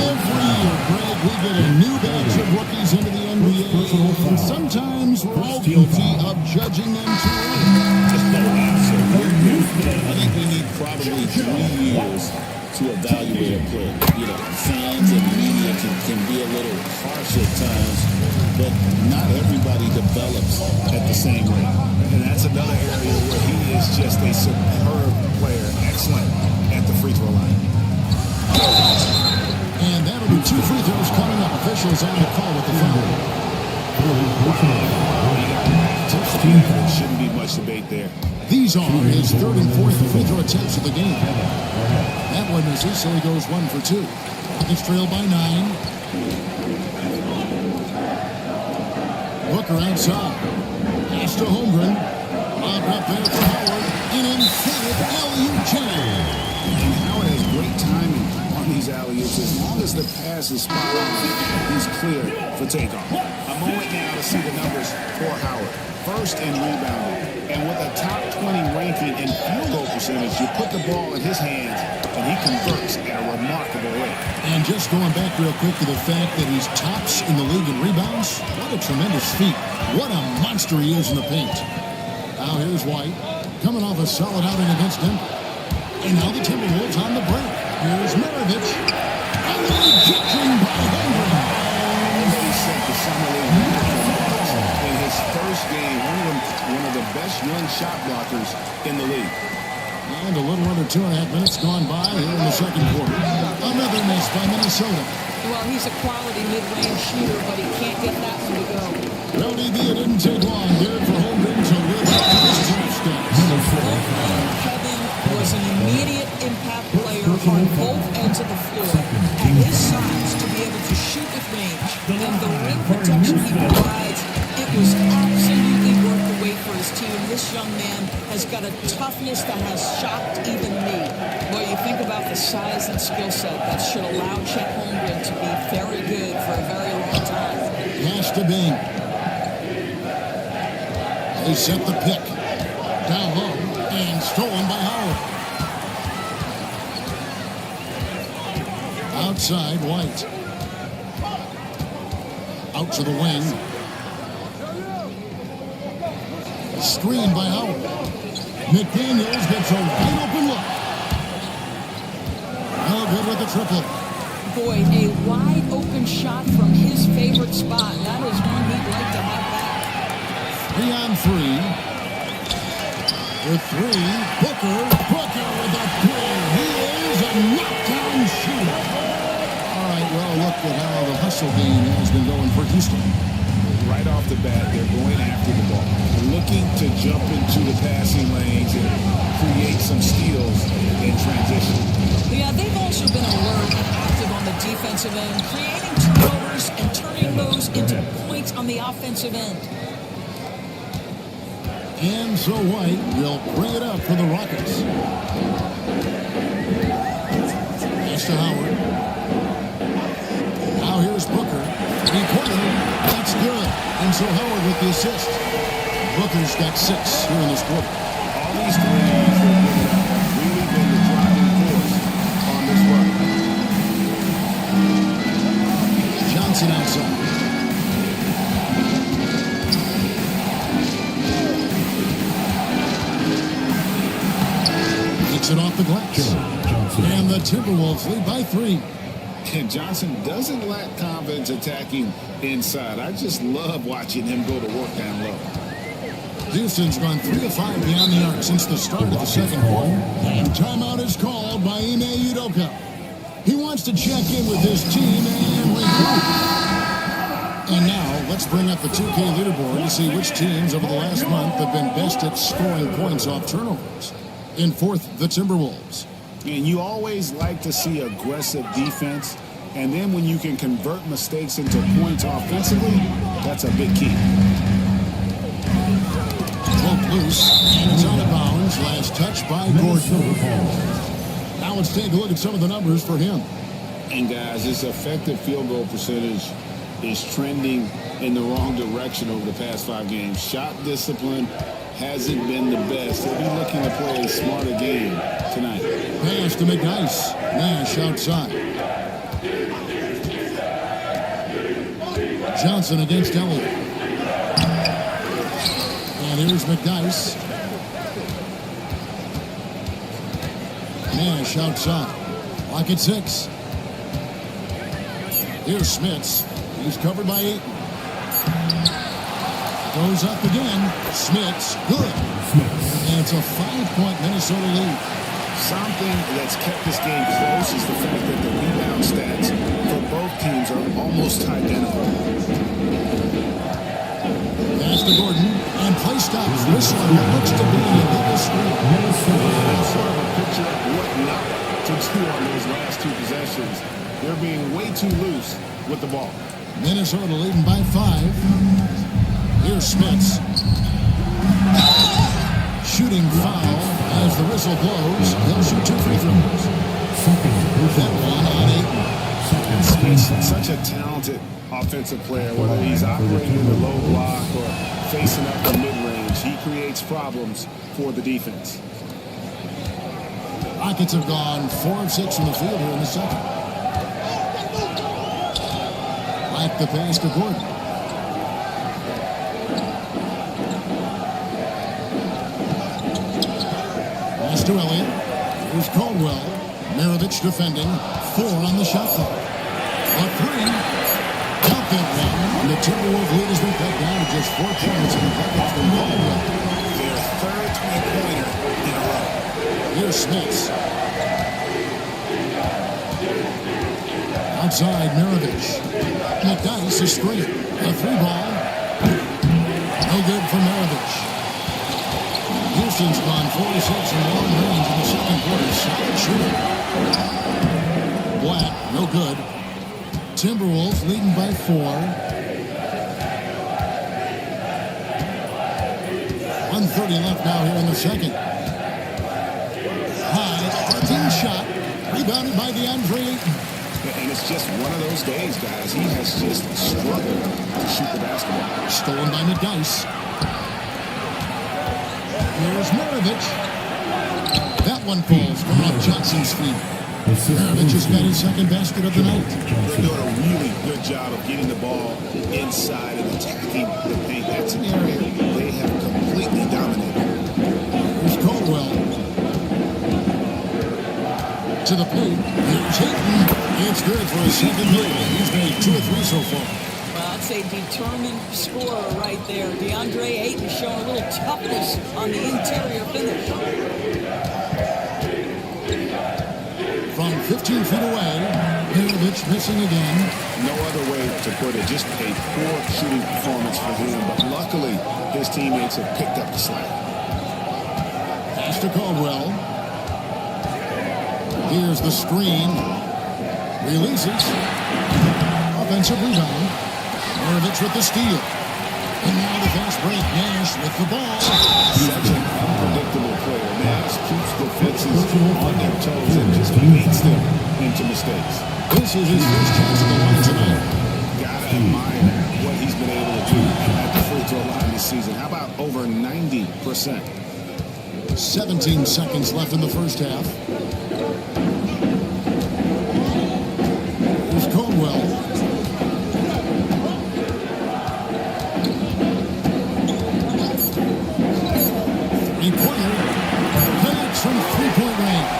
Every year, Greg, we get a new batch of rookies into the NBA. And sometimes we're all guilty of judging them too early. I think we need probably 3 years to evaluate a player. You know, fans and media can be a little harsh at times, but not everybody develops at the same rate. And that's another area where he is just a superb player, excellent at the free throw line. And that'll be 2 free throws coming up. Officials on the call with the foul. There shouldn't be much debate there. These are his third and fourth free throw attempts of the game. That one misses, so he goes 1 for 2. Rockets trail by 9. Booker outside. Pass to Holmgren. Lob up there for Howard. An emphatic alley-oop jam. And Howard has great timing on these alley-oops. As long as the pass is spot on, he's clear for takeoff. A moment now to see the numbers for Howard. First in rebounding. And with a top 20 ranking in field goal percentage, you put the ball in his hands, and he converts at a remarkable rate. And just going back real quick to the fact that he's tops in the league in rebounds, what a tremendous feat. What a monster he is in the paint. Now here's White, coming off a solid outing against Denver. And now the Timberwolves on the break. Here's Maravich. And the ejection by Holmgren. He set the summer league in his first game. One of the best young shot blockers in the league. And a little under 2.5 minutes gone by here in the second quarter. Another miss by Minnesota. Well, he's a quality mid-range shooter, but he can't get that one to go. Well, DB, it didn't take long here for Holmgren to live up to his draft stats. Kevin was an immediate impact player on both ends of the floor. At his size, to be able to shoot with range and the rim protection he provides, it was absolutely worth the wait for his team. This young man has got a toughness that has shocked even me. Well, you think about the size and skill set that should allow Chet Holmgren to be very good for a very long time. Pass to Bing. They set the pick. Down low and stolen by Howard. Outside, White. Out to the wing. Screen by Howard. McDaniels gets a wide open look. No good with the triple. Boy, a wide open shot from his favorite spot. That is one he'd like to have back. 3 on 3. With 3, Booker with a three. He is a knockdown shooter. All right, well, look at how the hustle game has been going for Houston. Right off the bat, they're going after the ball, looking to jump into the passing lanes and create some steals in transition. Yeah, they've also been alert and active on the defensive end, creating turnovers and turning those into points on the offensive end. And so White will bring it up for the Rockets. Pass to Howard. Now here's Booker. Three-pointer. That's good. And so Howard with the assist. Booker's got 6 here in this quarter. All these threes have really been the driving force on this run. Johnson outside. And the Timberwolves lead by 3. And Johnson doesn't lack confidence attacking inside. I just love watching him go to work down low. Houston's gone 3 of 5 beyond the arc since the start of the second quarter. And timeout is called by NBA2K25. He wants to check in with his team and regroup. And now, let's bring up the 2K leaderboard to see which teams over the last month have been best at scoring points off turnovers. In fourth, the Timberwolves. And you always like to see aggressive defense. And then when you can convert mistakes into points offensively, that's a big key. Broke loose, and it's out of bounds. Last touch by Gordon. Now let's take a look at some of the numbers for him. And guys, his effective field goal percentage is trending in the wrong direction over the past 5 games. Shot discipline hasn't been the best. He'll be looking to play a smarter game tonight. Pass to McNice. Nash outside. Johnson against Elliott. And here's McNice. Nash outside. Lock at 6. Here's Smits. He's covered by 8. Goes up again. Smits, good. And it's a 5-point Minnesota lead. Something that's kept this game close is the fact that the rebound stats for both teams are almost identical. Pass to Gordon, and play stops. Whistling what looks to be an illegal screen. Sort of a picture of what not to do on those last 2 possessions. They're being way too loose with the ball. Minnesota leading by 5. Here's Smits. Shooting foul as the whistle blows. He'll shoot 2 free throws. That one on 8. Smits, such a talented offensive player, whether he's operating in the low block or facing up the mid-range, he creates problems for the defense. Rockets have gone 4 of 6 from the field here in the second. Like the pass to Gordon. Pass to Elliott. Here's Caldwell. Maravich defending. 4 on the shot clock. A 3. Count that one. The Timberwolves lead has been cut down to just 4 points in the buckets from Caldwell. Their third three-pointer in a row. Here's Smits. Outside, Maravich. McNice is screen. A 3-ball. No good for Maravich. Houston's gone 4-6 from long range in the second quarter. Solid shooting. Black, no good. Timberwolves leading by 4. 1:30 left now here in the second. High, arcing shot. Rebounded by DeAndre Ayton. And it's just one of those days, guys. He has just struggled to shoot the basketball. Stolen by McNice. Here's Maravich. That one falls from off Johnson's feet. Maravich has got his second basket of the night. They're doing a really good job of getting the ball inside and attacking the paint. That's an area they have completely dominated. Here's Caldwell. To the paint. Here's Ayton. It's good for a second lead. He's made 2 or 3 so far. Well, that's a determined scorer right there. DeAndre Ayton showing a little toughness on the interior finish. From 15 feet away, Maravich missing again. No other way to put it. Just a poor shooting performance for him. But luckily, his teammates have picked up the slack. Pass to Caldwell. Here's the screen. Releases. Offensive rebound. Maravich with the steal. And now the fast break. Nash with the ball. Such an unpredictable player. Nash keeps defenses on their toes and just leads them into mistakes. This is his first chance at the line tonight. Gotta admire what he's been able to do at the free throw line this season. How about over 90%? 17 seconds left in the first half. Here's Caldwell. Three-pointer. Connects from 3-point range.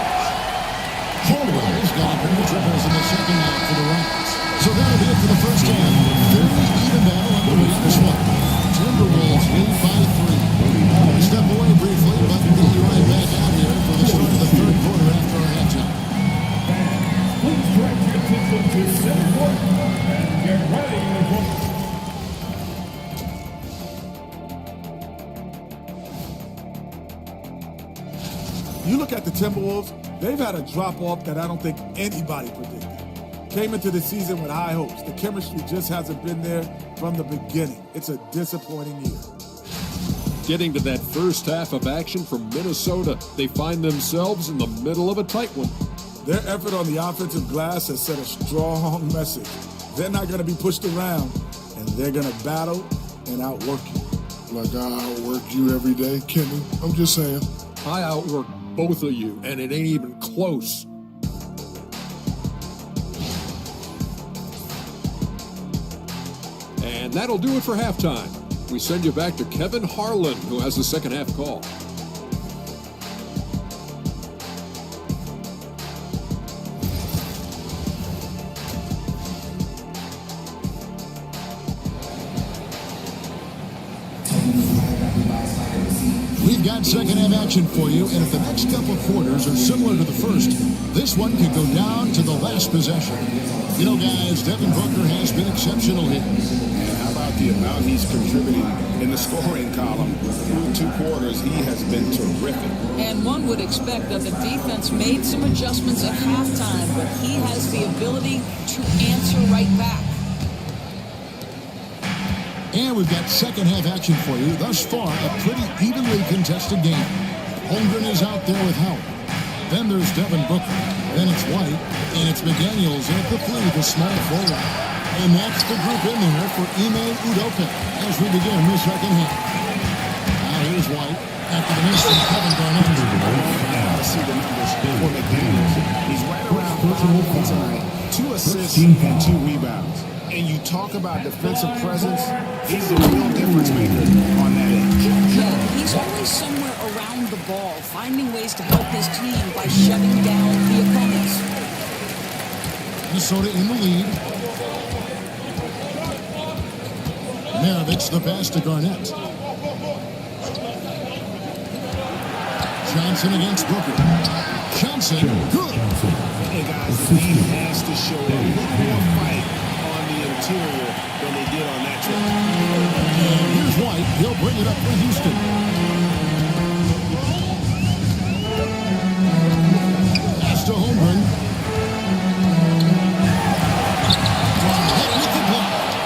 the triples in the second half for the Rockets. So that'll be it for the first half. Fairly even battle underway in this one. Timberwolves lead by 3. We step away briefly, but we'll be right back out here for the start of the third quarter after our halftime. Please direct your attention to center court and get ready for You look at the Timberwolves, they've had a drop-off that I don't think anybody predicted. Came into the season with high hopes. The chemistry just hasn't been there from the beginning. It's a disappointing year. Getting to that first half of action from Minnesota, they find themselves in the middle of a tight one. Their effort on the offensive glass has sent a strong message. They're not going to be pushed around, and they're going to battle and outwork you. Like I outwork you every day, Kenny. I'm just saying. I outwork both of you, and it ain't even close. And that'll do it for halftime. We send you back to Kevin Harlan, who has the second half call. We've got second half action for you, and if the next couple quarters are similar to the first, this one could go down to the last possession. You know, guys, Devin Booker has been exceptional here. And how about the amount he's contributing in the scoring column? Through 2 quarters, he has been terrific. And one would expect that the defense made some adjustments at halftime, but he has the ability to answer right back. And we've got second half action for you. Thus far, a pretty evenly contested game. Holmgren is out there with Howard. Then there's Devin Booker. Then it's White. And it's McDaniels at the 3, the small forward. And that's the group in there for Ime Udoka as we begin the second half. Now here's White. After the miss from Kevin Garnett. I see the numbers for McDaniels. He's right around 5 points tonight, 2 assists and 2 rebounds. And you talk about defensive presence, he's the real difference maker on that edge. Yeah, he's always somewhere around the ball, finding ways to help his team by shutting down the opponents. Minnesota in the lead. Maravich the pass to Garnett. Johnson against Booker. Johnson, good. Hey guys, the team has to show a little more fight on the interior than they did on that trip. And here's White. He'll bring it up for Houston. Pass to Holmgren.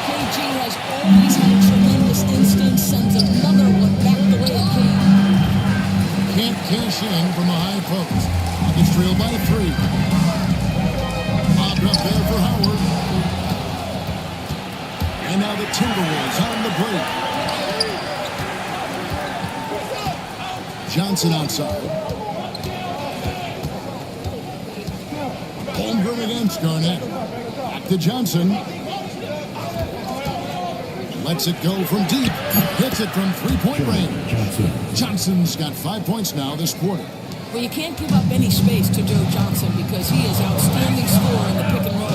KG has always had tremendous instincts, sends another one back the way it came. Can't cash in from a high post. It's trailed by 3. Bobbed up there for Howard. And now the Timberwolves on the break. Johnson outside. Holmgren against Garnett. Back to Johnson. Lets it go from deep. Hits it from 3-point range. Johnson's got 5 points now this quarter. Well, you can't give up any space to Joe Johnson because he is outstanding scorer in the pick and roll.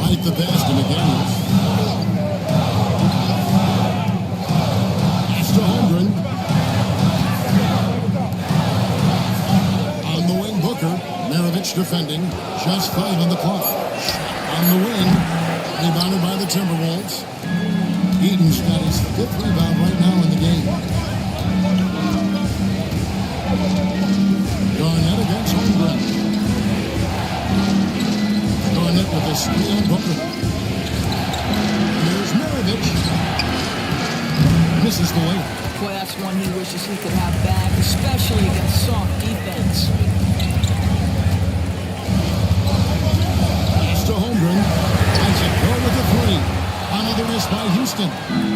Right the pass to McDaniels. Pass to Holmgren. On the wing, Booker. Maravich defending. Just 5 on the clock. On the wing. Rebounded by the Timberwolves. Eden's got his 5th rebound right now in the game. Garnett against Holmgren. Garnett with a steal on Booker. Here's Maravich. Misses the layup. Boy, that's one he wishes he could have back, especially against soft defense. Pass to Holmgren. Has it go with a 3. Another miss by Houston.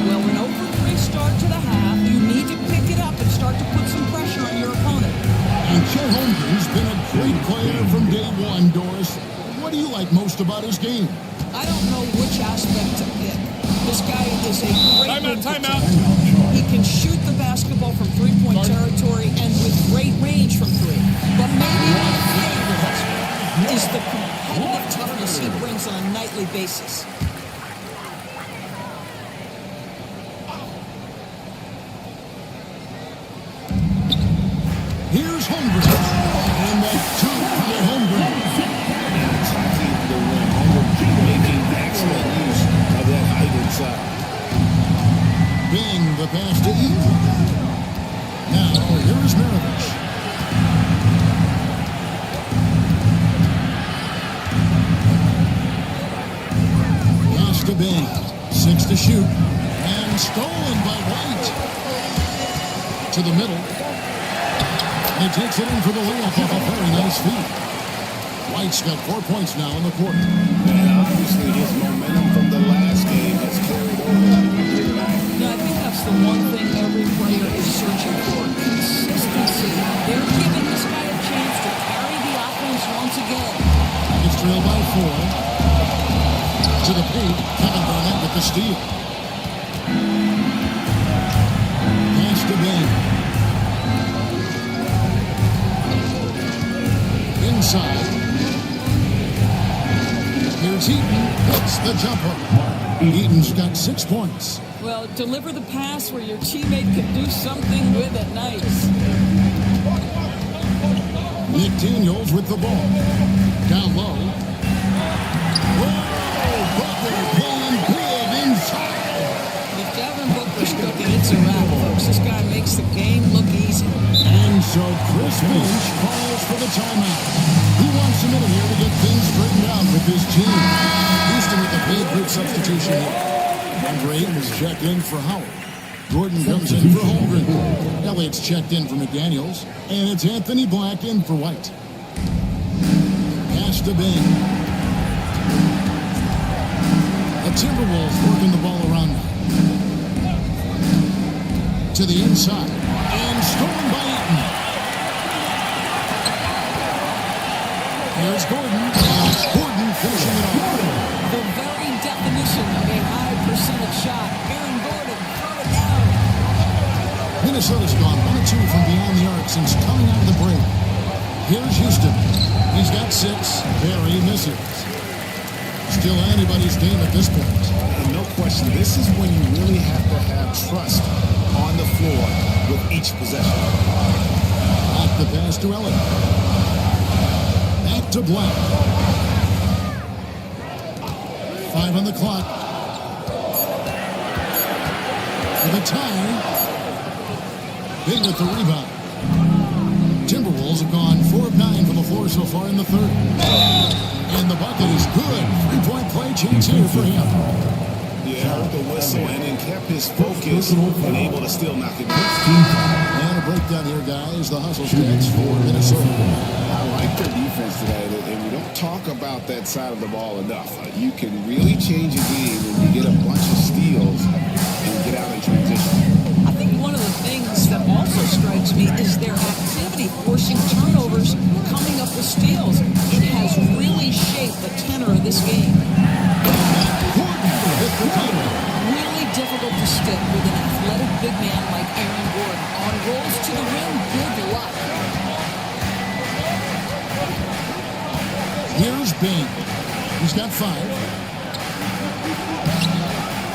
Well, an over 3 start to the half, you need to pick it up and start to put some pressure on your opponent. And Joe Holmgren's been a great player from day 1, Doris. What do you like most about his game? I don't know which aspect to pick. This guy is a great Timeout. He can shoot the basketball from 3-point territory and with great range from 3. But maybe my favorite is is the competitive toughness he brings on a nightly basis. Here's Holmgren. And that's two by Holmgren. Attacking the rim. Holmgren making excellent use of that height inside. Bing, the pass to Eve. Now, here's Maravich. Pass to Bing. 6 to shoot. And stolen by White. To the middle. He takes it in for the layup off a very nice feed. White's got 4 points now in the quarter. And obviously his momentum from the last game has carried over here tonight. Yeah, I think that's the one thing every player is searching for. Consistency. They're giving this guy a chance to carry the offense once again. It's trailed by 4. To the paint, Kevin Garnett with the steal. Pass to Bing. Inside. Here's Eaton. Hits the jumper. Eaton's got 6 points. Well, deliver the pass where your teammate can do something with it. Nice. Nick Daniels with the ball. Down low. Whoa! Booker playing big inside. If Devin Booker's cooking, it's a wrap, folks. This guy makes the game look easy. And so Chris Finch calls for the timeout. He wants a minute here to get things straightened out with his team. Houston with a big group substitution here. Andre is checked in for Howard. Gordon comes in for Holmgren. Elliott's checked in for McDaniels. And it's Anthony Black in for White. Pass to Bing. The Timberwolves working the ball around now. To the inside. And stolen by Eaton. Here's Gordon. Gordon finishing it off. The very definition of a high percentage shot. Aaron Gordon, throw it down. Minnesota's gone 1-2 from beyond the arc since coming out of the break. Here's Houston. He's got 6. Barry misses. Still anybody's game at this point. And no question, this is when you really have to have trust on the floor with each possession. Back the pass to Elliott. Back to Black. 5 on the clock. For the tie. Big with the rebound. Timberwolves have gone 4 of 9 from the floor so far in the third. And the bucket is good. 3-point play chance here for him. Yeah, heard the whistle and then kept his focus and able to still knock it down. And a breakdown here, guys. The hustle stats for Minnesota. I like their defense today, and we don't talk about that side of the ball enough. You can really change a game when you get a bunch of steals and get out in transition. I think one of the things that also strikes me is their activity, forcing turnovers, coming up with steals. It has really shaped the tenor of this game. Really difficult to stick with an athletic big man like Aaron Gordon. On rolls to the rim, good luck. Here's Bing. He's got 5.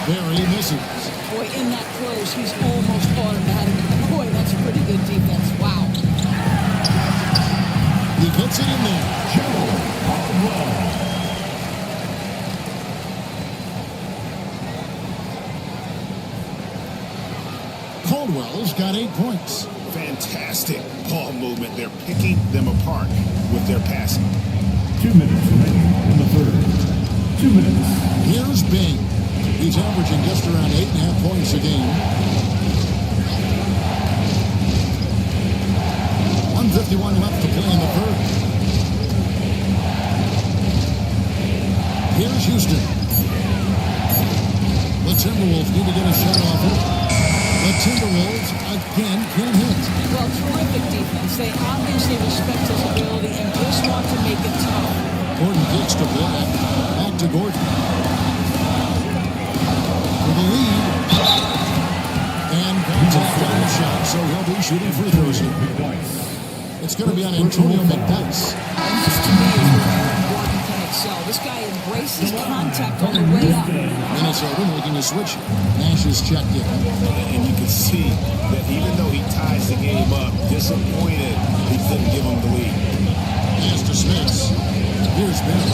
Barry misses. Boy, in that close, he's almost automatic. Boy, that's a pretty good defense. Wow. He gets it in there. Caldwell's got 8 points. Fantastic ball movement. They're picking them apart with their passing. 2 minutes remaining in the third. 2 minutes. Here's Bing. He's averaging just around 8.5 points a game. 1:51 left to play in the third. Here's Houston. The Timberwolves need to get a shot off it. The Timberwolves again can't hit. Well, terrific defense. They obviously respect his ability and just want to make it tough. Gordon kicks to Black. Back to Gordon. For the lead. And contact on the shot, so he'll be shooting free throws here. It's going to be on Antonio McDyess. And this to me is where Aaron faces contact on the way up. Minnesota making a switch. Nash is checked in. And you can see that even though he ties the game up, disappointed he couldn't give him the lead. Pass to Smith. Here's Bell.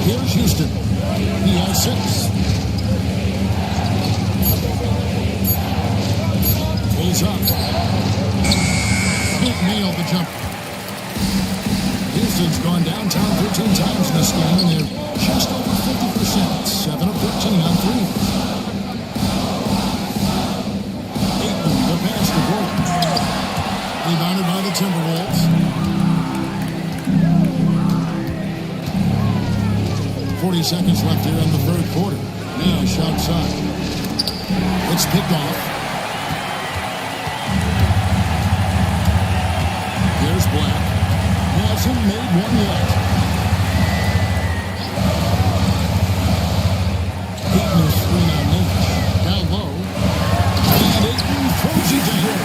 Here's Houston. He has 6. Pulls up. Can't nail the jump. Houston's gone downtown 13 times in this game, and they're just over 50%. 7 of 13 on 3. Ayton, the pass to Gordon. Rebounded by the Timberwolves. 40 seconds left here in the third quarter. Nash outside. It's picked off. Here's Black. Hasn't made one yet. Ayton is screen on Nash. Down low. And Ayton throws it down.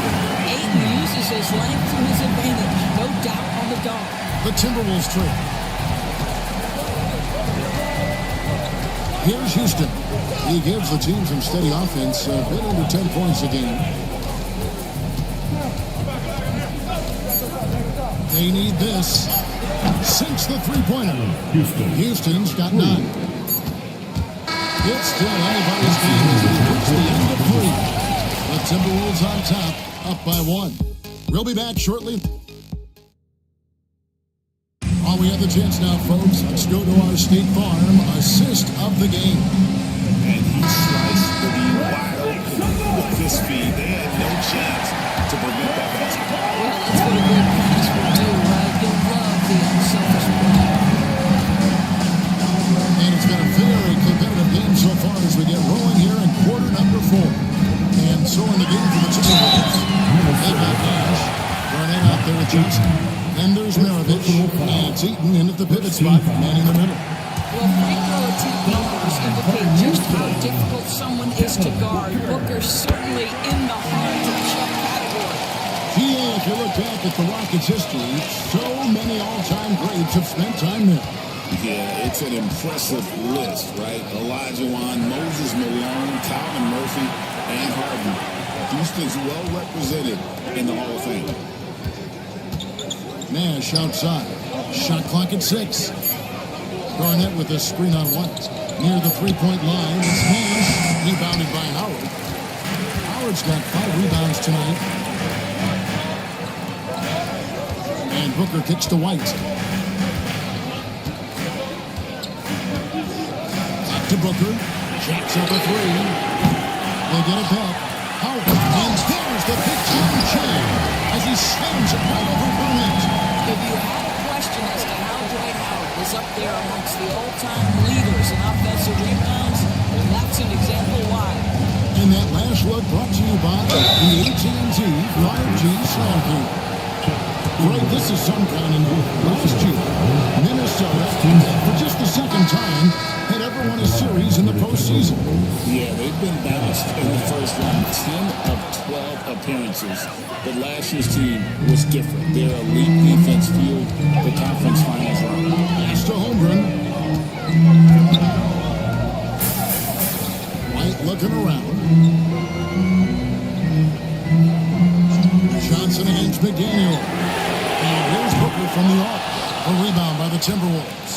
Ayton uses his length to his advantage. No doubt on the dog. The Timberwolves trail. Here's Houston. He gives the team some steady offense, a bit under 10 points a game. They need this. Sinks the three-pointer. Houston's got 9. It's still anybody's game as we reach the end of 3. The Timberwolves on top, up by 1. We'll be back shortly. While we have the chance now, folks, let's go to our State Farm assist of the game. And he sliced the D wide open with his speed. They had no chance to prevent that basketball. Well, that's what a good pass will do, right? You'll love the unselfish play. And it's been a very competitive game so far as we get rolling here in quarter number 4. And so in the game for the Timberwolves, they've got Nash. Garnett out there with Johnson. Then there's Maravich, and it's Ayton in at the pivot spot, man in the middle. Well, free throw attempt numbers indicate just how difficult someone is to guard. Booker's certainly in the hard-to-check category. Yeah, if you look back at the Rockets' history, so many all-time greats have spent time there. Yeah, it's an impressive list, right? Elijah Wan, Moses Malone, Calvin Murphy, and Harden. Houston's well represented in the Hall of Fame. Nash outside. Shot clock at 6. Garnett with a screen on White. Near the three-point line, it's Nash. Rebounded by Howard. Howard's got 5 rebounds tonight. And Booker kicks to White. Back to Booker. Jacks up a 3. They get it back. Howard. And there's the big-time jam as he slams it right over Garnett. If you had a question as to how Dwight Howard is up there amongst the all-time leaders in offensive rebounds, well, that's an example why. And that last look brought to you by the AT&T 5G Slam King. Right, this is some kind of last year. Minnesota, for just the second time, had ever won a series in the postseason. Yeah, they've been bounced in the first round, 10 of 12 appearances. But last year's team was different. Their elite defense fueled the conference finals run. Pass to Holmgren. White looking around. Johnson against McDaniel. And here's Booker from the arc. A rebound by the Timberwolves.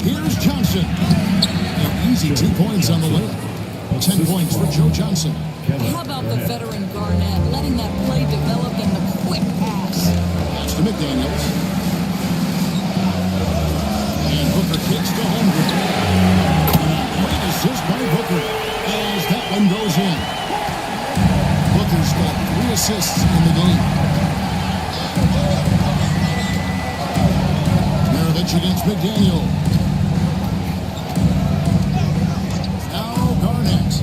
Here's Johnson. An easy 2 points on the layup. 10 points for Joe Johnson. How about the veteran Garnett letting that play develop in the quick pass? Pass to McDaniels. And Booker kicks to Holmgren. Great assist by Booker as that one goes in. Booker's got 3 assists in the game. Maravich against McDaniel. Now Garnett.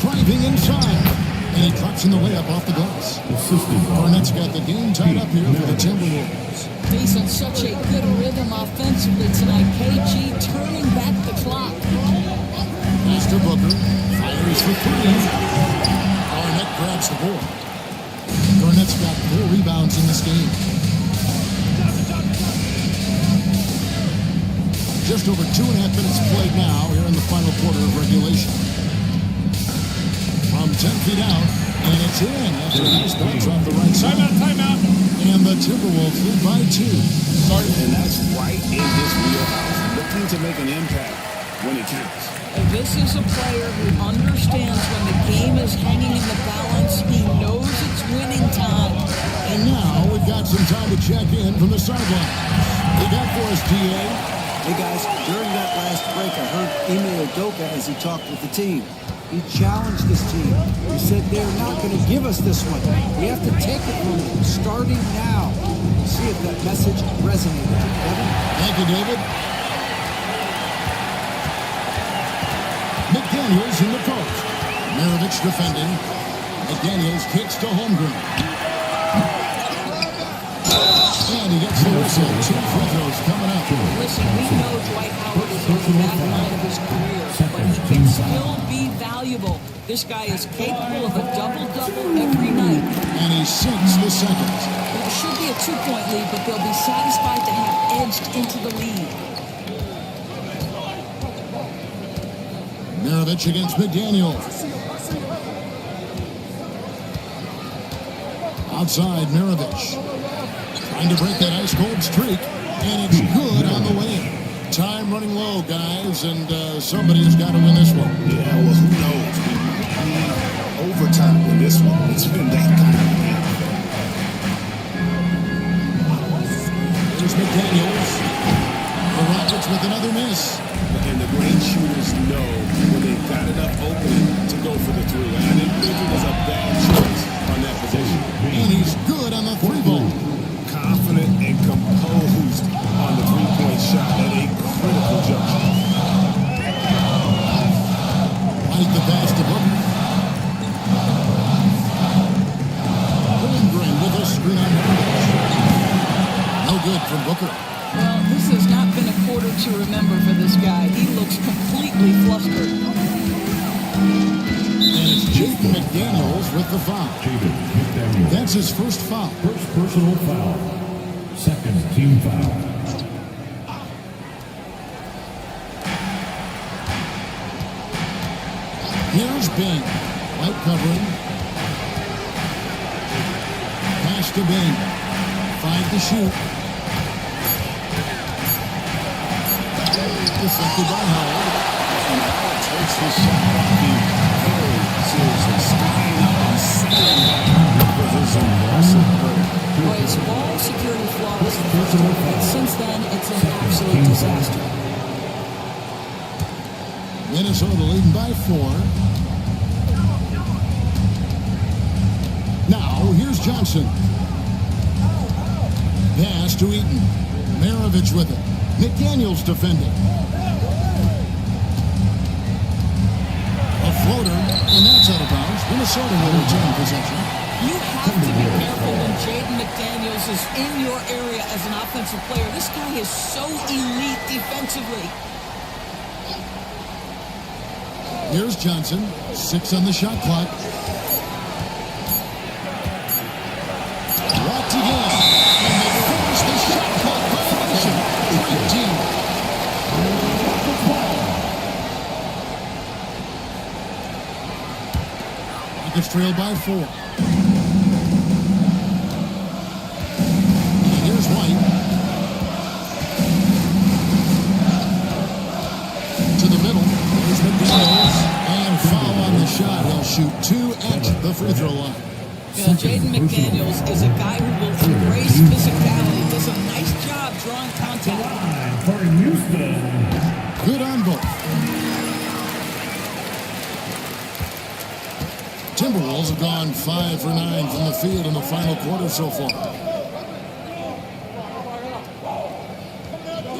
Driving inside. And he drops in the layup off the glass. Garnett's got the game tied up here for the Timberwolves. He's in such a good rhythm offensively tonight. KG turning back the clock. Pass to Booker. Fires for 3. Garnett grabs the board. Garnett's got 4 rebounds in this game. Just over 2.5 minutes played now here in the final quarter of regulation. From 10 feet out, and it's in after a nice bounce off the right side. Timeout. And the Timberwolves lead by 2. And that's right in his wheelhouse. Looking to make an impact when it counts. This is a player who understands when the game is hanging in the balance. He knows it's winning time. And now we've got some time to check in from the sideline. We got for us, DA. Hey guys, during that last break, I heard Ime as he talked with the team. He challenged his team. He said they're not going to give us this one. We have to take it from them, starting now. We'll see if that message resonated. Kevin? Thank you, David. McDaniels in the post. Maravich defending. McDaniels kicks to Holmgren. And he gets the whistle. 2 free throws coming up. Listen, we know Dwight Howard is at the back line of his career, but he can still be valuable. This guy is capable of a double-double every night. And he sinks the second. It should be a 2-point lead, but they'll be satisfied to have edged into the lead. Maravich against McDaniels. Outside, Maravich. Trying to break that ice-cold streak. And it's good on the way. Time running low, guys, and somebody has got to win this one. Yeah, well, who knows? We might need overtime in this one. It's been that kind of game. Here's McDaniels. The Rockets with another miss. And the great shooters know when they've got enough opening to go for the three. And I didn't think it was a bad choice on that position. And he's good on the 3-ball. Confident and composed on the three-point shot at a critical juncture. Like the pass to Booker. Holmgren with a screen on Maravich. No good from Booker. Well, this has not been a quarter to remember for this guy. He looks completely flustered. And it's Jaden McDaniels with the foul. That's his first foul. First personal foul. Second team foul. Here's Bing. Light covering. Pass to Bing. 5 to shoot. Deflected by Howard. And Howard takes the shot being very seriously, staying up and setting up for his impressive play. Well, his ball security flaw was the first one, but since then, it's an absolute disaster. Minnesota leading by 4. Now, here's Johnson. Pass to Eaton. Maravich with it. McDaniels defending. A floater, and that's out of bounds. Minnesota will retain possession. You have to be careful when Jaden McDaniels is in your area as an offensive player. This guy is so elite defensively. Here's Johnson. 6 on the shot clock. Blocked again. And they finish the shot clock violation. 18. Rockets trailed by 4. And here's White. To the middle. Here's McDaniels. And foul on the shot. He'll shoot 2 at the free throw line. You know, Jaden McDaniels is a guy who will embrace physicality. Does a nice job drawing contact. For Houston. Good on both. Timberwolves have gone 5 for 9 from the field in the final quarter so far.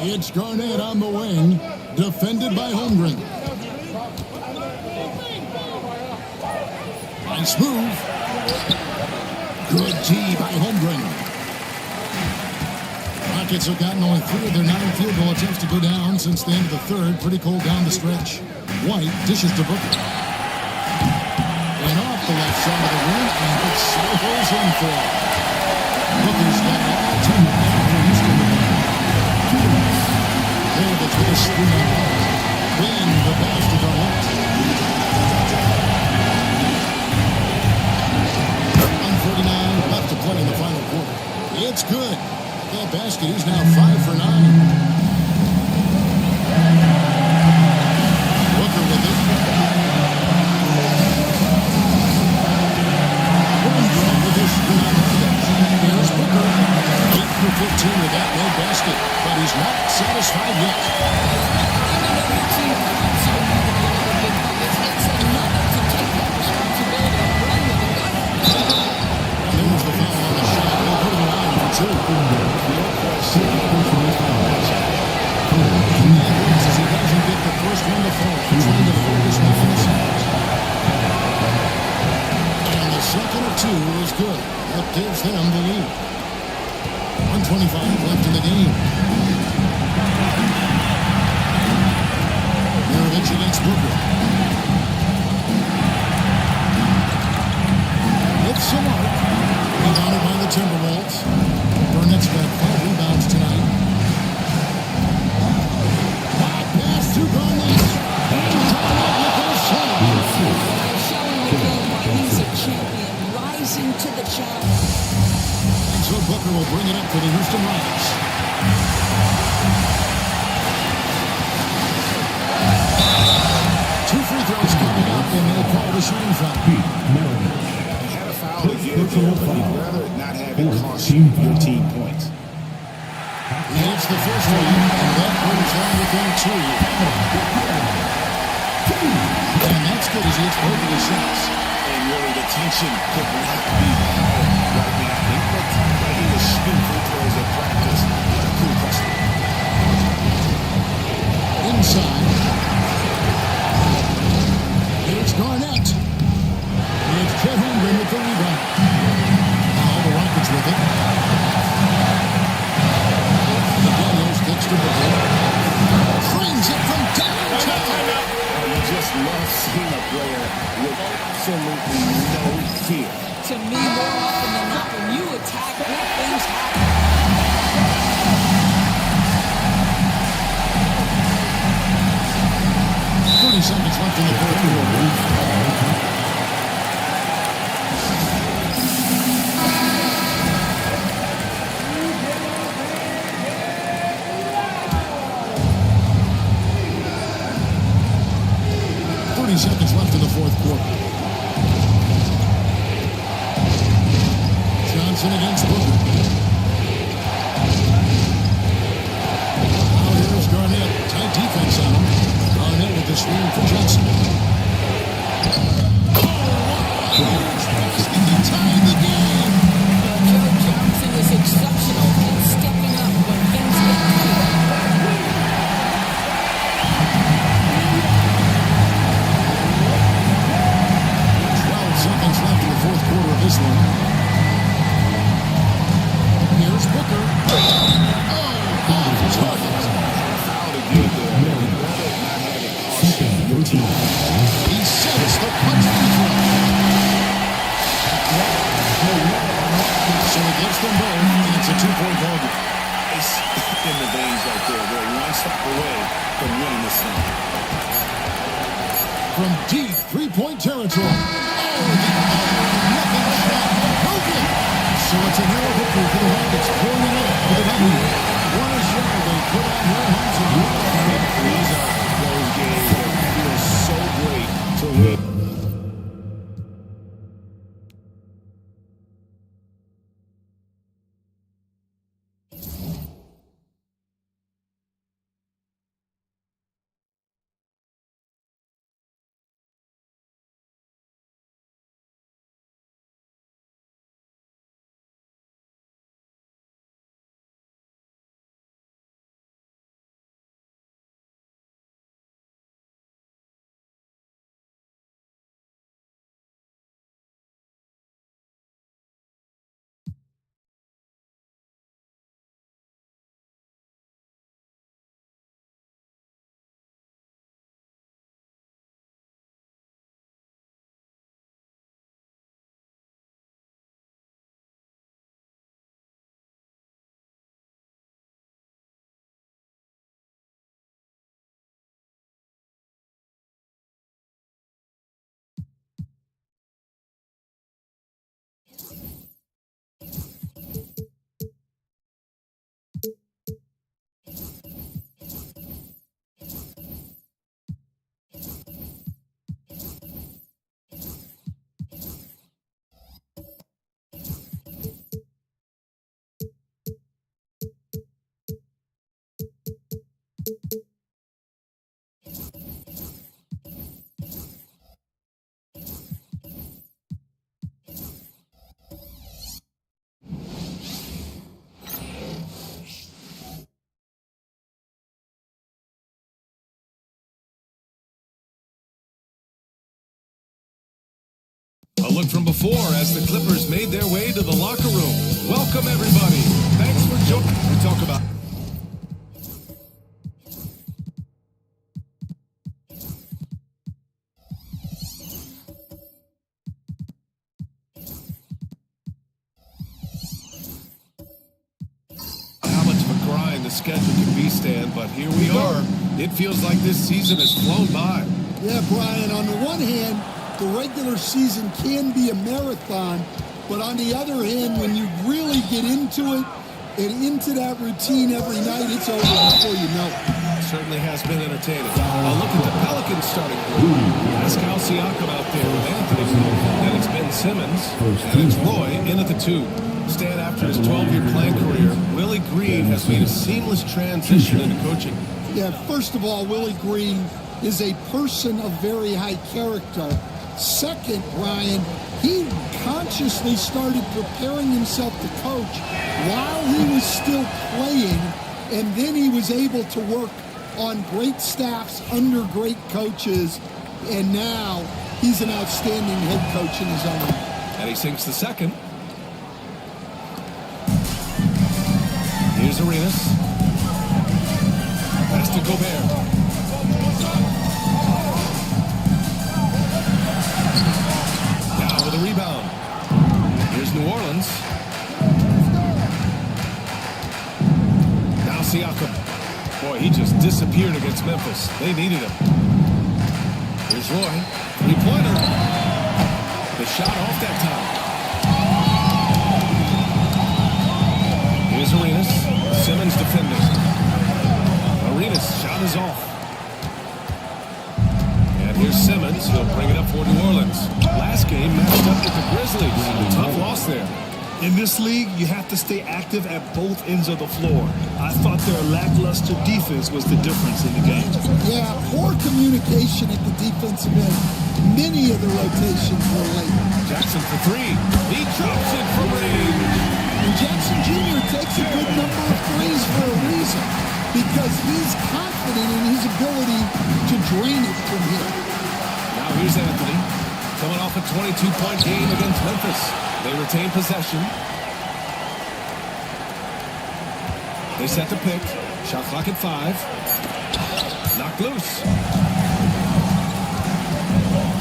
It's Garnett on the wing, defended by Holmgren. Nice move. Good tee by Holmgren. Rockets have gotten only 3 of their 9 field goal attempts to go down since the end of the third. Pretty cold down the stretch. White dishes to Booker. And off the left side of the rim, and it swirls in for him. Booker's got all 2 now for Houston. They're the with a screen. Wing the pass to Garnett. 1:49 left to play in the final quarter. It's good. That basket, he's now 5 for 9. Booker with it. Holmgren with his screen. Here's Booker. 8 for 15 with that no basket, but he's not satisfied yet. There's the foul on the shot. They'll put it around for 2. As he doesn't get the first one to fall, trying to focus now on the second. And the second of 2 is good. That gives them the lead. 1:25 left in the game. Mirovic against Booker. It's some work. Rebounded by the Timberwolves. Burnett's got 5 rebounds tonight. Back pass to Garnett. And Garnett with a shot. Showing again why he's a champion, rising to the challenge. And so Booker will bring it up for the Houston Rockets. Two free throws coming up, and they call the shooting foul. Had a foul again, but you'd rather not have it cost your team points. He hits the first one, and that brings them within 2. And that's good as he hits both of his shots. And really, the tension could not be higher right now. He looked like he was shooting free throws at practice. What a cool customer. Inside. Here's Garnett. It's Chet Holmgren with the rebound. Now the Rockets with it. McDaniels kicks to Booker. Frames it from downtown. You just love seeing a player with absolutely no fear. To me, more often than not, when you attack, good things happen. 30 seconds left in the fourth quarter. 30 seconds left in the fourth quarter. Johnson against Booker. Now here's Garnett. Tight defense on him. Garnett with the screen for Johnson. And he tied the game. Joe Johnson is exceptional in stepping up when things get tight. 12 seconds left in the fourth quarter of this one. Here's Booker. Off target. Foul again there. You'd rather not have it cost your team. He sets the punch free throw. So he gets them both, and it's a 2-point ball game. It's in the veins right there. They're one step away from winning this thing. From deep three-point territory. Nothing shot. Broken. So it's a narrow victory for the Rockets, pouring it up for the W. What a show they put on their hands and These are those games that feel so great to win. A look from before as the Clippers made their way to the locker room. Welcome, everybody. Thanks for joining. We talk about... how much of a grind the schedule can be, Stan, but here we are. It feels like this season has flown by. Yeah, Brian, on the one hand, the regular season can be a marathon, but on the other hand, when you really get into it and into that routine every night, it's over before you know it. Certainly has been entertaining. A look at the Pelicans starting group. Pascal Siakam out there with Anthony. Then it's Ben Simmons. And it's Roy in at the 2. Stan, after his 12-year playing career, Willie Green has made a seamless transition into coaching. Yeah, first of all, Willie Green is a person of very high character. Second, Ryan, he consciously started preparing himself to coach while he was still playing, and then he was able to work on great staffs under great coaches, and now he's an outstanding head coach in his own. And he sinks the second. Here's Arenas. Pass to Gobert. The rebound. Here's New Orleans. Now Siakam. Boy, he just disappeared against Memphis. They needed him. Here's Roy. Three-pointer. The shot off that time. Here's Arenas. Simmons defending. Arenas' shot is off. Here's Simmons. He'll bring it up for New Orleans. Last game matched up with the Grizzlies. Tough loss there. In this league, you have to stay active at both ends of the floor. I thought their lackluster defense was the difference in the game. Yeah, poor communication at the defensive end. Many of the rotations were late. Jackson for 3. He drops it from range. And Jackson Jr. takes a good number of threes for a reason, because he's confident in his ability to drain it from here. Now here's Anthony, coming off a 22-point game against Memphis. They retain possession. They set the pick. Shot clock at 5. Knocked loose.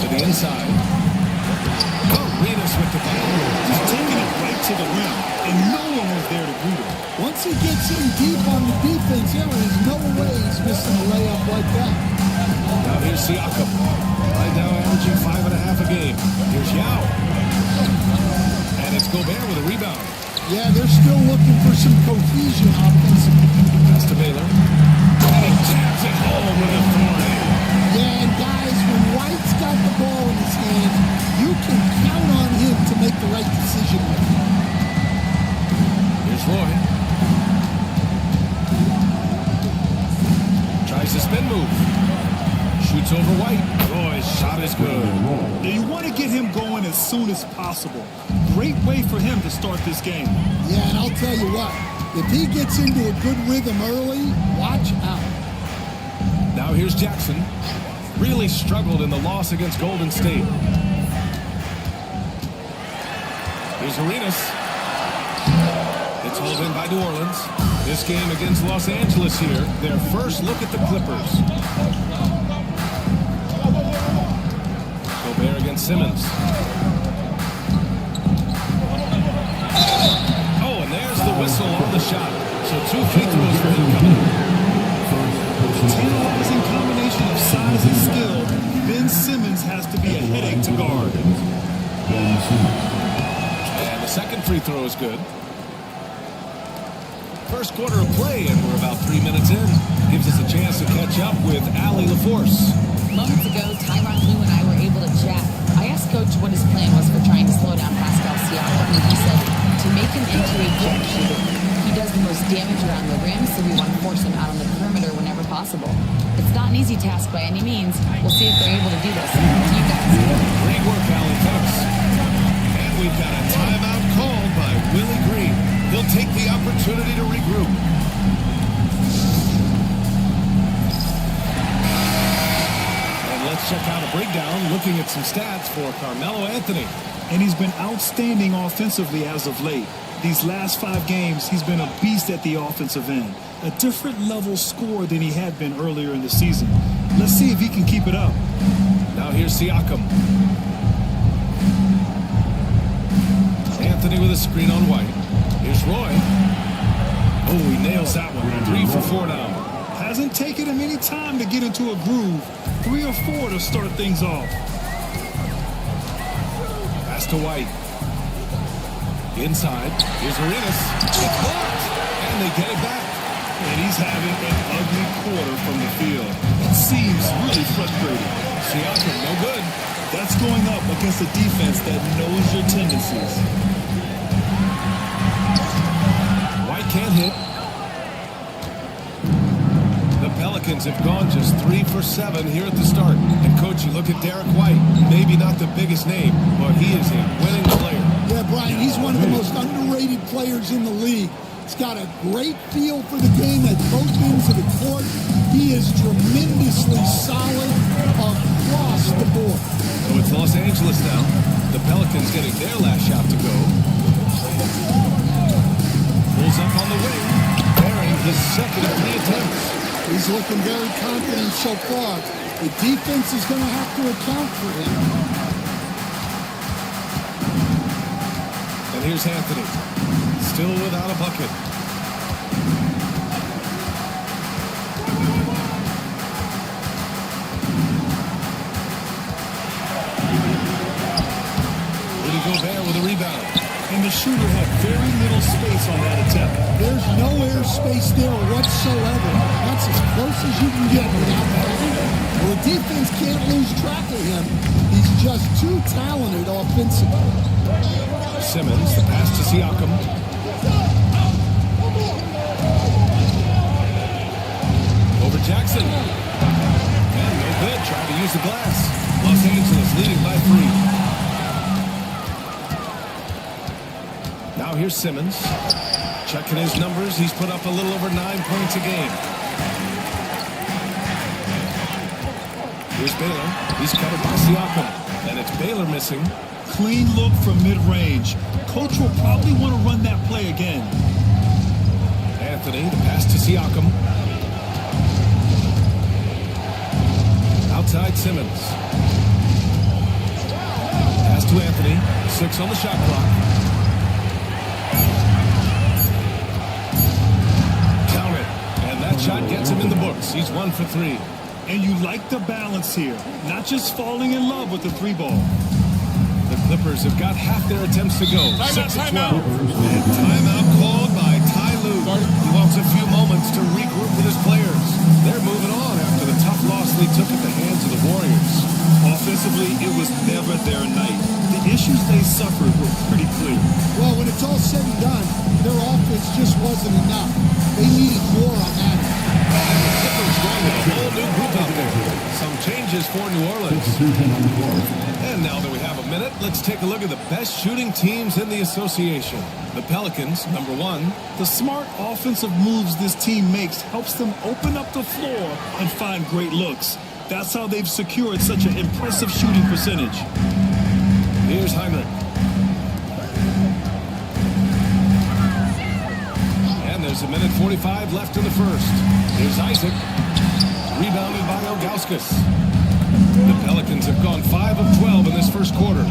To the inside. Arenas with the ball. Just taking it right to the rim, and no one was there to greet him. Once he gets in deep on the defense, there's no way he's missing a layup like that. Now here's Siakam. Right now averaging 5.5 a game. Here's Yao. And it's Gobert with a rebound. Yeah, they're still looking for some cohesion offensively. Pass to Baylor. And he taps it home with authority. Yeah, and guys, when White's got the ball in his hand, you can count on him to make the right decision. Here's Roy. Tries the spin move. Shoots over White. Roy's shot is good. Now you want to get him going as soon as possible. Great way for him to start this game. Yeah, and I'll tell you what, if he gets into a good rhythm early, watch out. Now here's Jackson. Really struggled in the loss against Golden State. Here's Arenas. It's hauled in by New Orleans. This game against Los Angeles here, their first look at the Clippers. Gobert against Simmons. Oh, and there's the whistle on the shot. So 2 free throws for him coming. Tantalizing combination of size and skill. Ben Simmons has to be a headache to guard. And the second free throw is good. First quarter of play, and we're about 3 minutes in. Gives us a chance to catch up with Allie LaForce. Moments ago, Tyronn Lue and I were able to chat. I asked Coach what his plan was for trying to slow down Pascal Siakam, and he said to make him into a good shooter. He He does the most damage around the rim, so we want to force him out on the perimeter whenever possible. It's not an easy task by any means. We'll see if they're able to do this. To you guys. Great work, Alan Phillips. And we've got a timeout called by Willie Green. He'll take the opportunity to regroup. And let's check out a breakdown looking at some stats for Carmelo Anthony. And he's been outstanding offensively as of late. These last 5 games, he's been a beast at the offensive end. A different level scorer than he had been earlier in the season. Let's see if he can keep it up. Now here's Siakam. Anthony with a screen on White. Here's Roy. Oh, he nails that one. 3 for 4 now. Hasn't taken him any time to get into a groove. 3 or 4 to start things off. Pass to White. Inside. Here's Arenas. It's blocked. And they get it back. And he's having an ugly quarter from the field. It seems really frustrating. Siakam, no good. That's going up against a defense that knows your tendencies. White can't hit. The Pelicans have gone just 3 for 7 here at the start. And, Coach, you look at Derek White. Maybe not the biggest name, but he is a winning player. Yeah, Brian, he's one of the most underrated players in the league. He's got a great feel for the game at both ends of the court. He is tremendously solid across the board. So it's Los Angeles now. The Pelicans getting their last shot to go. Pulls up on the wing, bearing his second of 3 attempts. He's looking very confident so far. The defense is going to have to account for him. And here's Anthony. Still without a bucket. Rudy Gobert with a rebound. And the shooter had very little space on that attempt. There's no air space there whatsoever. That's as close as you can get without that. Well, the defense can't lose track of him. He's just too talented offensively. Simmons, the pass to Siakam. Over Jackson. And no good, trying to use the glass. Los Angeles leading by 3. Now here's Simmons. Checking his numbers, he's put up a little over 9 points a game. Here's Baylor. He's covered by Siakam. And it's Baylor missing. Clean look from mid-range. Coach will probably want to run that play again. Anthony, the pass to Siakam. Outside Simmons. Pass to Anthony. 6 on the shot clock. Count it. And that shot gets him in the books. He's 1 for 3. And you like the balance here. Not just falling in love with the 3 ball. The Clippers have got half their attempts to go. 6 to 12. And timeout called by Ty Lue. He wants a few moments to regroup with his players. They're moving on after the tough loss they took at the hands of the Warriors. Offensively, it was never their night. The issues they suffered were pretty clear. Well, when it's all said and done, their offense just wasn't enough. They needed more on that. And the Clippers going with a whole new group out there. Some changes for New Orleans. And now that we have a minute, let's take a look at the best shooting teams in the association. The Pelicans, number 1. The smart offensive moves this team makes helps them open up the floor and find great looks. That's how they've secured such an impressive shooting percentage. Here's Heinrich. And there's a minute 45 left in the first. Here's Isaac. Rebounded by Ilgauskas. The Pelicans have gone 5 of 12 in this first quarter.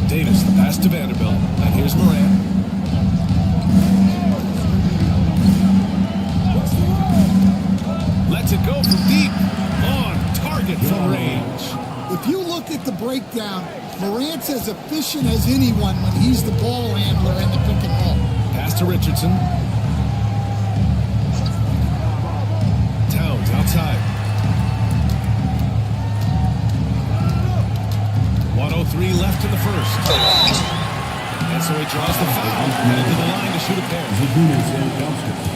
Davis, the pass to Vanderbilt. And here's Morant. Lets it go from deep. On target from range. If you look at the breakdown, Morant's as efficient as anyone when he's the ball handler in the pick and roll. Pass to Richardson. Towns outside. 1:03 left in the first. And And so he draws the foul. Headed to the line to shoot a pair.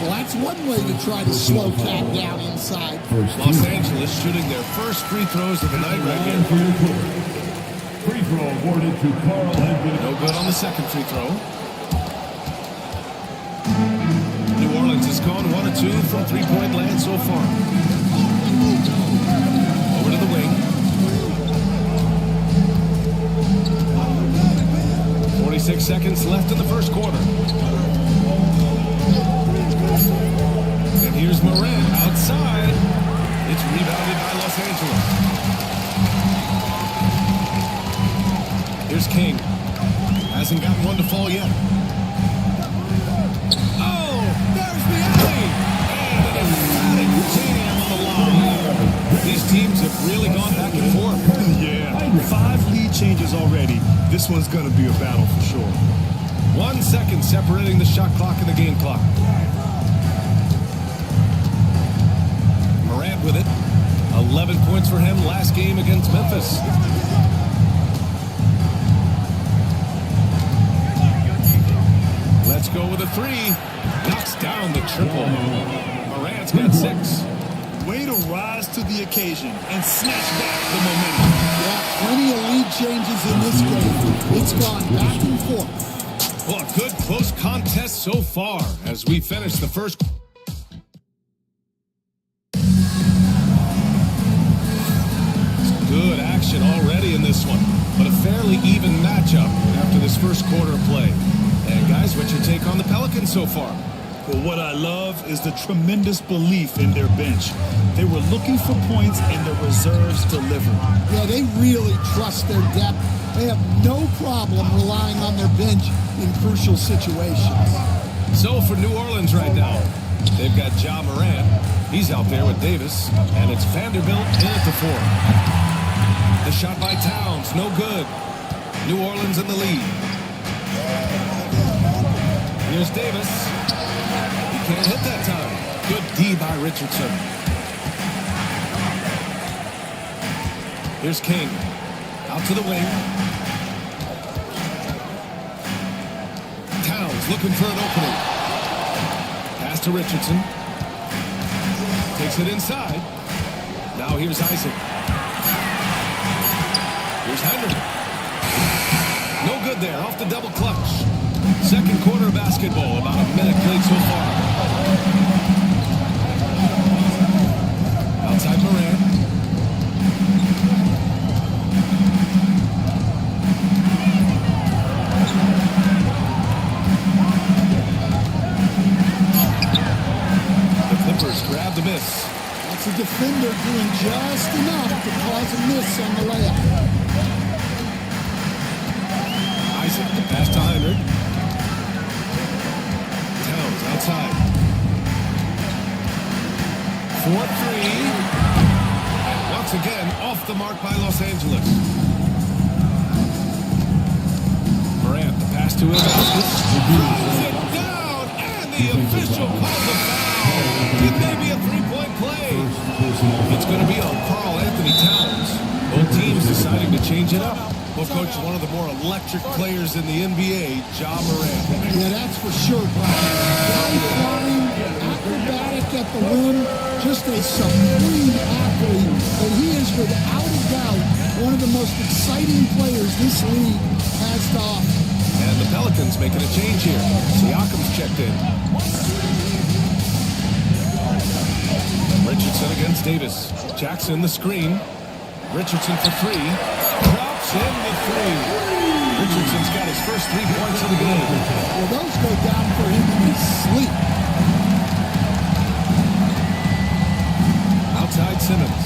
Well, that's one way to try to slow Cat down inside. Los Angeles shooting their first free throws of the night right here. Free throw awarded to Carl Henry. No good on the second free throw. New Orleans has gone 1 of 2 from three-point land so far. Over to the wing. 46 seconds left in the first quarter. And here's Morant outside. It's rebounded by Los Angeles. Here's King. Hasn't gotten one to fall yet. Oh, there's the alley. And an emphatic jam on the line. These teams have really gone back and forth. Yeah, 5 lead changes already. This one's going to be a battle for sure. 1 second separating the shot clock and the game clock. Morant with it. 11 points for him last game against Memphis. Let's go with a 3. Knocks down the triple. Morant's got 6. Way to rise to the occasion and snatch back the momentum. Yeah, plenty of lead changes in this game. It's gone back and forth. Well, a good close contest so far as we finish the first. Good action already in this one, but a fairly even matchup after this first quarter of play. And guys, what's your take on the Pelicans so far? Well, what I love is the tremendous belief in their bench. They were looking for points and the reserves delivered. Yeah, they really trust their depth. They have no problem relying on their bench in crucial situations. So for New Orleans right now, they've got Ja Morant. He's out there with Davis, and it's Vanderbilt in at the 4. The shot by Towns, no good. New Orleans in the lead. Here's Davis. He can't hit that time. Good D by Richardson. Here's King. Out to the wing. Towns looking for an opening. Pass to Richardson. Takes it inside. Now here's Isaac. Here's Henry. No good there. Off the double clutch. Second quarter of basketball. About a minute played so far. Outside Morant. Grab the miss. That's a defender doing just enough to cause a miss on the layup. Isaac, the pass to Heinrich. Towns outside. 4-3. And once again, off the mark by Los Angeles. Morant, the pass to him. Throws it down, and the official calls the foul. It may be a three-point play. It's going to be on Karl Anthony Towns. Both teams deciding to change it up. Well, Coach, one of the more electric players in the NBA, Ja Morant. Yeah, that's for sure, Brian. Flying, acrobatic at the rim, just a supreme athlete. And he is, without a doubt, one of the most exciting players this league has to offer. And the Pelicans making a change here. Siakam's checked in. Richardson against Davis. Jackson the screen. Richardson for 3. Drops in the 3. Richardson's got his first 3 points of the game. Well, those go down for him in his sleep. Outside Simmons.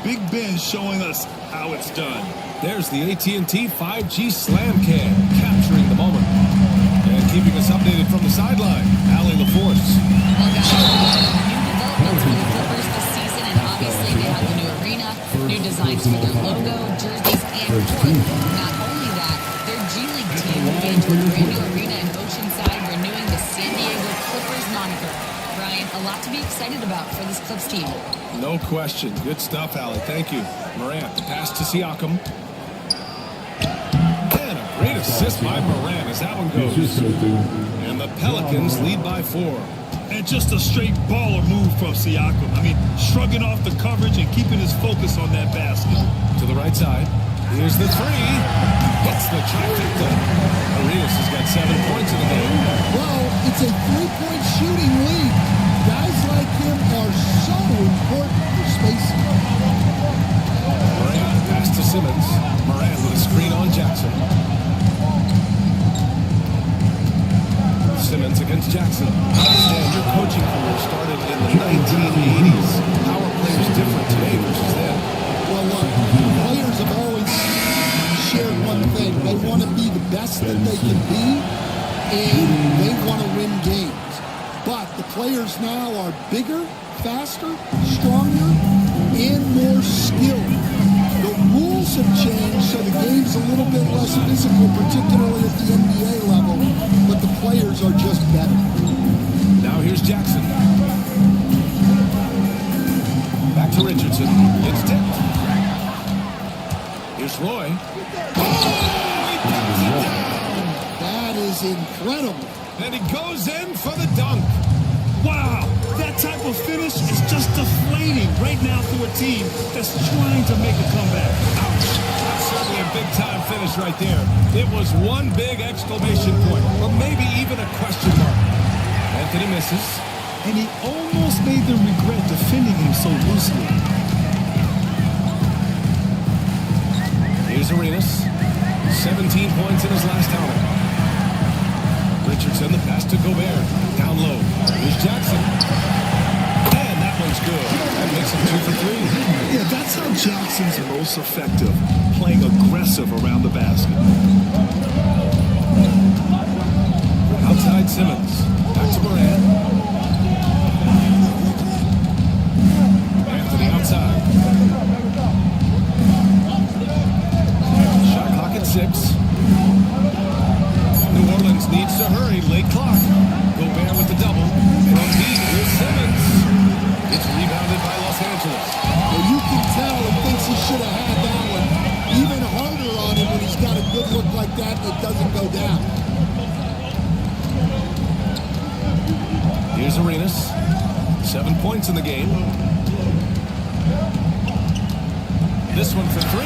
Big Ben showing us how it's done. There's the AT&T 5G Slam Cam, capturing the moment. And keeping us updated from the sideline, Allie LaForce. Well, guys, new developments for the Clippers this season, and obviously they have the new arena, new designs for their logo, jerseys, and court. Not only that, their G League team will be into a brand new arena in Oceanside, renewing the San Diego Clippers moniker record. Brian, a lot to be excited about for this Clips team. No question. Good stuff, Allie. Thank you. Morant, the pass to Siakam. And a great assist by Morant as that one goes. And the Pelicans lead by 4. And just a straight baller move from Siakam. I mean, shrugging off the coverage and keeping his focus on that basket. To the right side. Here's the three. Hits the trifecta. Arias has got 7 points in the game. Well, it's a 3-point shooting lead. Guys like him are so important for spacing. Morant, pass to Simmons. Morant with a screen on Jackson. Simmons against Jackson. Understand your coaching career started in the 1980s. How are players different today versus then? Well, look, players have always shared one thing. They want to be the best that they can be, and they want to win games. But the players now are bigger, faster, stronger, and more skilled. The rules have changed, so the game's a little bit less physical, particularly at the NBA level, but the players are just better. Now here's Jackson. Back to Richardson. It's tipped. Here's Roy. That is incredible. And he goes in for the dunk. Wow, that type of finish is just deflating right now for a team that's trying to make a comeback. Ouch! That's certainly a big-time finish right there. It was one big exclamation point, or maybe even a question mark. Anthony misses. And he almost made them regret defending him so loosely. Here's Arenas. 17 points in his last outing. Richardson, the pass to Gobert. Down low. Here's Jackson. And that one's good. That makes him 2 for 3. Yeah, that's how Jackson's most effective, playing aggressive around the basket. Outside Simmons. Back to Morant. Anthony outside. Shot clock at 6. New Orleans needs to hurry. Late clock. Gobert with the double. From deep. Here's Simmons. It's rebounded by Los Angeles. Well, you can tell he thinks he should have had that one even harder on him when he's got a good look like that and it doesn't go down. Here's Arenas. 7 points in the game. This one for 3.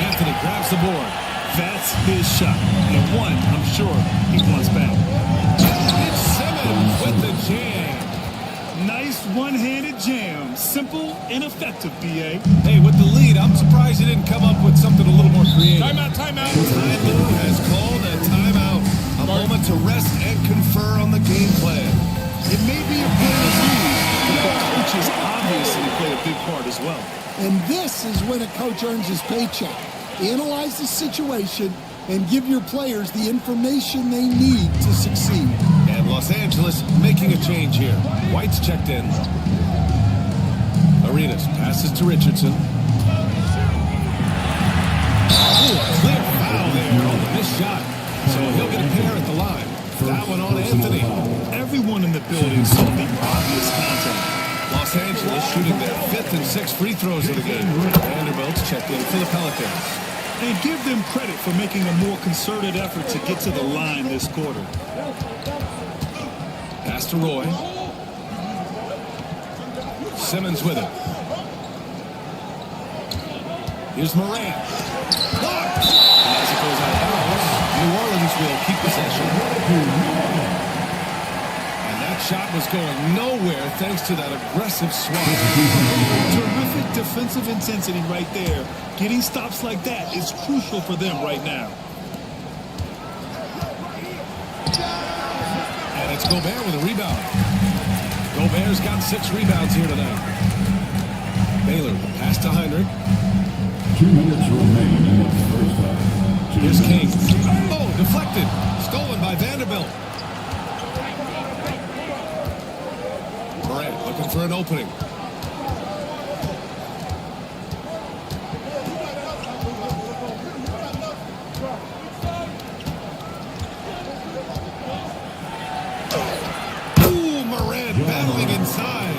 Anthony grabs the board. That's his shot. And one, I'm sure, he wants back. It's Simmons with the jam. Nice one-handed jam. Simple and effective, B.A. Hey, with the lead, I'm surprised he didn't come up with something a little more creative. Timeout. Ty Lue has called a timeout. A moment to rest and confer on the game plan. It may be a player's lead, but the coaches obviously play a big part as well. And this is when a coach earns his paycheck. Analyze the situation and give your players the information they need to succeed. And Los Angeles making a change here. White's checked in. Arenas passes to Richardson. Oh, a clear foul there on the missed shot. So he'll get a pair at the line. That one on Anthony. Everyone in the building saw the obvious contact. Los Angeles shooting their 5th and 6th free throws of the game. Vanderbilt's checked in for the Pelicans. And give them credit for making a more concerted effort to get to the line this quarter. Pass to Roy. Simmons with it. Here's Morant. Blocked. And as it goes out of bounds, New Orleans will keep possession. And that shot was going nowhere thanks to that aggressive swat. Terrific defensive intensity right there. Getting stops like that is crucial for them right now. And it's Gobert with a rebound. Gobert's got 6 rebounds here tonight. Baylor, pass to Heinrich. 2 minutes remain in the first half. Here's King. Oh, deflected. Stolen by Vanderbilt. Morant looking for an opening. driving inside.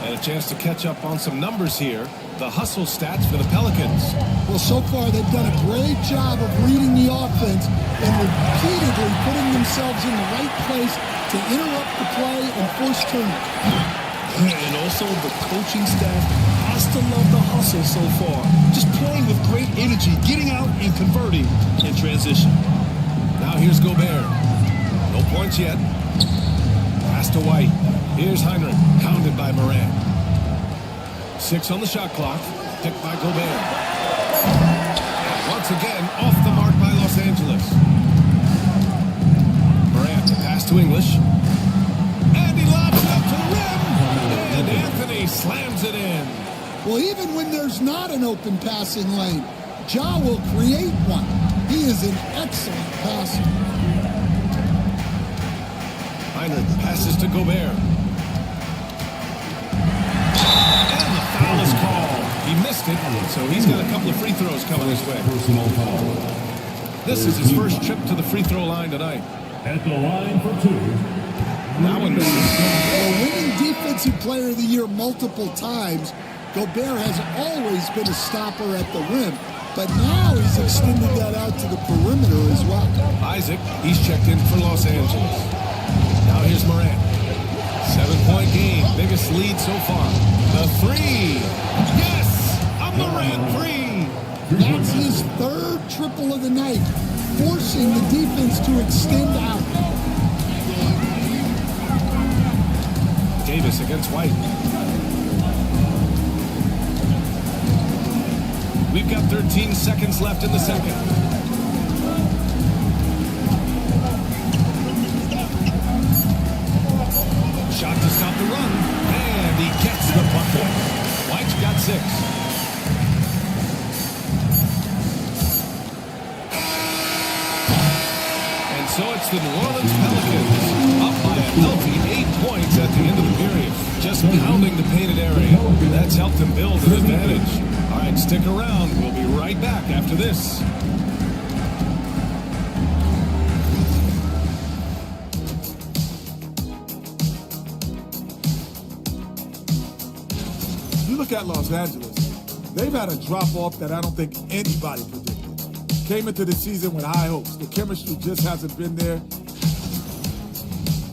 And a chance to catch up on some numbers here. The hustle stats for the Pelicans. Well, so far they've done a great job of reading the offense and repeatedly putting themselves in the right place to interrupt the play and force turnovers. And also the coaching staff has to love the hustle so far. Just playing with great energy, getting out and converting in transition. Now here's Gobert. No points yet. Pass to White. Here's Heinrich, hounded by Morant. 6 on the shot clock, picked by Gobert. And once again, off the mark by Los Angeles. Morant, pass to English. And he lobs it up to the rim. And Anthony slams it in. Well, even when there's not an open passing lane, Ja will create one. He is an excellent passer. Heinrich passes to Gobert. And the foul is called. He missed it, so he's got a couple of free throws coming his way. This is his first trip to the free throw line tonight. At the line for 2. That one misses. Winning Defensive Player of the Year multiple times, Gobert has always been a stopper at the rim, but now he's extended that out to the perimeter as well. Isaac, he's checked in for Los Angeles. Now here's Morant. 7-point game, biggest lead so far. The 3. Yes! A Morant 3! That's his third triple of the night, forcing the defense to extend out. Davis against White. We've got 13 seconds left in the second. Shot to stop the run. And he gets the bucket. White's got 6. And so it's the New Orleans Pelicans up by a healthy 8 points at the end of the period. Just pounding the painted area. That's helped them build an advantage. All right, stick around. We'll be right back after this. You look at Los Angeles, they've had a drop-off that I don't think anybody predicted. Came into the season with high hopes. The chemistry just hasn't been there.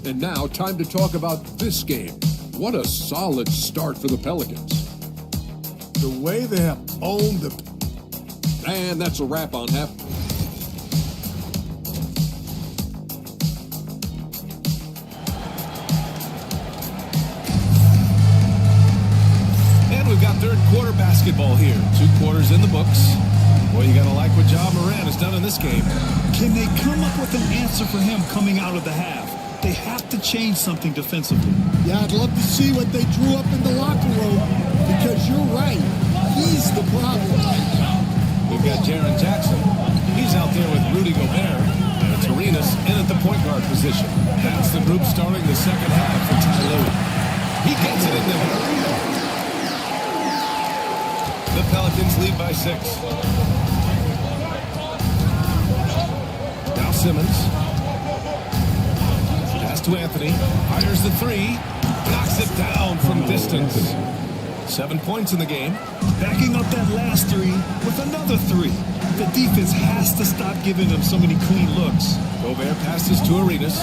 And now, time to talk about this game. What a solid start for the Pelicans. The way they have owned the... And that's a wrap on half. And we've got third quarter basketball here. 2 quarters in the books. Boy, you got to like what Ja Morant has done in this game. Can they come up with an answer for him coming out of the half? They have to change something defensively. Yeah, I'd love to see what they drew up in the locker room, because you're right. He's the problem. We've got Jaren Jackson. He's out there with Rudy Gobert. And it's Arenas in at the point guard position. That's the group starting the second half for Ty Lue. He gets it in there. The Pelicans lead by 6. Now Simmons. Pass to Anthony. Fires the 3. Knocks it down from distance. 7 points in the game. Backing up that last 3 with another 3. The defense has to stop giving them so many clean looks. Gobert passes to Arenas.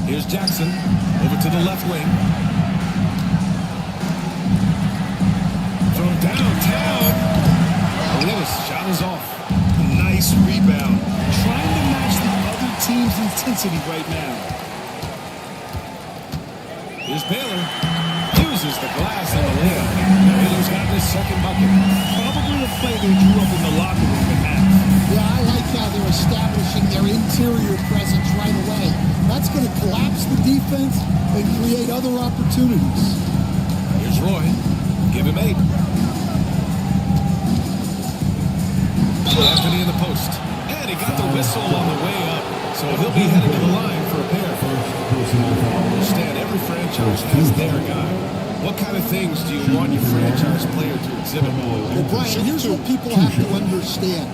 Here's Jackson. Over to the left wing. From downtown. Arenas' shot is off. Nice rebound. Trying to match the other team's intensity right now. Here's Baylor. Uses the glass on the layup. Baylor's got his second bucket. Probably a play they drew up in the locker room at half. Yeah, I like how they're establishing their interior presence right away. That's going to collapse the defense and create other opportunities. Here's Roy. Give him 8. Anthony in the post. And he got the whistle on the way up. So he'll be headed to the line for a pair. Understand, every franchise has their guy. What kind of things do you want your franchise player to exhibit? Well, Brian, here's what people have to understand.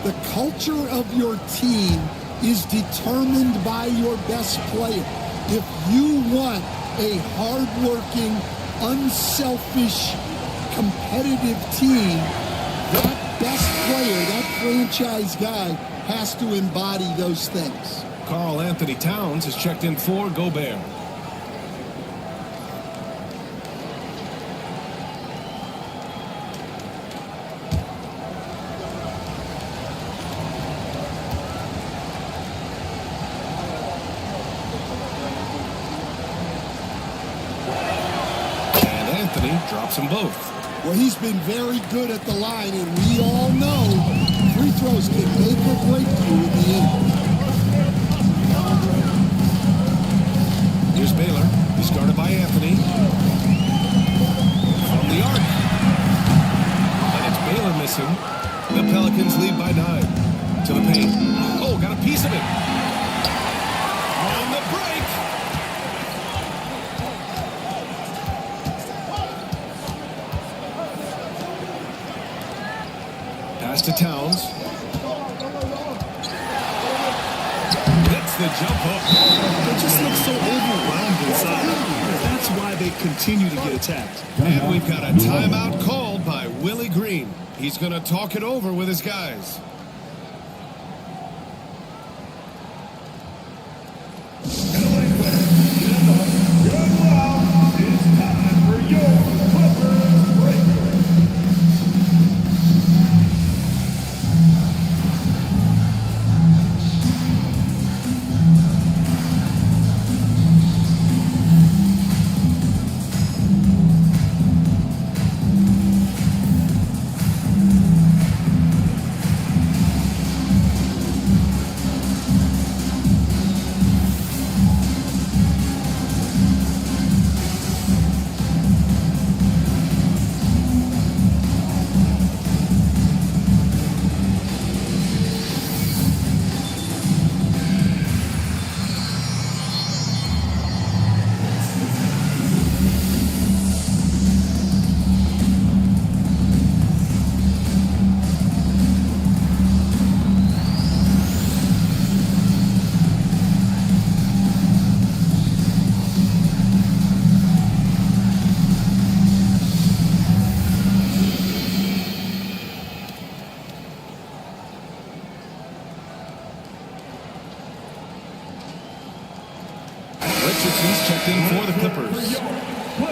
The culture of your team is determined by your best player. If you want a hardworking, unselfish, competitive team, that best player, that franchise guy, has to embody those things. Karl Anthony Towns has checked in for Gobert. Drops them both. Well, he's been very good at the line, and we all know free throws can make or break you in the end. Here's Baylor. He's guarded by Anthony. From the arc. And it's Baylor missing. The Pelicans lead by 9. To the paint. Oh, got a piece of it. On the break. Pass to Towns. Hits the jump hook. They just look so overwhelmed inside. That's why they continue to get attacked. And we've got a timeout called by Willie Green. He's going to talk it over with his guys. Richardson's checked in for the Clippers. All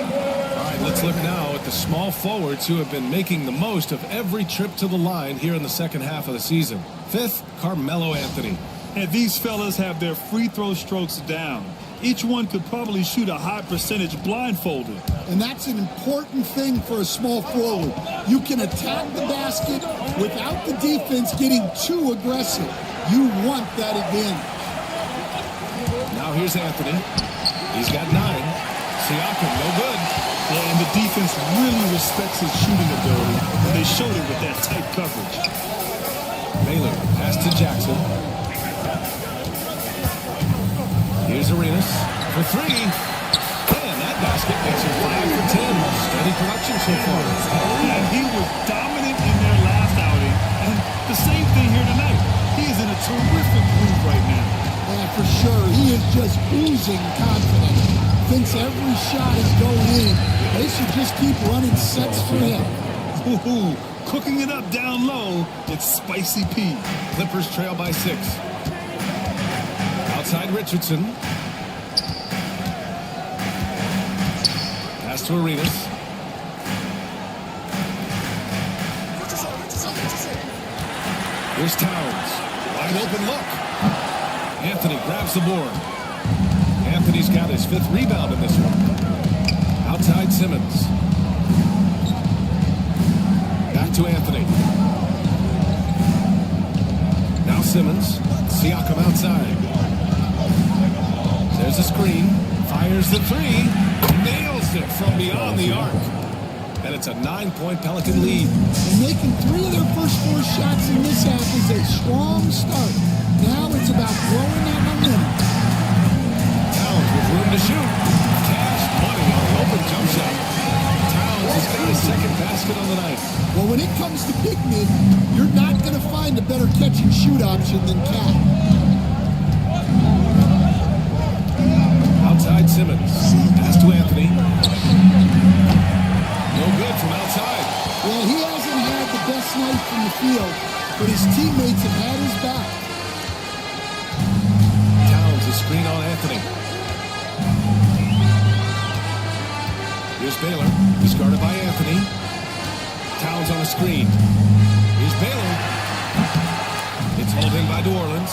right, let's look now at the small forwards who have been making the most of every trip to the line here in the second half of the season. Fifth, Carmelo Anthony. And these fellas have their free throw strokes down. Each one could probably shoot a high percentage blindfolded. And that's an important thing for a small forward. You can attack the basket without the defense getting too aggressive. You want that advantage. Now here's Anthony. He's got 9. Siakam, no good. Yeah, and the defense really respects his shooting ability, and they showed it with that tight coverage. Baylor, pass to Jackson. Here's Arenas for 3. And that basket makes him 5 for 10. Steady production so far. And he was dominant in their last outing, and the same thing here tonight. He is in a terrific groove right now. Yeah, for sure. He is just oozing confidence. Thinks every shot is going in. They should just keep running sets for him. Ooh, cooking it up down low. It's Spicy P. Clippers trail by 6. Outside Richardson. Pass to Arenas. Here's Towns. Wide open look. Anthony grabs the board. Anthony's got his 5th rebound in this one. Outside Simmons. Back to Anthony. Now Simmons. Siakam outside. There's a screen. Fires the 3. Nails it from beyond the arc. And it's a 9-point Pelican lead. And making 3 of their first 4 shots in this half is a strong start. Now it's about growing that momentum. Towns with room to shoot. Cash money on an open jump shot. Towns has got his 2nd basket on the night. Well, when it comes to big men, you're not going to find a better catch and shoot option than Cat. field, but his teammates have had his back. Towns, a screen on Anthony. Here's Baylor, discarded by Anthony. Towns on a screen. Here's Baylor. It's hauled in by New Orleans.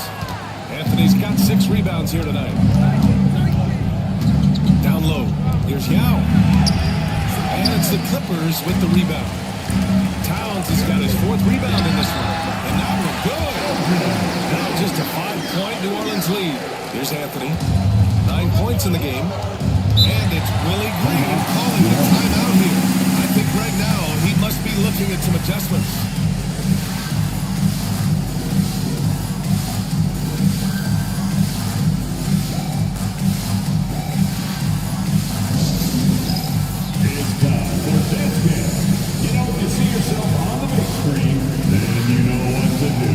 Anthony's got 6 rebounds here tonight. Down low. Here's Yao. And it's the Clippers with the rebound. Towns has got his 4th rebound in this one. And now we're good. Now just a 5-point New Orleans lead. Here's Anthony. 9 points in the game. And it's Willie Green calling the timeout here. I think right now he must be looking at some adjustments. It's time for this game. You know, when you see yourself on the big screen, then you know what to do.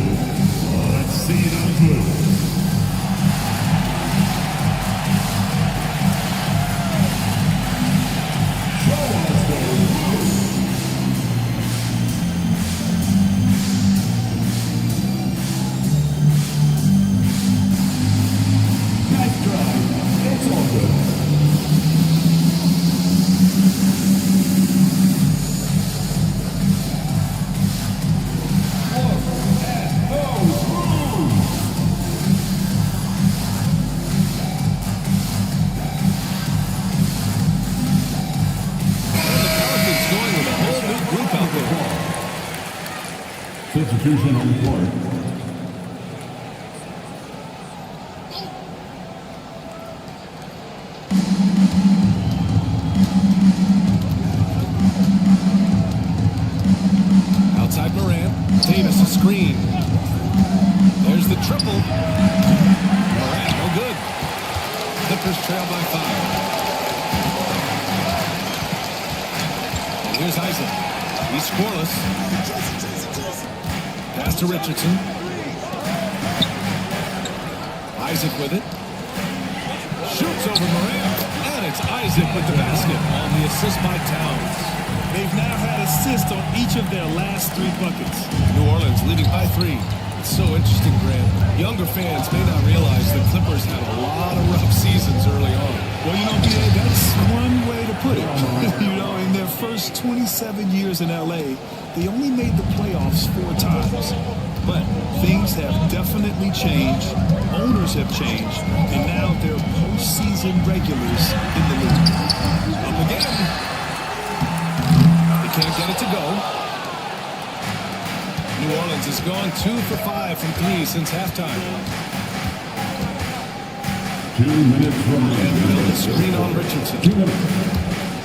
Let's see them move. Substitution on the court. Outside Morant. Davis, a screen. There's the triple. Morant, no good. Clippers trail by 5. And here's Isaac. He's scoreless. Pass to Richardson. Isaac with it. Shoots over Morant. And it's Isaac with the basket on the assist by Towns. They've now had assists on each of their last 3 buckets. New Orleans leading by 3. It's so interesting, Grant. Younger fans may not realize the Clippers had a lot of rough seasons early on. Well, you know, BA, that's one way to put it. You know, in their first 27 years in L.A., they only made the playoffs 4 times. But things have definitely changed. Owners have changed. And now they're postseason regulars in the league. Up again. They can't get it to go. New Orleans has gone 2 for 5 from 3 since halftime. 2 minutes remaining. And build a screen on Richardson.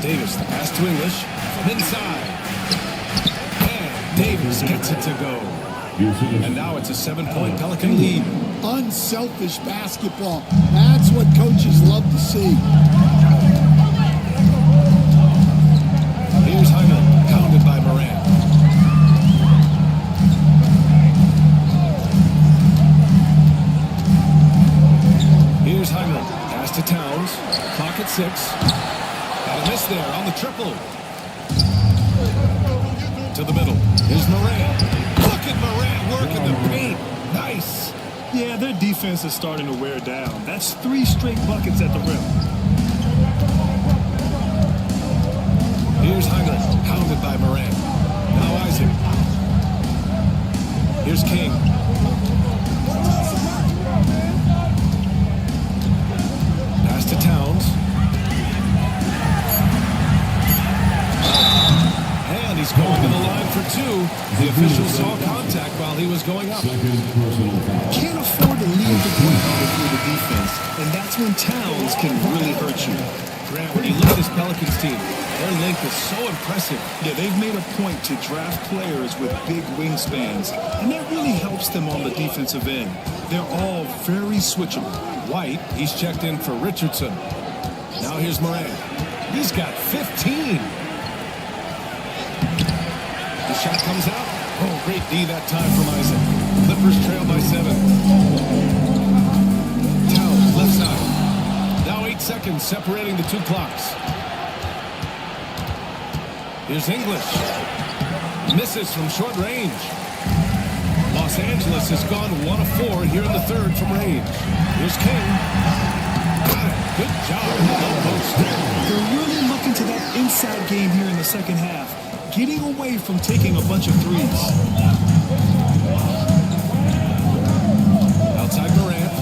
Davis, the pass to English from inside. Davis gets it to go. And now it's a 7-point Pelican lead. Unselfish basketball. That's what coaches love to see. Here's Hyman, pounded by Morant. Here's Hyman, pass to Towns. Clock at 6. And a miss there on the triple. To the middle. Here's Morant. Look at Morant working the paint. Nice. Yeah, their defense is starting to wear down. That's 3 straight buckets at the rim. Here's Heinrich, pounded by Morant. Now Isaac. Here's King. Pass to Towns. And he's going to the line for 2. The official saw contact while he was going up. Can't afford to leave the ground through the defense, and that's when Towns can really hurt you. Grant, when you look at this Pelicans team, their length is so impressive. Yeah, they've made a point to draft players with big wingspans, and that really helps them on the defensive end. They're all very switchable. White, he's checked in for Richardson. Now here's Morant. He's got 15. The shot comes out. Oh, great D that time from Isaac. Clippers trail by 7. Towns, left side. Now 8 seconds separating the 2 clocks. Here's English. Misses from short range. Los Angeles has gone 1 of 4 here in the third from range. Here's King. Got it. Good job in the low post. They're really looking to that inside game here in the second half, getting away from taking a bunch of threes. Outside Morant.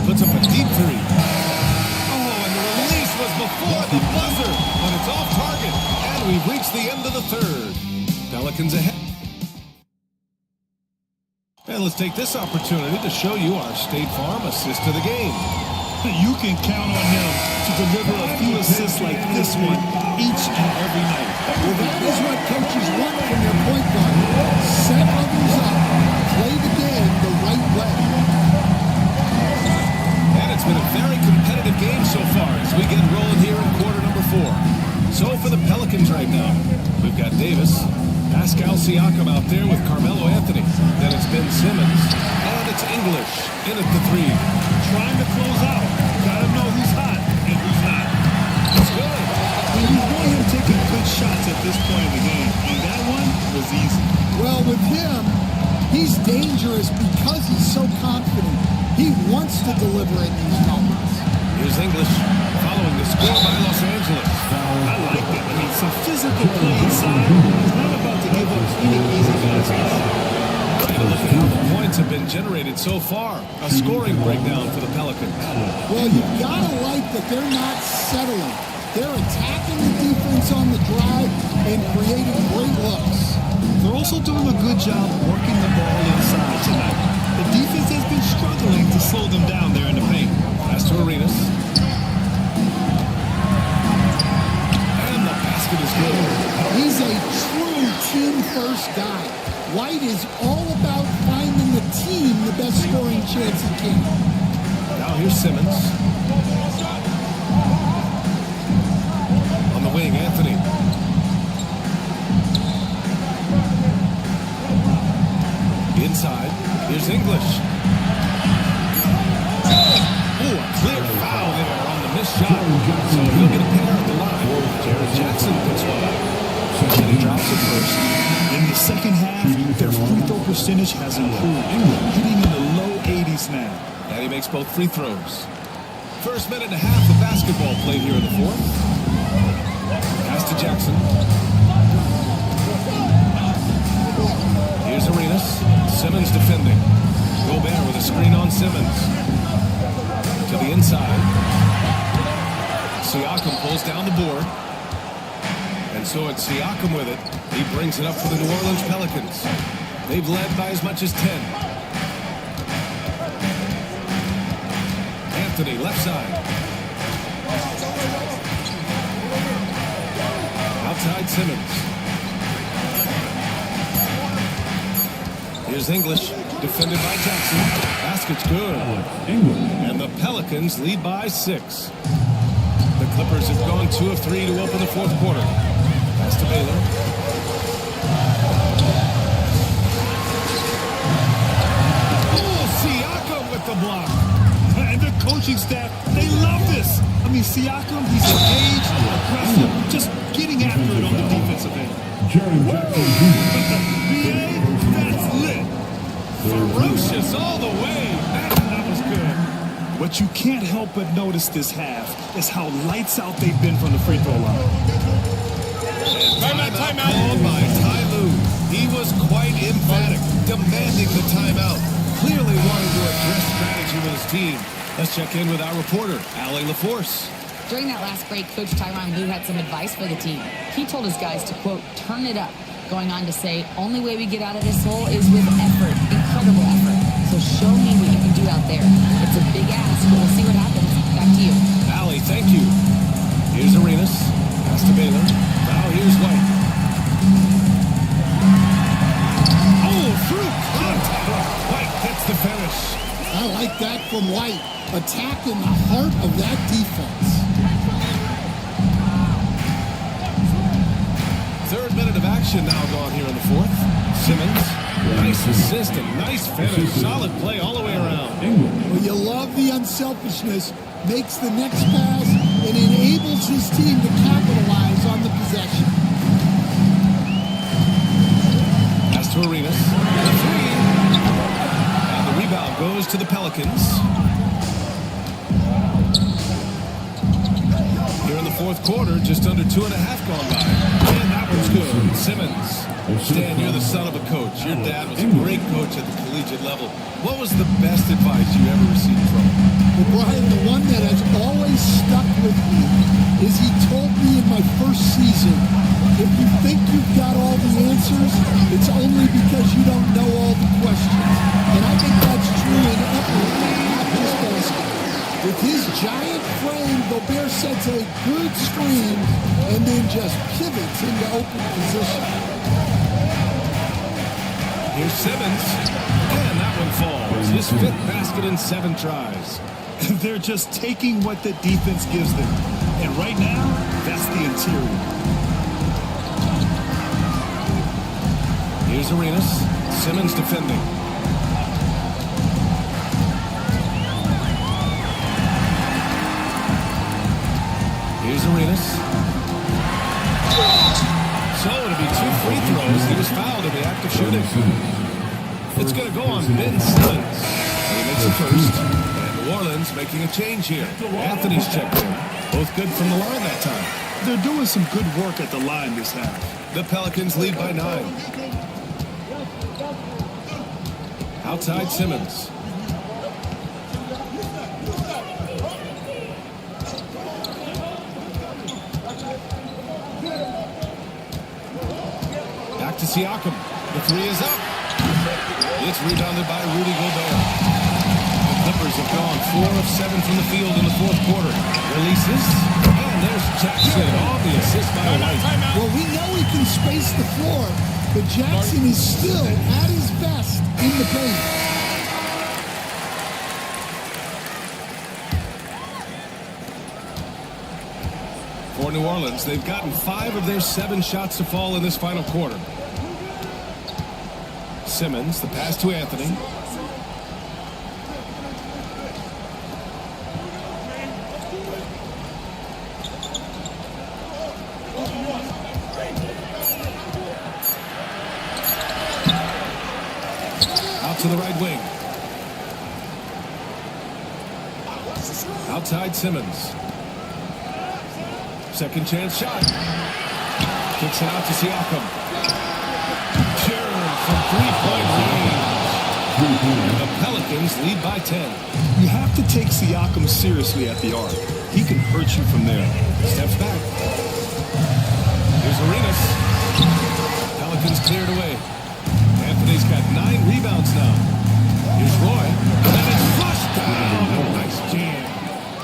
Puts up a deep three. Oh, and the release was before the buzzer, but it's off target. And we've reached the end of the third. Pelicans ahead. And let's take this opportunity to show you our State Farm assist of the game. You can count on him to deliver a few assists like this one each and every night. Well, that is what coaches want from their point guard. Set others up, play the game the right way. And it's been a very competitive game so far as we get rolling here in quarter number 4. So for the Pelicans right now, we've got Davis, Pascal Siakam out there with Carmelo Anthony. Then it's Ben Simmons, and it's English in at the 3. Trying to close out. Gotta know who's hot and who's not. It's good. You want him taking good shots at this point in the game, and that one was easy. Well, with him, he's dangerous because he's so confident. He wants to deliver in these moments. Here's English following the score by Los Angeles. I like it. I mean, some physical play inside. He's not about to give up any easy baskets. Look at how the points have been generated so far. A scoring breakdown for the Pelicans. Well, you've got to like that they're not settling. They're attacking the defense on the drive and creating great looks. They're also doing a good job working the ball inside tonight. The defense has been struggling to slow them down there in the paint. Pass to Arenas. And the basket is good. He's a true team-first guy. White is all about finding the team the best scoring chance he can. Now here's Simmons. On the wing, Anthony. Inside, here's English. Oh, a clear foul there on the missed shot. So he'll get a pair at the line. Jared Jackson puts one up. And he drops it first. In the second half, their free throw percentage has improved, hitting in the low 80s now. And he makes both free throws. First minute and a half of basketball played here in the fourth. Pass to Jackson. Here's Arenas. Simmons defending. Gobert with a screen on Simmons. To the inside. Siakam pulls down the board. And so it's Siakam with it. He brings it up for the New Orleans Pelicans. They've led by as much as 10. Anthony, left side. Outside Simmons. Here's English, defended by Jackson. Basket's good. And the Pelicans lead by 6. The Clippers have gone 2 of 3 to open the fourth quarter. Pass to Baylor. Oh, Siakam with the block. And the coaching staff, they love this. I mean, Siakam, he's engaged, aggressive, just getting after it on the defensive end. That's lit. Ferocious all the way. That was good. What you can't help but notice this half is how lights out they've been from the free throw line. Timeout called by Ty Lue. He was quite emphatic, demanding the timeout. Clearly wanting to address strategy with his team. Let's check in with our reporter, Allie LaForce. During that last break, Coach Tyronn Lue had some advice for the team. He told his guys to, quote, turn it up, going on to say, only way we get out of this hole is with effort, incredible effort. So show me what you can do out there. It's a big ask, but we'll see what happens. Back to you. Allie, thank you. Here's Arenas. Pass to Baylor. Now here's White. Oh, through contact. White gets the finish. I like that from White, attacking the heart of that defense. Third minute of action now gone here in the fourth. Simmons, nice assist and nice finish. Solid play all the way around. Well, you love the unselfishness. Makes the next pass, and enables his team to capitalize on the possession. Pass to Arenas. The three. And the rebound goes to the Pelicans. Here in the fourth quarter, just under 2.5 gone by. And that one's good. Simmons. Stan, you're the son of a coach. Your dad was a great coach at the collegiate level. What was the best advice you ever received from him? Well, Brian, the one that has always stuck with me is he told me in my first season, if you think you've got all the answers, it's only because you don't know all the questions. And I think that's true in everything, not just basketball. With his giant frame, Gobert sets a good screen and then just pivots into open position. Here's Simmons. And that one falls. His 5th basket in 7 tries. They're just taking what the defense gives them. And right now, that's the interior. Here's Arenas. Simmons defending. Here's Arenas. So it'll be 2 free throws. He was fouled in the act of shooting. It's going to go on Ben Simmons. He makes it first. And New Orleans making a change here. Anthony's checked in. Both good from the line that time. They're doing some good work at the line this half. The Pelicans lead by 9. Outside Simmons. Back to Siakam. The 3 is up. It's rebounded by Rudy Gobert. The Clippers have gone 4 of 7 from the field in the fourth quarter. Releases. And there's Jackson on the assist by White. Well, we know he can space the floor, but Jackson is still at his best in the paint. For New Orleans, they've gotten 5 of their 7 shots to fall in this final quarter. Simmons, the pass to Anthony. Out to the right wing. Outside Simmons. Second chance shot. Kicks it out to Siakam. Sharon from 3-point range. The Pelicans lead by 10. You have to take Siakam seriously at the arc. He can hurt you from there. Steps back. Here's Arenas. Pelicans cleared away. Anthony's got 9 rebounds now. Here's Roy. And it's flushed down. Nice jam.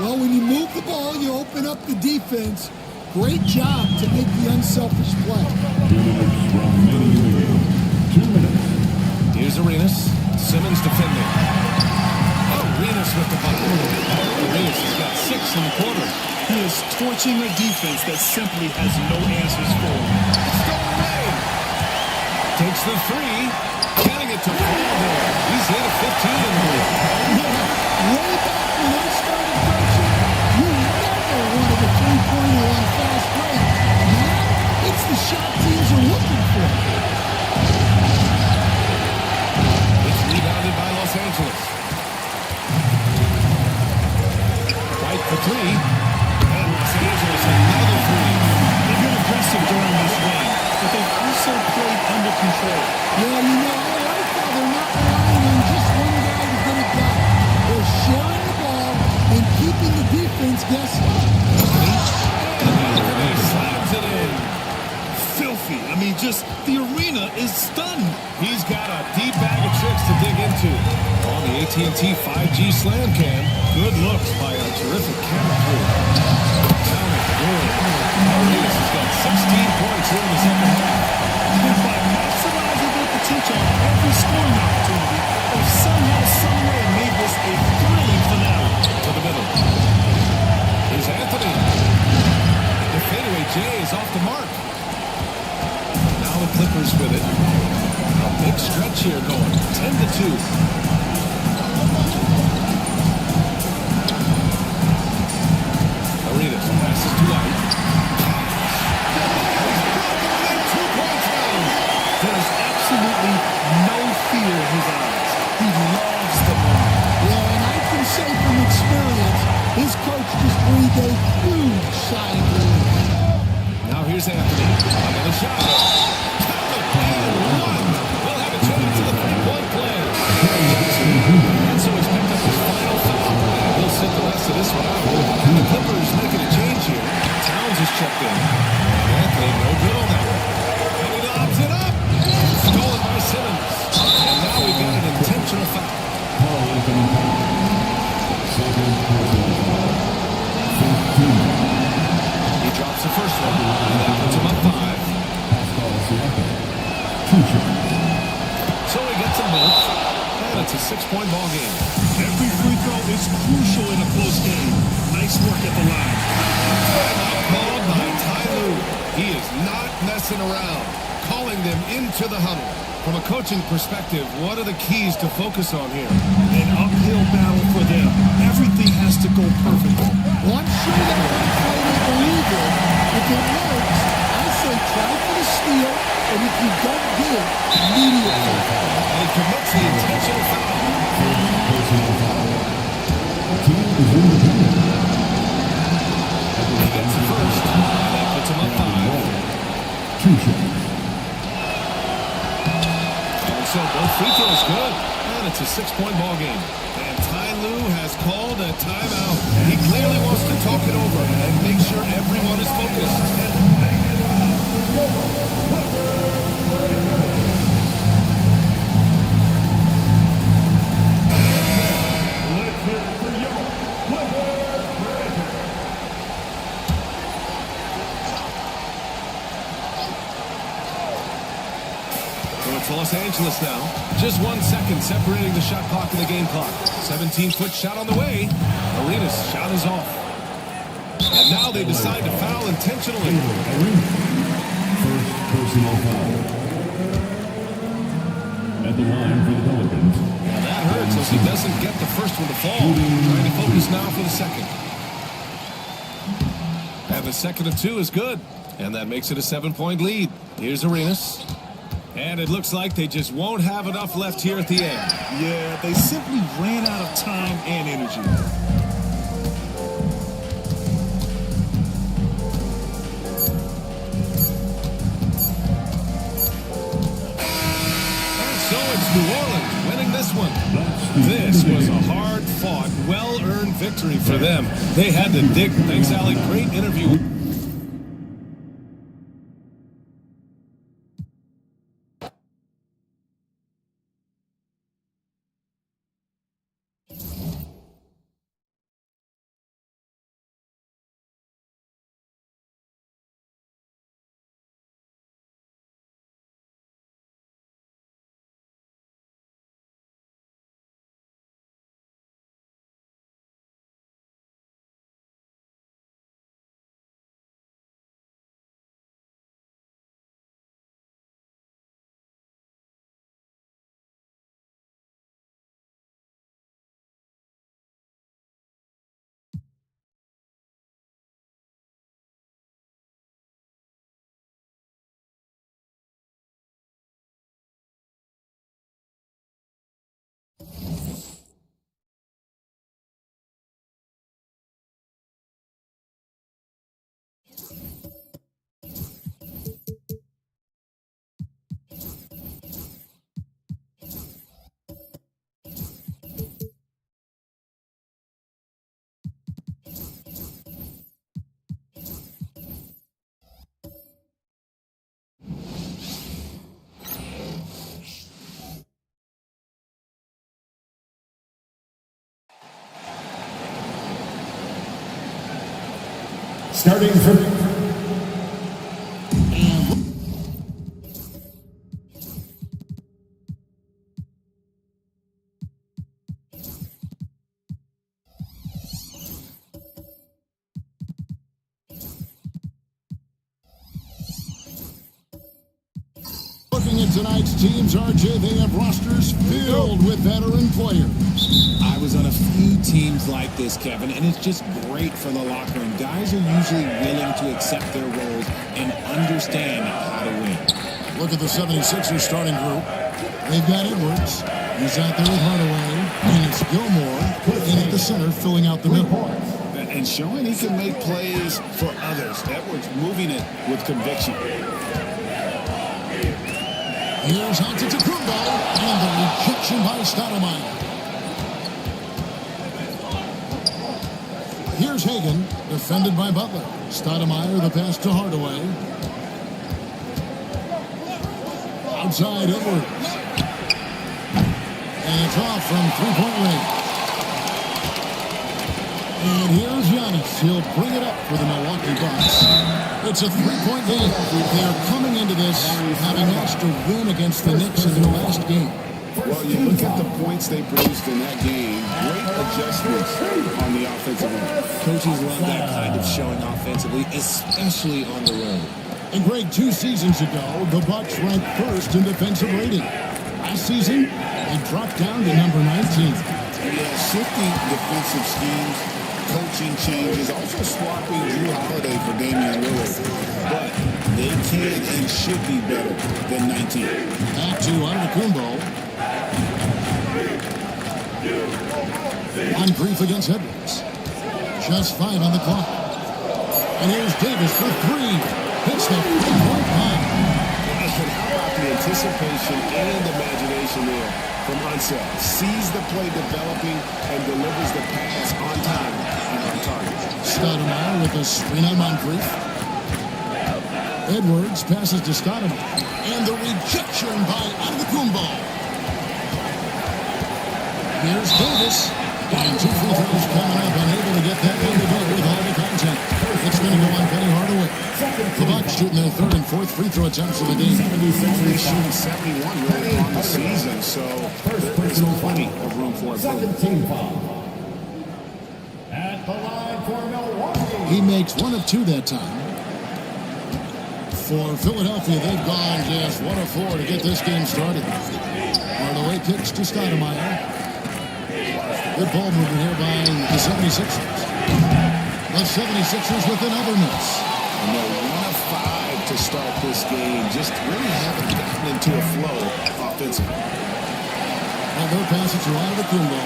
Well, when you move the ball, you open up the defense. Great job to make the unselfish play. 2 minutes. Here's Arenas. Simmons defending. Arenas with the bucket. Arenas has got 6 in the quarter. He is torching a defense that simply has no answers for him. Stolen away. Takes the 3. Counting it to 4 there. He's hit a 15 in the league. Way back when they started coaching, you never wanted a 3-pointer on fast break. Now, it's the shot teams are looking for. It's rebounded by Los Angeles. White for 3. And Los Angeles another 3. They've been aggressive during this run, but they've also played under control. Yeah, you know, I like how they're not relying on just one guy to get it done. They're sharing the ball and keeping the defense guessing. And he slams it in. Filthy. I mean, just the arena is stunned. He's got a deep bag of tricks to dig into. On the AT&T 5G Slam Cam, good looks by a terrific camera crew. Down at the door. Arenas has got 16 points here in the second half. And by maximizing their potential on every scoring opportunity, they've somehow, someway made this a thrilling finale. To the middle. Here's Anthony. The fadeaway J is off the mark. Now the Clippers with it. A big stretch here going. 10-2. Arenas Dwight. There's absolutely no fear in his eyes. He loves the moment. Yeah, and I can say from experience, his coach just breathed a huge sigh of relief. Now here's Anthony. Another shot. We'll have a chance to the three-point play. And so he's picked up his final foul. He'll sit the rest of this one out. The Clippers making a change here. Towns has checked in. Anthony, no good on that one. And he lobs it up. Stolen by Simmons. And now we've got an intentional foul. He drops the first one. And that puts him up 5. So he gets them both. And it's a 6-point ball game. Every free throw is crucial in a close game. Nice work at the line. Timeout called by Ty Lue. He is not messing around, calling them into the huddle. From a coaching perspective, what are the keys to focus on here? An uphill battle for them. Everything has to go perfectly. Well, I'm sure that one play they believe in. If it works, I say try for the steal, and if you don't get it, immediately. And he commits the intentional foul. He gets the first, and that puts him up 5. And so both free throws good, and it's a 6-point ball game. And Ty Lue has called a timeout. He clearly wants to talk it over and make sure everyone is focused. So it's Los Angeles now. Just 1 second separating the shot clock and the game clock. 17-foot shot on the way. Arenas' shot is off. And now they decide to foul intentionally. First personal foul. At the line for the Pelicans. Now that hurts as he doesn't get the first one to fall. Trying to focus now for the second. And the second of 2 is good. And that makes it a 7-point lead. Here's Arenas. And it looks like they just won't have enough left here at the end. Yeah, they simply ran out of time and energy. And so it's New Orleans winning this one. This was a hard-fought, well-earned victory for them. They had to dig. Thanks, Allie. Great interview. Starting from Looking at tonight's teams, RJ, they have rosters filled with veteran players. I was on a few teams like this, Kevin, and it's just great for the locker room. Guys are usually willing to accept their roles and understand how to win. Look at the 76ers starting group. They've got Edwards. He's out there with Hardaway. And it's Gilmore in at the center, filling out the middle. And showing he can make plays for others. Edwards moving it with conviction. Here's Antetokounmpo, and the rejection by Stoudemire. Here's Hagan, defended by Butler. Stoudemire, the pass to Hardaway. Outside Edwards. And it's off from three-point range. And here's Giannis. He'll bring it up for the Milwaukee Bucks. It's a three-point game. They're coming into this having lost a win against the Knicks in their last game. Well, you look at the points they produced in that game. Great adjustments on the offensive end. Coaches love that kind of showing offensively, especially on the road. And Greg, 2 seasons ago, the Bucks ranked first in defensive rating. Last season, they dropped down to number 19. Yeah, shifting defensive schemes, coaching changes, also swapping Drew Holiday for Damian Lillard. But they can and should be better than 19. Back to Antetokounmpo. On brief against Edwards. Just 5 on the clock. And here's Davis for 3. Hits the three-point line. And how about the anticipation and imagination there from Unseld? Sees the play developing and delivers the pass on time and on target. Stoudemire with a screen on Moncrief. Edwards passes to Stoudemire. And the rejection by Antetokounmpo. Here's Davis. And 2 free throws coming up. Unable to get that one to go with all the contact. It's going to go on Penny Hardaway. The Bucks shooting their 3rd and 4th free throw attempts of the game. They're shooting 71 really on the season, so there's plenty of room for improvement. At the line for Milwaukee. He makes 1 of 2 that time. For Philadelphia, they've gone just 1 of 4 to get this game started. Hardaway kicks to Stoudemire. Good ball movement here by the 76ers. The 76ers with another miss. And they're 1 of 5 to start this game. Just really haven't gotten into a flow offensively. And their passage to Antetokounmpo.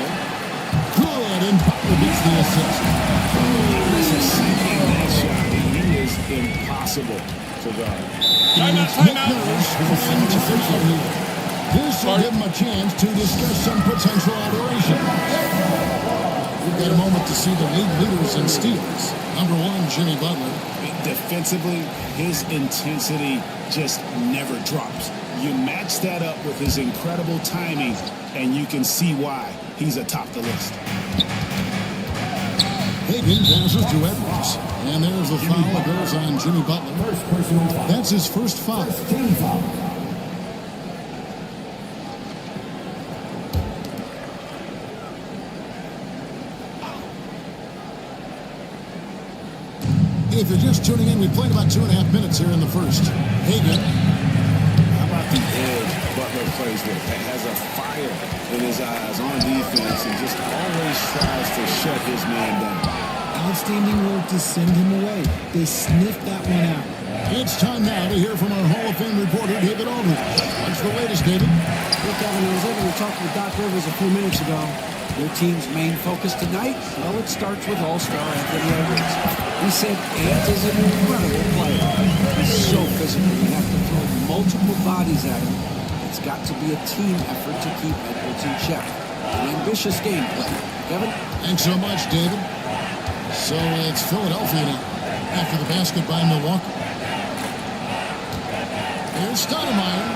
Good, and Butler gets the assist. This is sinking that shot. He is impossible to guard. And it's Nick Nurse and Tiffany here. This will give him a chance to discuss some potential adoration. We've got a moment to see the league leaders in steals. Number 1, Jimmy Butler. Defensively, his intensity just never drops. You match that up with his incredible timing, and you can see why he's atop the list. Hagan passes to Edwards. And there's the foul that goes on Jimmy Butler. That's his first foul. If you're just tuning in, we played about 2.5 minutes here in the first. Hagan. How about the edge Butler plays with? That has a fire in his eyes on defense and just always tries to shut his man down. Outstanding work to send him away. They sniffed that one out. It's time now to hear from our Hall of Fame reporter, David Aldridge. What's the latest, David? Look, Kevin, I was able to talk with Doc Rivers a few minutes ago. Their team's main focus tonight, well, it starts with All-Star Anthony Edwards. He said Ant is an incredible player. He's so physical. You have to throw multiple bodies at him. It's got to be a team effort to keep Edwards in check. An ambitious game plan. Kevin? Thanks so much, David. So it's Philadelphia now, after the basket by Milwaukee. Here's Stoudemire.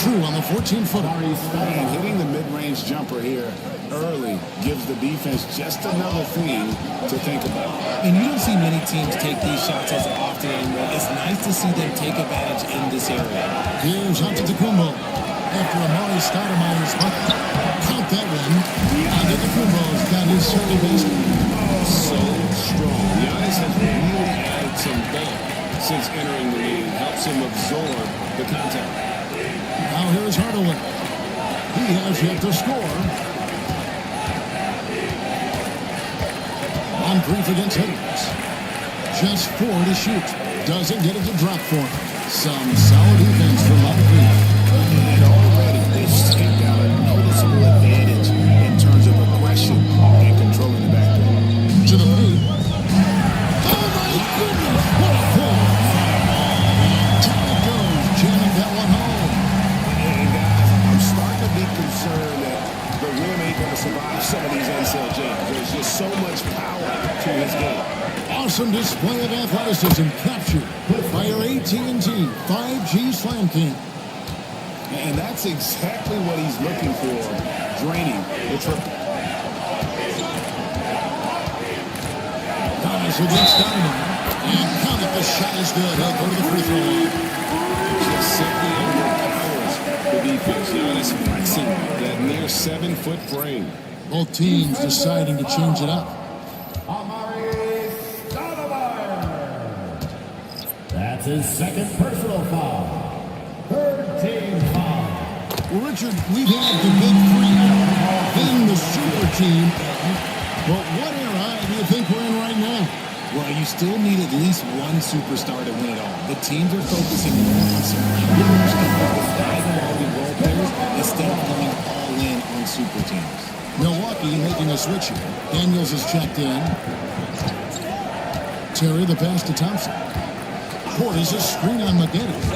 True on the 14-footer. And hitting the mid-range jumper here early gives the defense just another thing to think about. And you don't see many teams take these shots as often anymore. It's nice to see them take advantage in this area. Here's Antetokounmpo. After Amari Stoudemire's bucket. Count that one. Antetokounmpo's got his second basket. So strong. Giannis has really added some bulk since entering the league. Helps him absorb the contact. here's Hardaway. He has yet to score. On brief against hitters. Just 4 to shoot. Doesn't get it to drop for him. Some solid defense from Moncrief. And already they've staked out a noticeable advantage in terms of aggression and controlling the backcourt. To the paint. Oh my goodness! What a pull! Down it goes, jamming that one home. And guys, I'm starting to be concerned that the rim ain't going to survive some of these NCAA jams. There's just so much power to his game. Awesome display of athleticism captured by your AT&T 5G Slam King. And that's exactly what he's looking for, draining the triple. Guys against Dynamite. And count it, the shot is good. He'll go to the free throw line. Just simply overpowers the defense. You know, that's flexing that near 7-foot frame. Both teams deciding to change it up. That's his second personal foul. Third team foul. Well, Richard, we've had the big three, then the super team. But what era do you think we're in right now? Well, you still need at least one superstar to win it all. The teams are focusing more on some regulars and high-quality role players instead of going all in on super teams. Milwaukee making a switch here. Daniels is checked in. Terry the pass to Thompson. Portis a screen on McGinnis.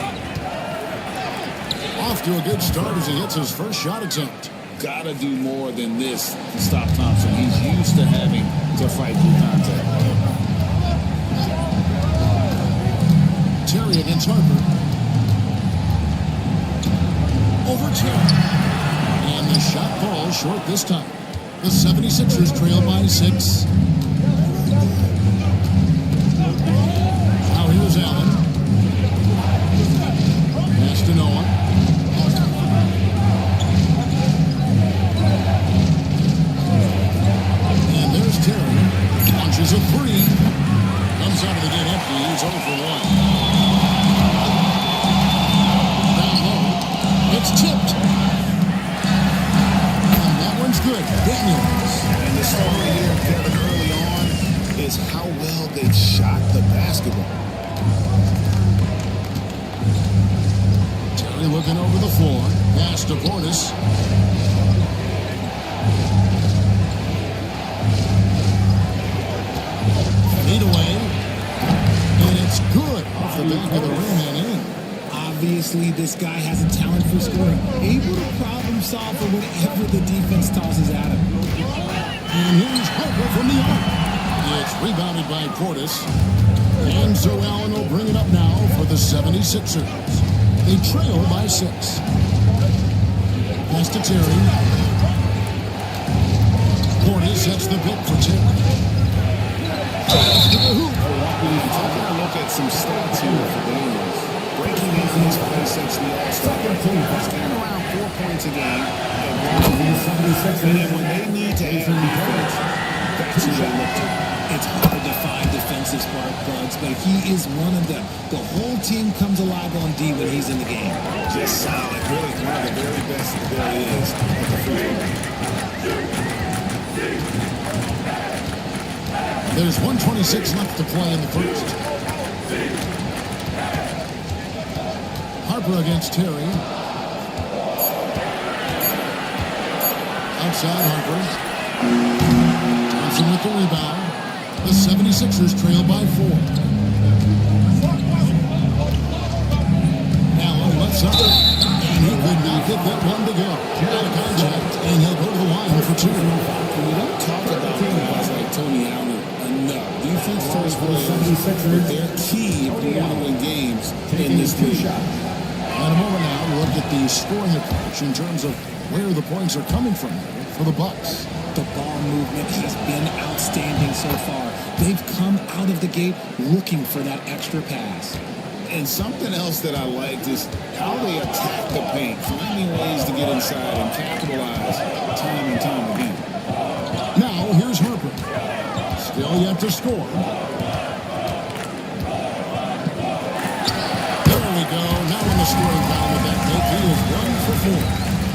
Off to a good start as he hits his first shot attempt. Gotta do more than this to stop Thompson. He's used to having to fight through contact. Terry against Harper. Over Terry. And the shot falls short this time. The 76ers trail by 6. Now here's Allen. Pass to Noah. And there's Terry. Launches a three. Comes out of the gate empty. He's 0 for 1. Down low. It's tipped. And that one's good. Daniels. And the story here, Kevin, early on is how well they've shot the basketball. Terry looking over the floor. Pass to Portis. Feet away. And it's good off the back of the rim and in. Obviously, this guy has a talent for scoring. Able to problem solve for whatever the defense tosses at him. And here's Harper from the arc. It's rebounded by Portis. And so Allen will bring it up now for the 76ers. They trail by 6. Pass to Terry. Portis sets the pick for Terry. Pass to the hoop. Taking a look at some stats here for Daniels. Breaking into his place since the All-Star. He's getting around 4 points a game. And then when they need to add defense, that's who they look to. It's hard to find defensive spark plugs, but he is one of them. The whole team comes alive on D when he's in the game. Just solid. Really one of the very best that there is at the free throw. There's 1:26 left to play in the first. Harper against Terry. Outside Harper. Thompson with the rebound. The 76ers trail by 4. Allen left side. And he could not get that one to go. Out of contact. And he'll go to the line for 2. We don't talk about guys like Tony Allen enough. Defense first players, they're key if you want to win games in this league. In a moment now, we'll look at the scoring approach in terms of where the points are coming from for the Bucks. The ball movement has been outstanding so far. They've come out of the gate looking for that extra pass. And something else that I liked is how they attack the paint, finding ways to get inside and capitalize time and time again. Now, here's Harper. Still yet to score. There we go. Now in the scoring column with that take, he is 1 for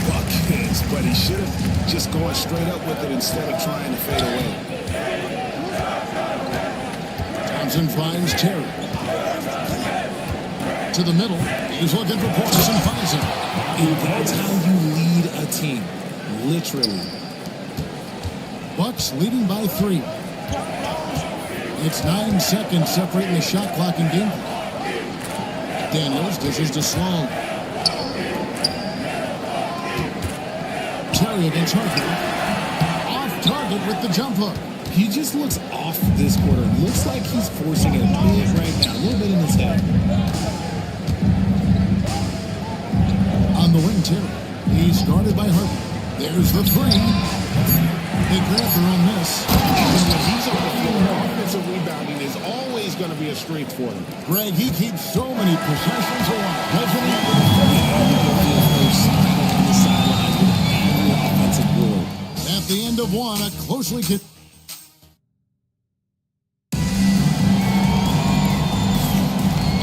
Buckets, but he should have just gone straight up with it instead of trying to fade away. Thompson finds Terry. To the middle. He's looking for points and finds him. And that's how you lead a team. Literally. Bucks leading by 3. It's 9 seconds separating the shot clock and game. Daniels dishes to Sloan. Terry against Harper. Off target with the jump hook. He just looks off this quarter. Looks like he's forcing it a bit right now. A little bit in his head. On the wing, Terry. He's guarded by Harper. There's the 3. They grab their own miss. And when he's on the floor, offensive rebounding is always going to be a strength for him. Greg, he keeps so many possessions alive, doesn't he? At the end of one, a closely contested.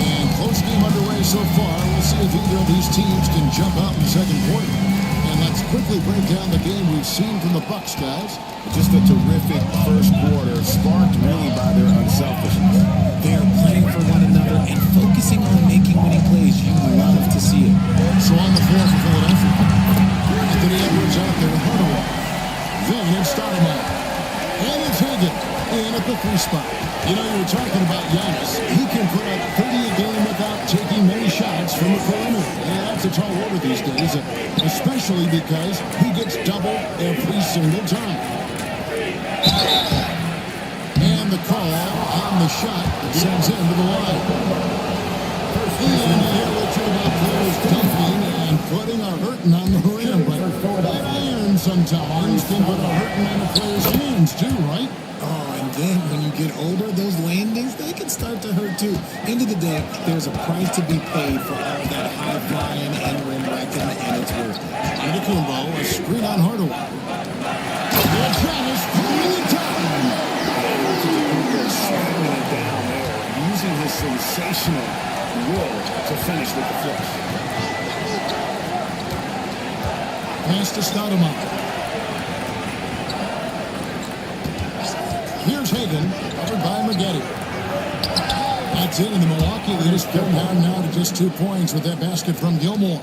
And close game underway so far. We'll see if either of these teams can jump out in the second quarter. And let's quickly break down the game we've seen from the Bucks, guys. Just a terrific first quarter, sparked really by their unselfishness. They are playing for one another and focusing on making winning plays. You love to see it. So on the floor for Philadelphia. Anthony Edwards out there with Hardaway. Then it's Stoudemire. And it's Hagan in at the 3 spot. You know, you were talking about Giannis. He can put up 30 a game without taking many shots from the perimeter. And that's a tall order these days, especially because he gets double every single time. And the call on the shot that sends him to the line. And here we're talking about players dunking and putting a hurting on the rim. But that iron sometimes can put a hurting on a player's hands too, right? Oh, and then when you get older, those landings, they can start to hurt too. End of the day, there's a price to be paid for all that high flying and rim wrecking, and it's worth it. Antetokounmpo, a screen on Hardaway. And Travis pulling it down. Slamming it down there, using his sensational will to finish with the flush. Pass to Stoudemire. Here's Hagan, covered by Maggette. That's it, and the Milwaukee leaders come down now to just 2 points with that basket from Gilmore.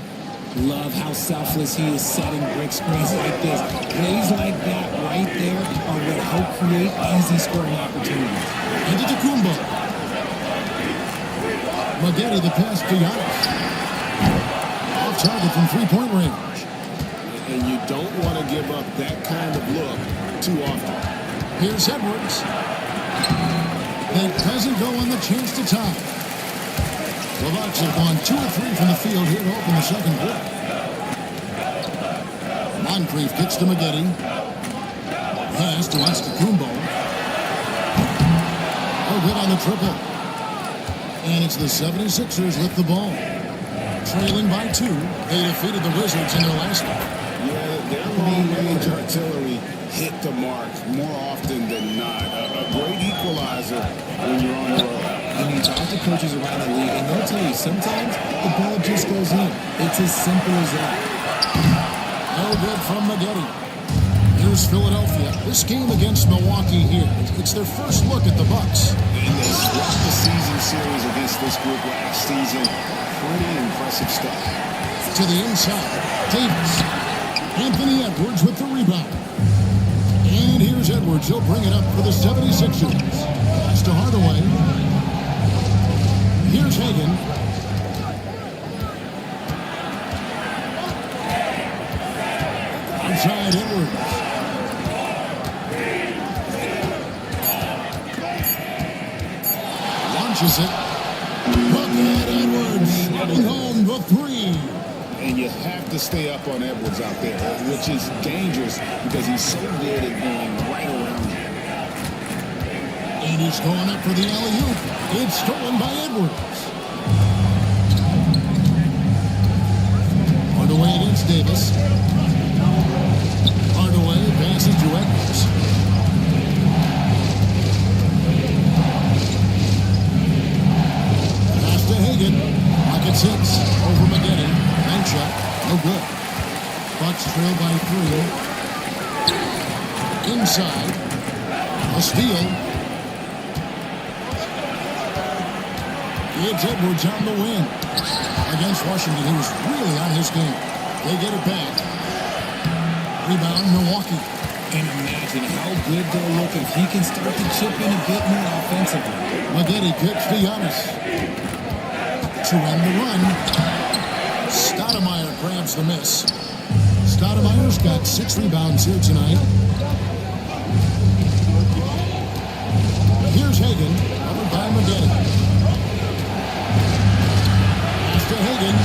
Love how selfless he is setting brick screens like this. Plays like that right there are what help create easy scoring opportunities. Antetokounmpo. Maggette the pass to Giannis. Off target from 3-point range. And you don't want to give up that kind of look too often. Here's Edwards. That doesn't go on the chance to tie. The Bucks have gone 2 or 3 from the field here to open the second quarter. Moncrief kicks to Maggette. Pass to Antetokounmpo. Oh, good on the triple. And it's the 76ers with the ball. Trailing by 2. They defeated the Wizards in their last one. Yeah, their long-range artillery hit the mark more often than not. A great equalizer when you're on the road. When you talk to coaches around the league, and they'll tell you sometimes the ball just goes in. It's as simple as that. No good from Maggette. Here's Philadelphia. This game against Milwaukee here. It's their first look at the Bucks. And they swept the season series against this group last season. Pretty impressive stuff. To the inside. Davis. Anthony Edwards with the rebound. And here's Edwards. He'll bring it up for the 76ers. Pass to Hardaway. Here's Hagan. Outside Edwards. Launches it. Look at Edwards. Getting home the 3. And you have to stay up on Edwards out there, which is dangerous because he's so good at going right around you. And he's going up for the alley-oop. It's stolen by Edwards. Hardaway against Davis. Hardaway passes to Edwards. Pass to Hagan. Pocket 6 over Maggette. Bank shot. No good. Bucks trail by 3. Inside. A steal. It's Edwards on the wing. Against Washington, he was really on his game. They get it back. Rebound, Milwaukee. And imagine how good they'll look if he can start to chip in a bit more offensively. Maggette kicks to Giannis. To end the run. Stoudemire grabs the miss. Stoudemire's got 6 rebounds here tonight. Here's Hagan, covered by Maggette. Pass to Hagan.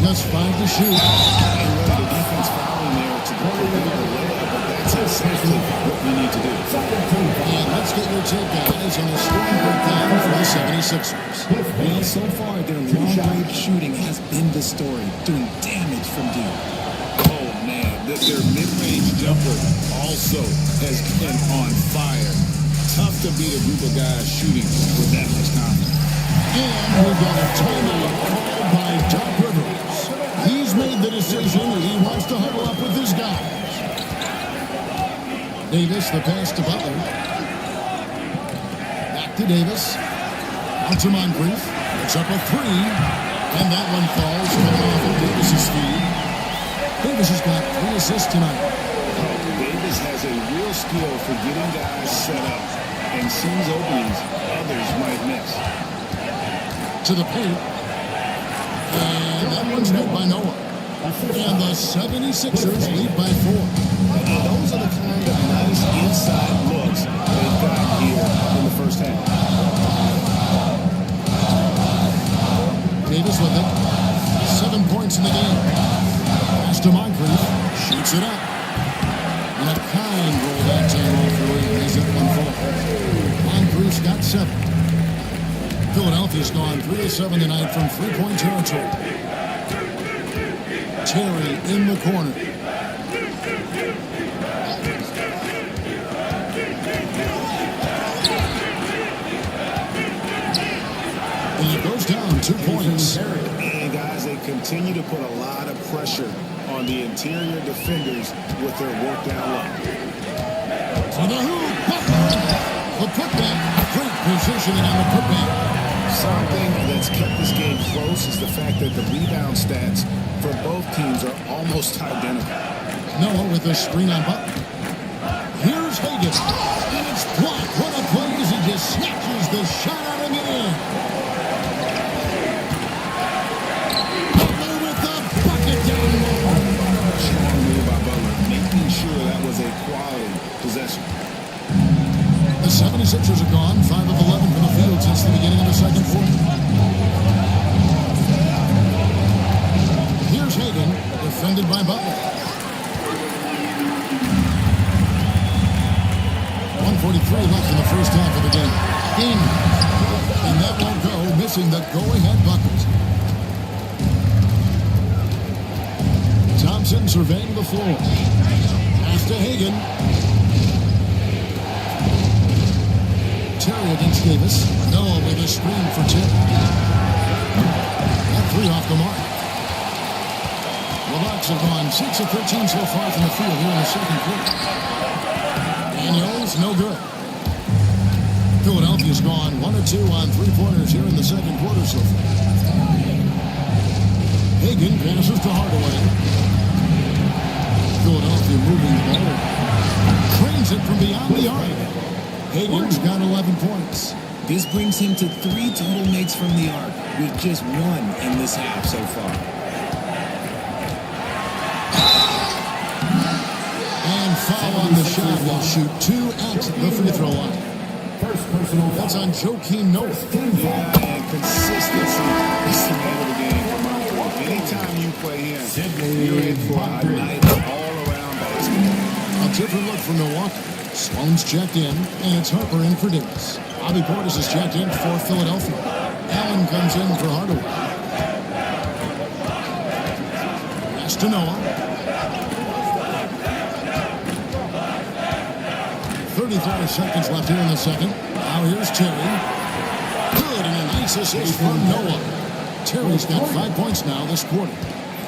Just 5 to shoot. And really, the defense fouling there to go for the layup, but that's exactly what we need to do. And let's get your take, guys, on a scoring breakdown for the 76ers. Well, so far, their long-range shooting has been the story, doing damage from deep. Oh, man, their mid-range jumper also has been on fire. Tough to beat a group of guys shooting with that much confidence. And we've got a timeout called by Doc Rivers. He's made the decision that he wants to huddle up with his guys. Davis, the pass to Butler. Back to Davis. Out to Moncrief. It's up a 3. And that one falls coming off of Davis's feed. Davis has got 3 assists tonight. Davis has a real skill for getting guys set up and sees openings others might miss. To the paint. And that one's made by Noah. And the 76ers lead by 4. Now, those are the kind of nice inside looks they've got here in the first half. Davis with it. 7 points in the game. Pass to Moncrief. Shoots it up. And a kind roll that time off the way. He's at 1 4. Moncrief's got 7. Philadelphia's gone 3 of 7 tonight from 3-point territory. Terry in the corner. And it goes down 2 points. And guys, they continue to put a lot of pressure on the interior defenders with their work down low. To the hoop. The putback. Great positioning on the putback. Something that's kept this game close is the fact that the rebound stats for both teams are almost identical. Noah with a screen on Butler. Here's Hagan. And it's blocked. What a play as he just snatches the shot out of mid-air. Butler with the bucket down low. Strong move by Butler, making sure that was a quality possession. The 76ers are gone, 5 of 11 from the field since the beginning of the second quarter. Here's Hagan, defended by Butler. 1:43 left in the first half of the game. And that won't go, missing the go-ahead bucket. Thompson surveying the floor. Pass to Hagan. Terry against Davis. Noah with a screen for 2. That 3 off the mark. The Bucks have gone 6 of 13 so far from the field here in the second quarter. Daniels, no good. Philadelphia's gone 1 of 2 on 3-pointers here in the second quarter so far. Hagan passes to Hardaway. Philadelphia moving the ball. Trains it from beyond the arc. Hagan's got 11 points. This brings him to 3 total makes from the arc, with just 1 in this half so far. And foul on the shot. Will shoot 2 at the free throw line. That's on Joakim Noah. Yeah, and consistency is the name of the game. Anytime you play him, you're in for a night of all-around basketball. A different look from Milwaukee. Sloan's checked in, and it's Harper in for Davis. Bobby Portis is checked in for Philadelphia. Allen comes in for Hardaway. Pass to Noah. 35 seconds left here in the second. Now here's Terry. Good, and a nice assist from Noah. Terry's got 5 points now this quarter.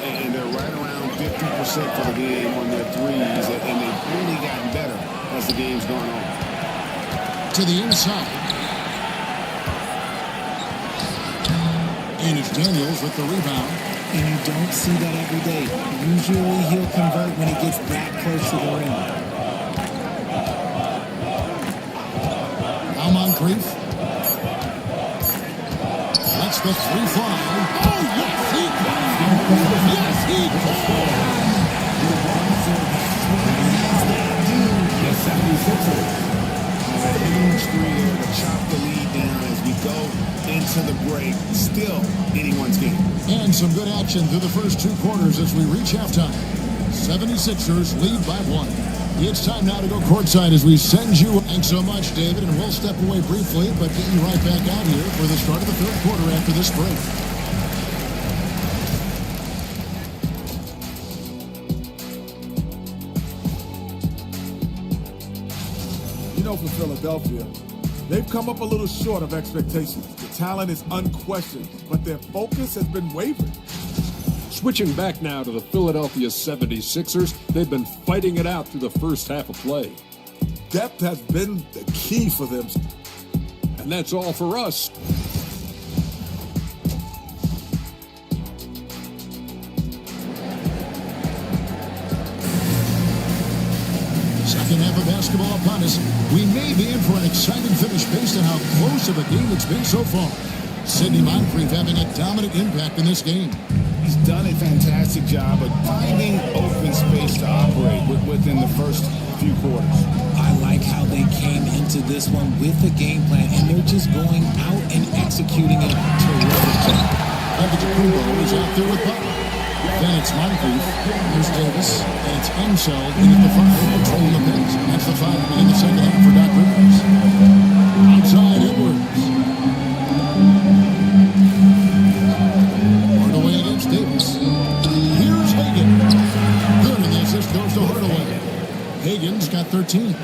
And they're right around 50% for the game on their threes, and they've really gotten better as the game's gone on. To the inside. And it's Daniels with the rebound. And you don't see that every day. Usually he'll convert when he gets that close to the rim. Now Moncrief. That's the 3 fly. Oh, yes, he can. Yes, he can. Yes, 76ers. A huge three there to chop the lead down as we go into the break. Still anyone's game. And some good action through the first 2 quarters as we reach halftime. 76ers lead by 1. It's time now to go courtside as we send you. Thanks so much, David, and we'll step away briefly, but get you right back out here for the start of the third quarter after this break. You know, for Philadelphia, they've come up a little short of expectations. The talent is unquestioned, but their focus has been wavering. Switching back now to the Philadelphia 76ers, they've been fighting it out through the first half of play. Depth has been the key for them. And that's all for us. Second half of basketball upon us. We may be in for an exciting finish based on how close of a game it's been so far. Sidney Moncrief having a dominant impact in this game. He's done a fantastic job of finding open space to operate within the first few quarters. I like how they came into this one with a game plan, and they're just going out and executing it terrific job. Antetokounmpo is out there with Butler. Then it's Moncrief, here's Davis, and it's Ansel in at the 5, controlling the pace. That's the 5 in the second half for Doc Rivers. Outside Edwards. Hard away against Davis. Here's Hagan. Good, and the assist goes to Hardaway. Hagan's got 13.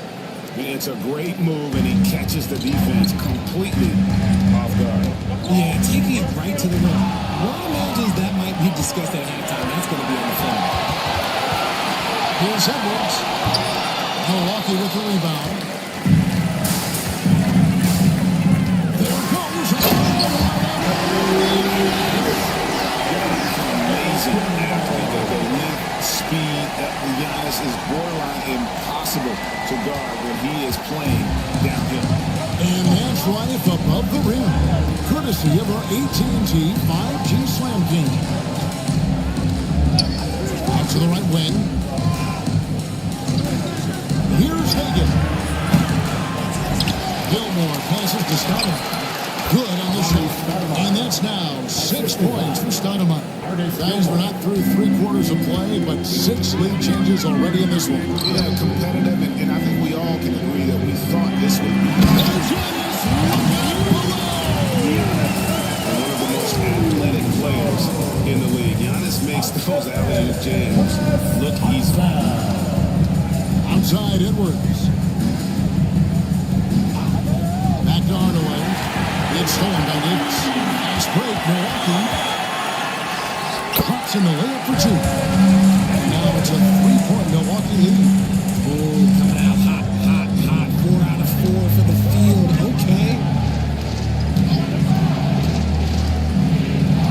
It's a great move, and he catches the defense completely off guard. Yeah, taking it right to the rim. One imagines that might be discussed at halftime. That's going to be on the phone. Here's Edwards. Milwaukee with the rebound. There goes. Amazing athlete. The length, speed. Giannis is borderline impossible to guard when he is playing downhill. And that's right above the rim. Courtesy of our AT&T 5G Slam King. Out to the right wing. Here's Hagan. Gilmore passes to Stoudemire. Good on the shoot. And that's now 6 points for Stoudemire. Guys, we're not through 3 quarters of play, but 6 lead changes already in this one. Yeah, competitive, and I think we all can agree that we thought this would be one of the most athletic players in the league. Giannis makes those alley-oop jams look easy. Outside Edwards. Back to Hardaway. It's stolen by Davis. Nice break, Milwaukee. Cuts in the layup for 2. Now it's a 3-point Milwaukee lead. Oh, coming out hot. 4 out of 4 for the field. Okay.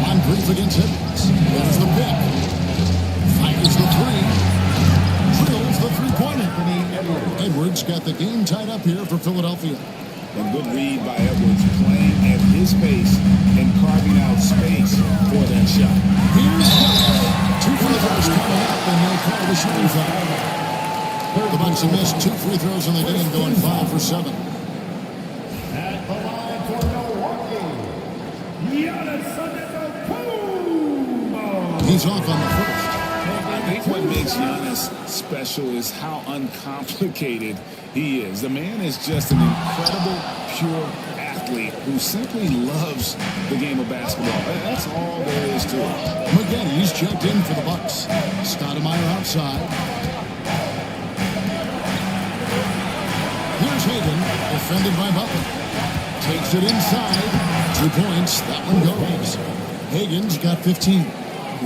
Moncrief against Edwards. There's the pick. Fires the 3. Drills the 3-pointer. Edwards got the game tied up here for Philadelphia. A good read by Edwards, playing at his pace and carving out space for that shot. Here's 2 free throws coming up, and they call the shooting foul. The Bucks have missed 2 free throws in the game, going 5 for 7. At the line for Milwaukee, Giannis Antetokounmpo. He's off on the first. I think what makes Giannis special is how uncomplicated he is. The man is just an incredible, pure athlete who simply loves the game of basketball. That's all there is to it. McGinnis checked in for the Bucks. Stoudemire outside. Here's Hagan, defended by Butler. Takes it inside. 2 points. That one goes. Hagan's got 15.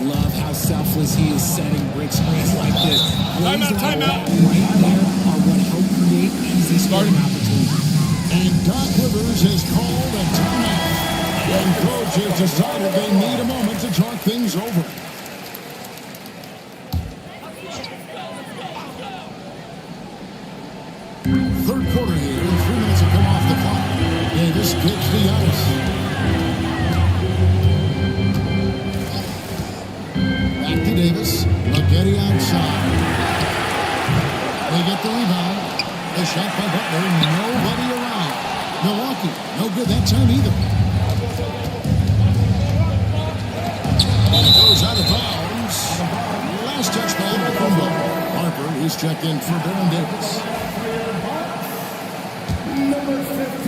Love how selfless he is setting brick screens like this. Timeout. Right there are what help create easy scoring opportunities. And Doc Rivers has called a timeout. And coach has decided they need a moment to talk things over. Third quarter here. 3 minutes have come off the clock. Davis gets the ice. Back to Davis. Maggette outside. They get the rebound. The shot by Butler. Nobody around. Milwaukee. No good that time either. And it goes out of bounds. Last touch by Kumbo. Harper is checked in for Baron Davis. Number 15.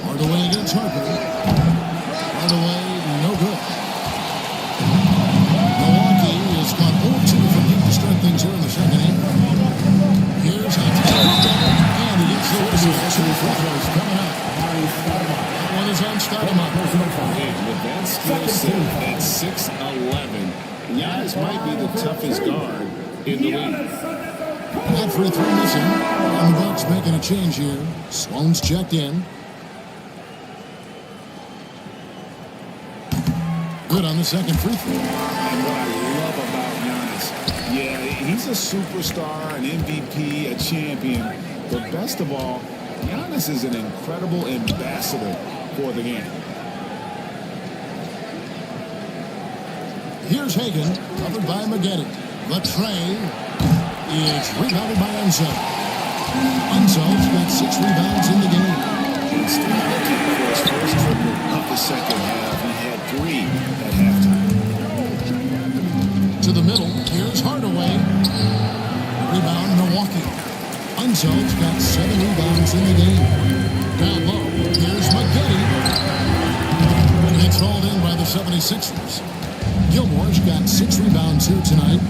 Hardaway against Harper. Hardaway, no good. Milwaukee has gone 0-2 from deep to start things here in the second half. Here's and he gets the whistle. Two free throws coming up. That one is on Stoudemire. With that skill set at 6'11", Giannis might be the toughest guard in the league. That free throw missing. And the Bucks making a change here. Sloan's checked in. Good on the second free throw. And what I love about Giannis, yeah, he's a superstar, an MVP, a champion. But best of all, Giannis is an incredible ambassador for the game. Here's Hagan, covered by Maggette. The tray is rebounded by Unseld. Unseld's got 6 rebounds in the game. And still looking for his first triple of the second half. He had 3 at halftime. To the middle, here's Hardaway. Rebound, Milwaukee. Unseld's got 7 rebounds in the game. Down low, here's Maggette. And it's hauled in by the 76ers. Gilmore's got 6 rebounds here tonight.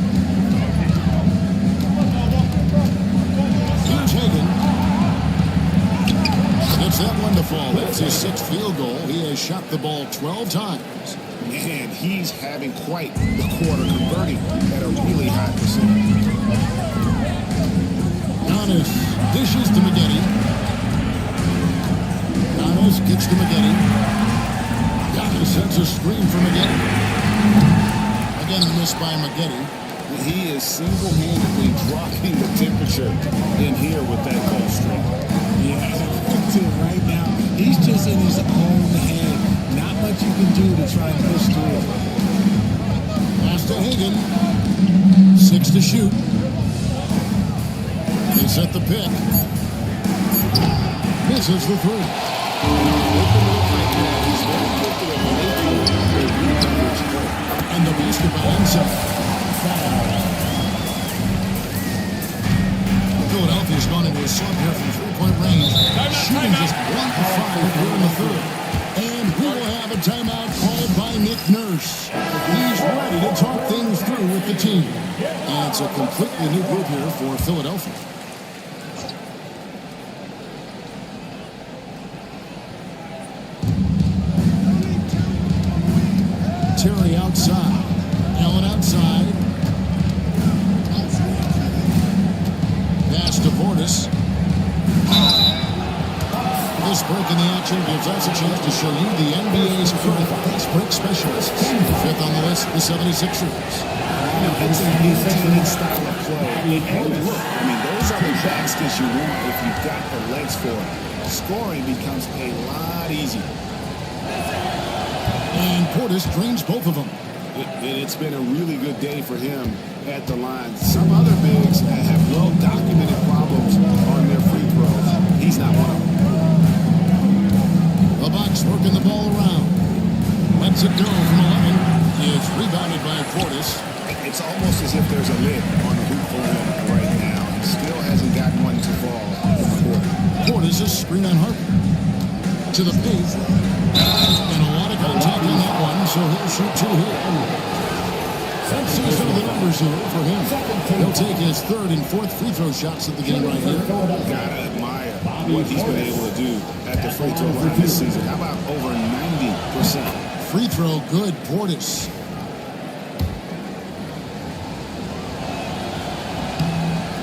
Here's Hagan. Gets that one to fall. That's his 6th field goal. He has shot the ball 12 times. Man, he's having quite the quarter, converting at a really high percentage. Giannis dishes to Maggette. Giannis gets to Maggette. Giannis sends a screen for Maggette. Again, missed by Maggette. He is single-handedly dropping the temperature in here with that cold streak. Yeah, right now, he's just in his own head. Not much you can do to try and push through it. Pass to Hagan. 6 to shoot. They set the pick. Misses the 3. And the basketball inside. Philadelphia's gone into a slump here from 3-point range. Shooting just 1 of 5 here in the third. And we will have a timeout called by Nick Nurse. He's ready to talk things through with the team. And it's a completely new group here for Philadelphia. Terry outside. Allen outside. Pass to Portis. This break in the action gives us a chance to show you the NBA's current fast break specialists. 5th on the list, the 76ers. It's a new style of play. And look, I mean, those are the baskets you want if you've got the legs for it. Scoring becomes a lot easier. And Portis drains both of them. It's been a really good day for him at the line. Some other bigs have well-documented problems on their free throws. He's not one of them. The Bucks working the ball around. Lets it go from 11. It's rebounded by Portis. It's almost as if there's a lid on the hoop for him right now. He still hasn't gotten one to fall in the quarter. Portis is screen on Harper. To the paint. And a lot of contact on that one, so he'll shoot 2 here. Let's see some of the numbers here for him. He'll take his 3rd and 4th free throw shots of the game right here. Gotta admire what he's been able to do at the free throw line this season. How about over 90%? Free throw, good. Portis.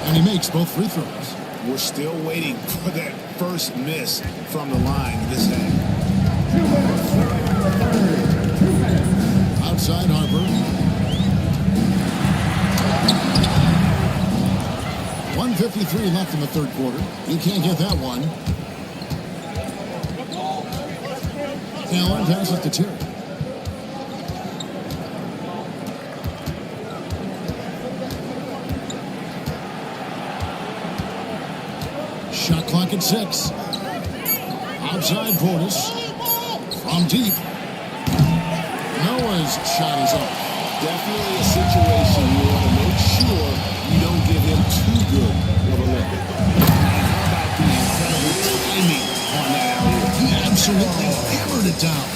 And he makes both free throws. We're still waiting for that first miss from the line this half. Outside Harper. 1:53 left in the third quarter. You can't get that one. Allen passes to Terry. Shot clock at 6. Outside Portis. From deep. Noah's shot is up. Definitely a situation you want to make sure you don't give him too good of a look. How about the incredible timing on that alley? He absolutely hammered it down.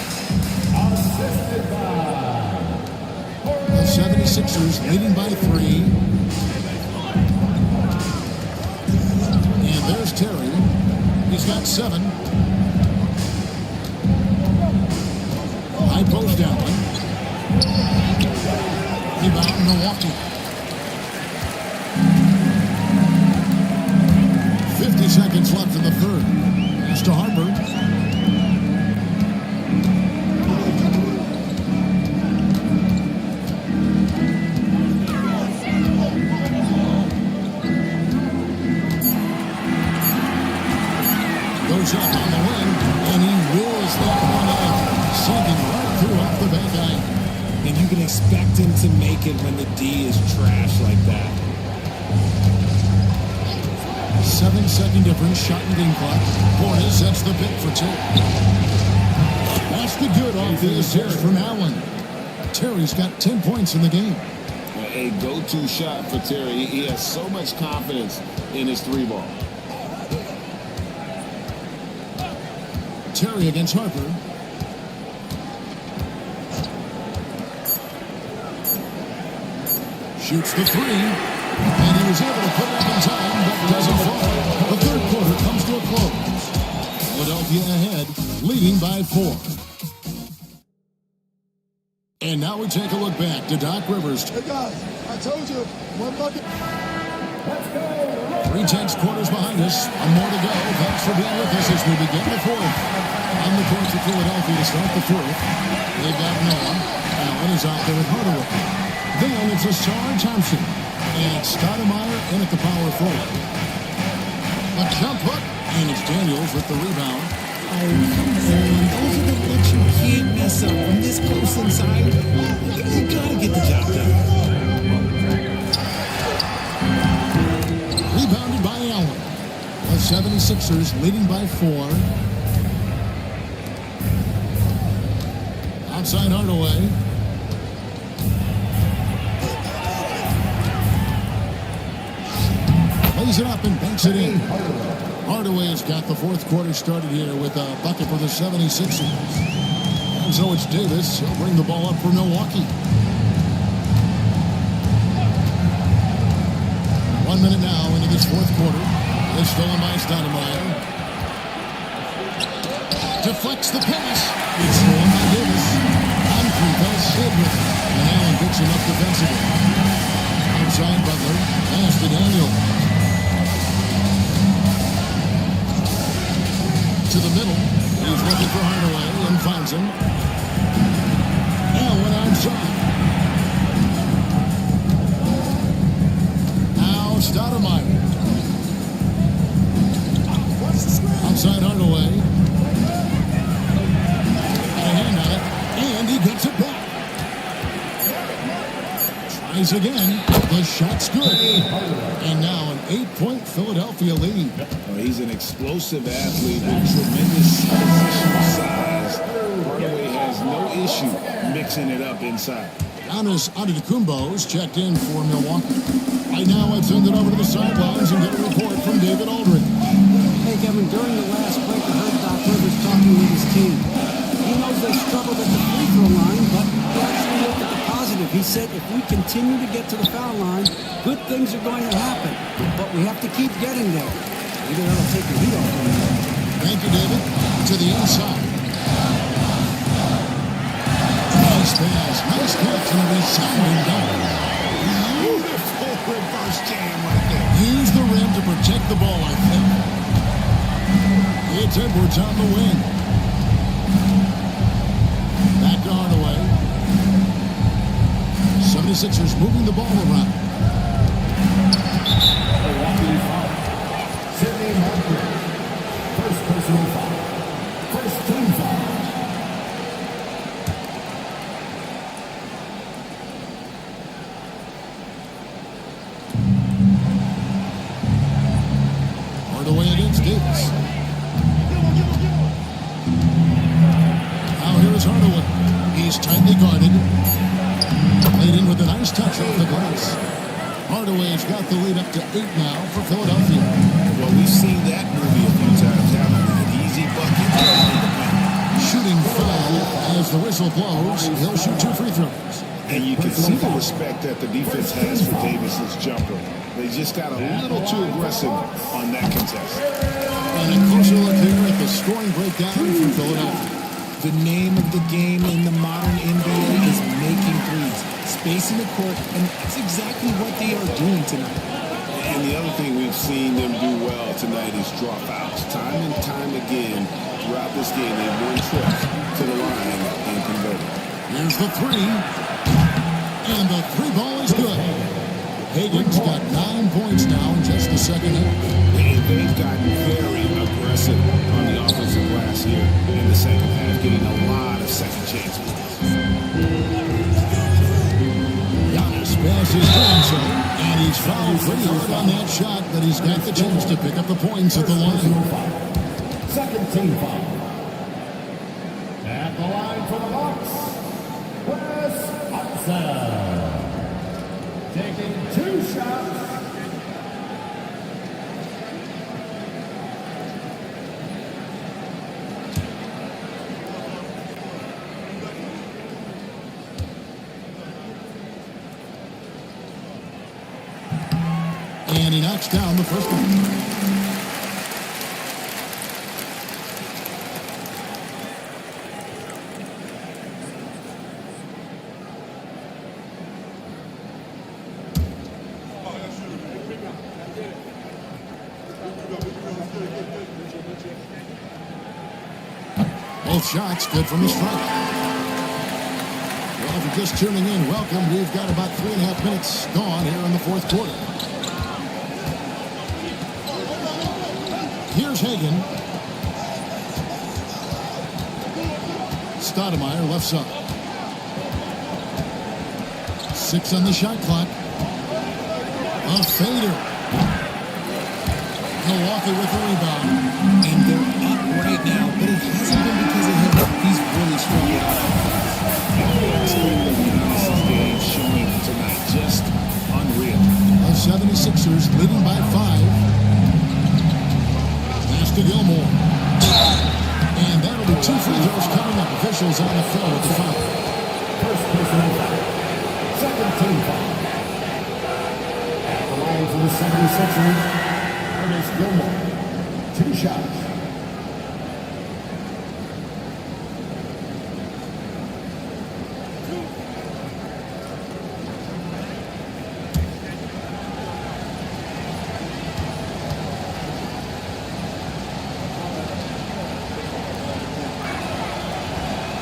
The 76ers leading by 3. And there's Terry. He's got 7. High post Allen. Rebound Milwaukee. 50 seconds left in the third. Pass to Harper. Goes up on the wing, and he wills that one out, sinking right through off the back line. And you can expect him to make it when the D is trash like that. 7-second difference, shot and game clock. Portis sets the pick for 2. That's the good off the assist from Allen. Terry's got 10 points in the game. A go-to shot for Terry. He has so much confidence in his 3-ball. Terry against Harper. Shoots the 3. And he was able to put it up in time, but doesn't fall. The third quarter comes to a close. Philadelphia ahead, leading by 4. And now we take a look back to Doc Rivers. Hey guys, I told you, one bucket. 3 quarters behind us, and more to go. Thanks for being with us as we begin the fourth. On the court for Philadelphia to start the fourth. They've got Noah. Allen is out there with Hardaway. Then it's Asar Thompson. And Stoudemire in at the power forward. A jump hook, and it's Daniels with the rebound. Oh, come on. Those are the looks you can't mess up. From this close inside, you gotta get the job done. Rebounded by Allen. The 76ers leading by 4. Outside Hardaway. Lays it up and banks it in. Hardaway has got the fourth quarter started here with a bucket for the 76ers. And so it's Davis. He'll bring the ball up for Milwaukee. 1 minute now into this fourth quarter. It's stolen by Stoudemire. Deflects the pass. It's stolen by Davis. Unconfessed Sid with it. And Allen picks him up defensively. Outside Butler. Pass to Daniel. To the middle. He's looking for Hardaway and finds him. Allen outside. Now Stoudemire. Outside Hardaway. Got a hand on it. And he gets it back. Tries again. The shot's good. And now an 8-point Philadelphia lead. Well, he's an explosive athlete with tremendous positional size. Hardaway has no issue mixing it up inside. Giannis Antetokounmpo's checked in for Milwaukee. Right now, I'd send it over to the sidelines and get a report from David Aldridge. Hey, Kevin, during the last break, I heard Doc Rivers talking with his team. He knows they struggled at the free throw line, but he actually looked at the positive. He said if we continue to get to the foul line, good things are going to happen. But we have to keep getting there. Maybe that'll take the heat off him. Thank you, David. To the inside. Nice pass. Nice catch and a resounding dunk. Beautiful reverse jam right there. Use the rim to protect the ball, I think. It's Edwards on the wing. Back to Hardaway. 76ers moving the ball around. Sidney Harper. First personal foul. First team foul. Hardaway against Davis. Now here is Hardaway. He's tightly guarded. Played in with a nice touch off the glass. Hardaway's got the lead up to 8 now for Philadelphia. Well, we've seen that movie a few times, haven't we? An easy bucket. Shooting foul as the whistle blows. He'll shoot 2 free throws. And you can see the respect that the defense has for Davis's jumper. They just got a little too aggressive on that contest. And a closer look here at the scoring breakdown for Philadelphia. The name of the game in the modern NBA is making threes, spacing the court, and that's exactly what they are doing tonight. And the other thing we've seen them do well tonight is draw fouls. Time and time again throughout this game, they've won trips to the line and converted. Here's the 3. And the 3 ball is good. Hagan's got 9 points now in just the second half. And they've gotten very aggressive on the offensive glass here in the second half, getting a lot of second chances. Giannis passes so, and he's fouled pretty hard on that shot, but he's got the chance to pick up the points at the line. Second team foul. At the line for the Bucks, Wes Hudson. Taking 2 shots. And he knocks down the first one. Both shots good from the strike. Well, if you're just tuning in, welcome. We've got about 3.5 minutes gone here in the fourth quarter. Here's Hagan. Stoudemire left side. 6 on the shot clock. A fader. Milwaukee with the rebound. And they're up right now, but it hasn't been because of him. He's really struggled out. Every aspect of Giannis's game showing tonight, just unreal. The 76ers leading by 5. Pass to Gilmore. And that'll be 2 free throws coming up. Officials on the floor with the foul. First personal foul. Second team foul. At the line for the 76ers, Ernest Gilmore. 2 shots.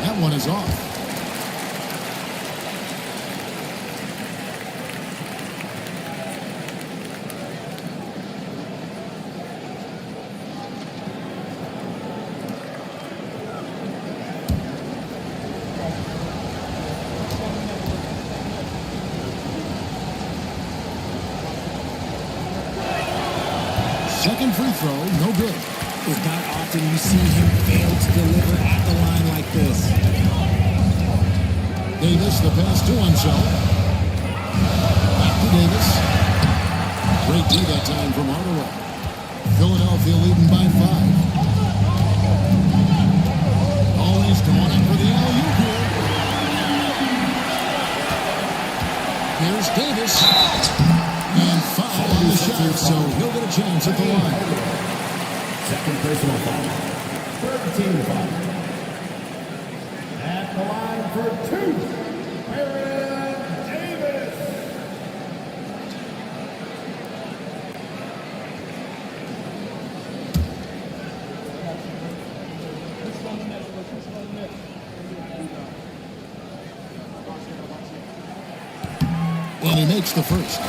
That one is off. Second free throw, no good. It's not often you see him fail to deliver at the line like this. Davis, the pass to himself. Back to Davis. Great D that time from Hardaway. Philadelphia leading by 5. Always going up for the alley-oop here. Here's Davis. And foul on the shot, so he'll get a chance at the line. Second personal foul. Third team foul. At the line for two, Aaron Davis. And he makes the first.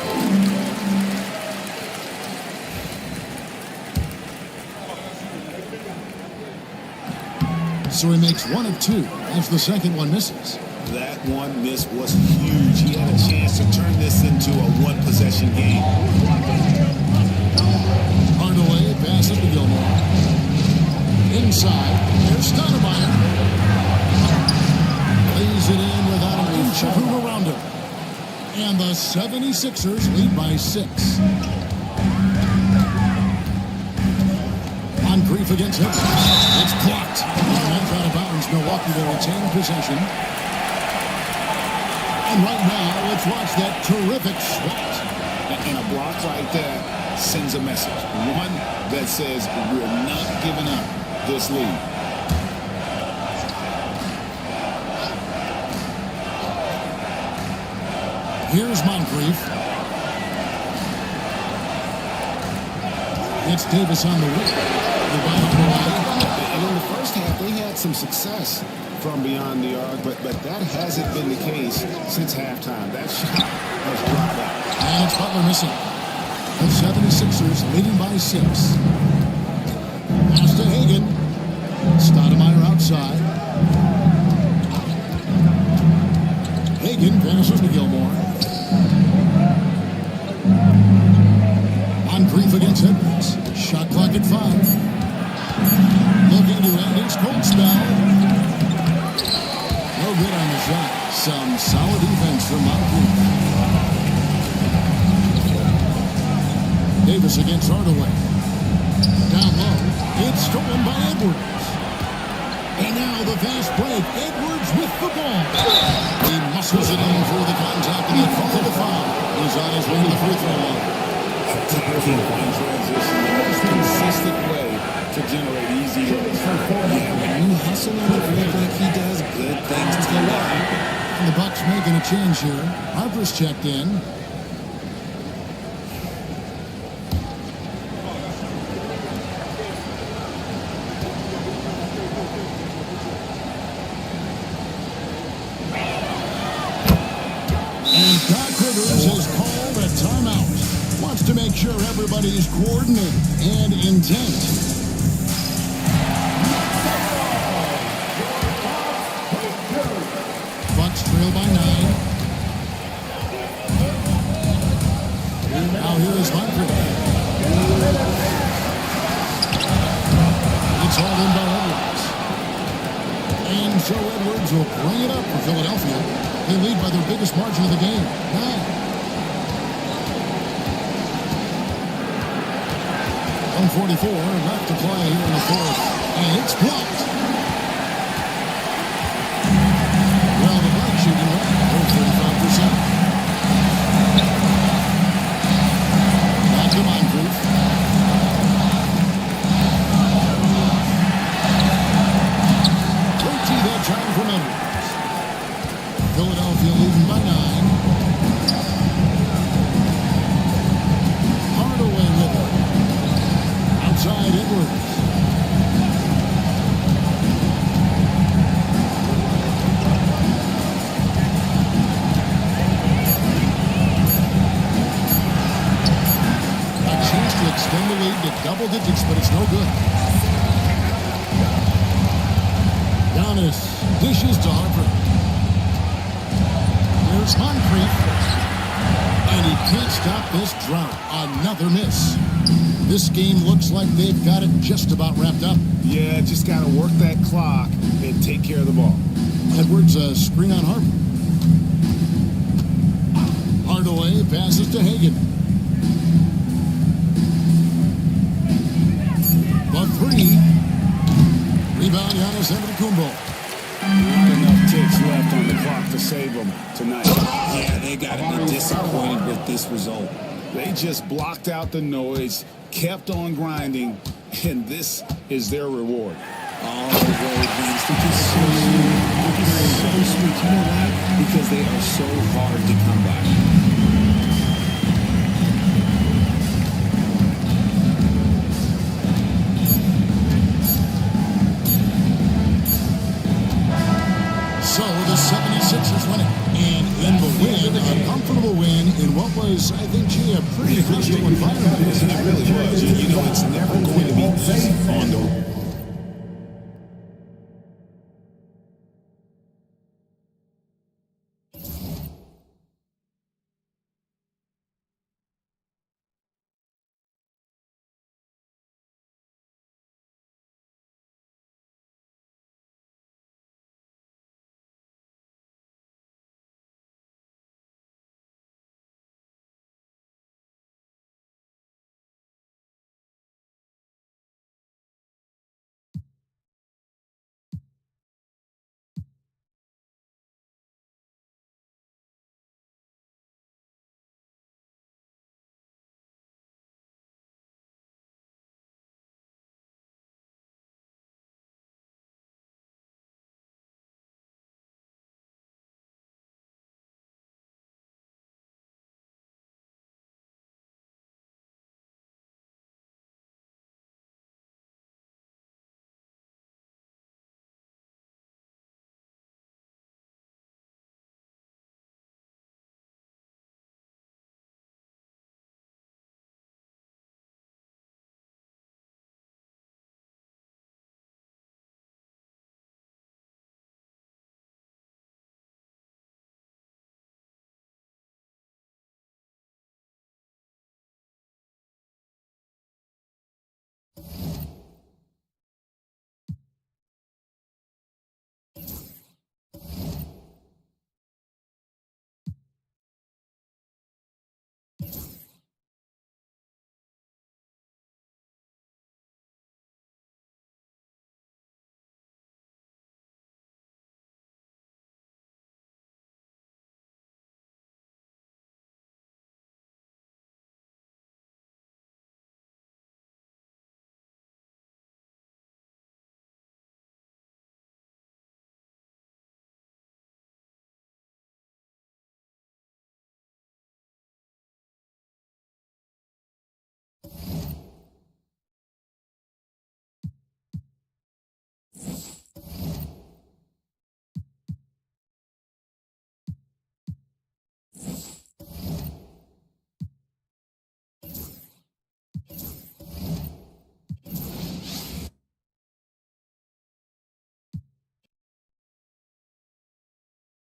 So he makes one of two as the second one misses. That one miss was huge. He had a chance to turn this into a one-possession game. Hardaway passes to Gilmore. Inside, here's Stoudemire. Lays it in without an inch of room around him. And the 76ers lead by 6. On grief against him. It's blocked. And out of bounds. Milwaukee will retain possession. And right now, let's watch that terrific shot. And a block like that sends a message. One that says we're not giving up this lead. Here's Moncrief. It's Davis on the wing. And in the first half, they had some success from beyond the arc, but that hasn't been the case since halftime. That shot has dropped out. And it's Butler missing. The 76ers leading by 6. Pass to Hagan. Stoudemire outside. Hagan passes to Gilmore. On grief against Edwards. Shot clock at 5. Looking to end his cold spell. No good on the shot. Some solid defense from Moncrief. Davis against Hardaway. Down low. It's stolen by Edwards. And now the fast break. Edwards with the ball. He muscles it in for the contact and they call the foul. He's on his way to the free throw line. Transition, the most consistent way to generate easy looks. Yeah, when you hustle on the break like he does, good things to happen. And the Bucks making a change here. Harper's checked in. And Doc Rivers has called a timeout. Wants to make sure everybody's coordinated and intent. Bucks trail by 9. Now here is Moncrief. It's all in by Edwards. And so Edwards will bring it up for Philadelphia. They lead by their biggest margin of the game, 9. 1:44 left to play here in the fourth. And it's blocked. Well, the Bucks shooting over 35%. Back to Moncrief. Don't see that time from Edwards. Philadelphia leading by 9. Hardaway with it. Outside Edwards. A chance to extend the lead to double digits, but it's no good. Giannis dishes to Harper. Here's Moncrief. And he can't stop this drought. Another miss. This game looks like they've got it just about wrapped up. Yeah, just got to work that clock and take care of the ball. Edwards, a screen on Harper. Hardaway passes to Hagan. The 3. Rebound, Giannis Antetokounmpo. Not enough ticks left on the clock to save them tonight. Yeah, they got to be disappointed with this result. They just blocked out the noise, kept on grinding, and this is their reward. All the way, Vince. They're just so sweet. They're just so sweet. You know why? Because they are so hard to come by. So the 76ers winning. And in the win, a comfortable win in what was, I think, a pretty hostile environment. It really was. You know, it's never going to be easy on the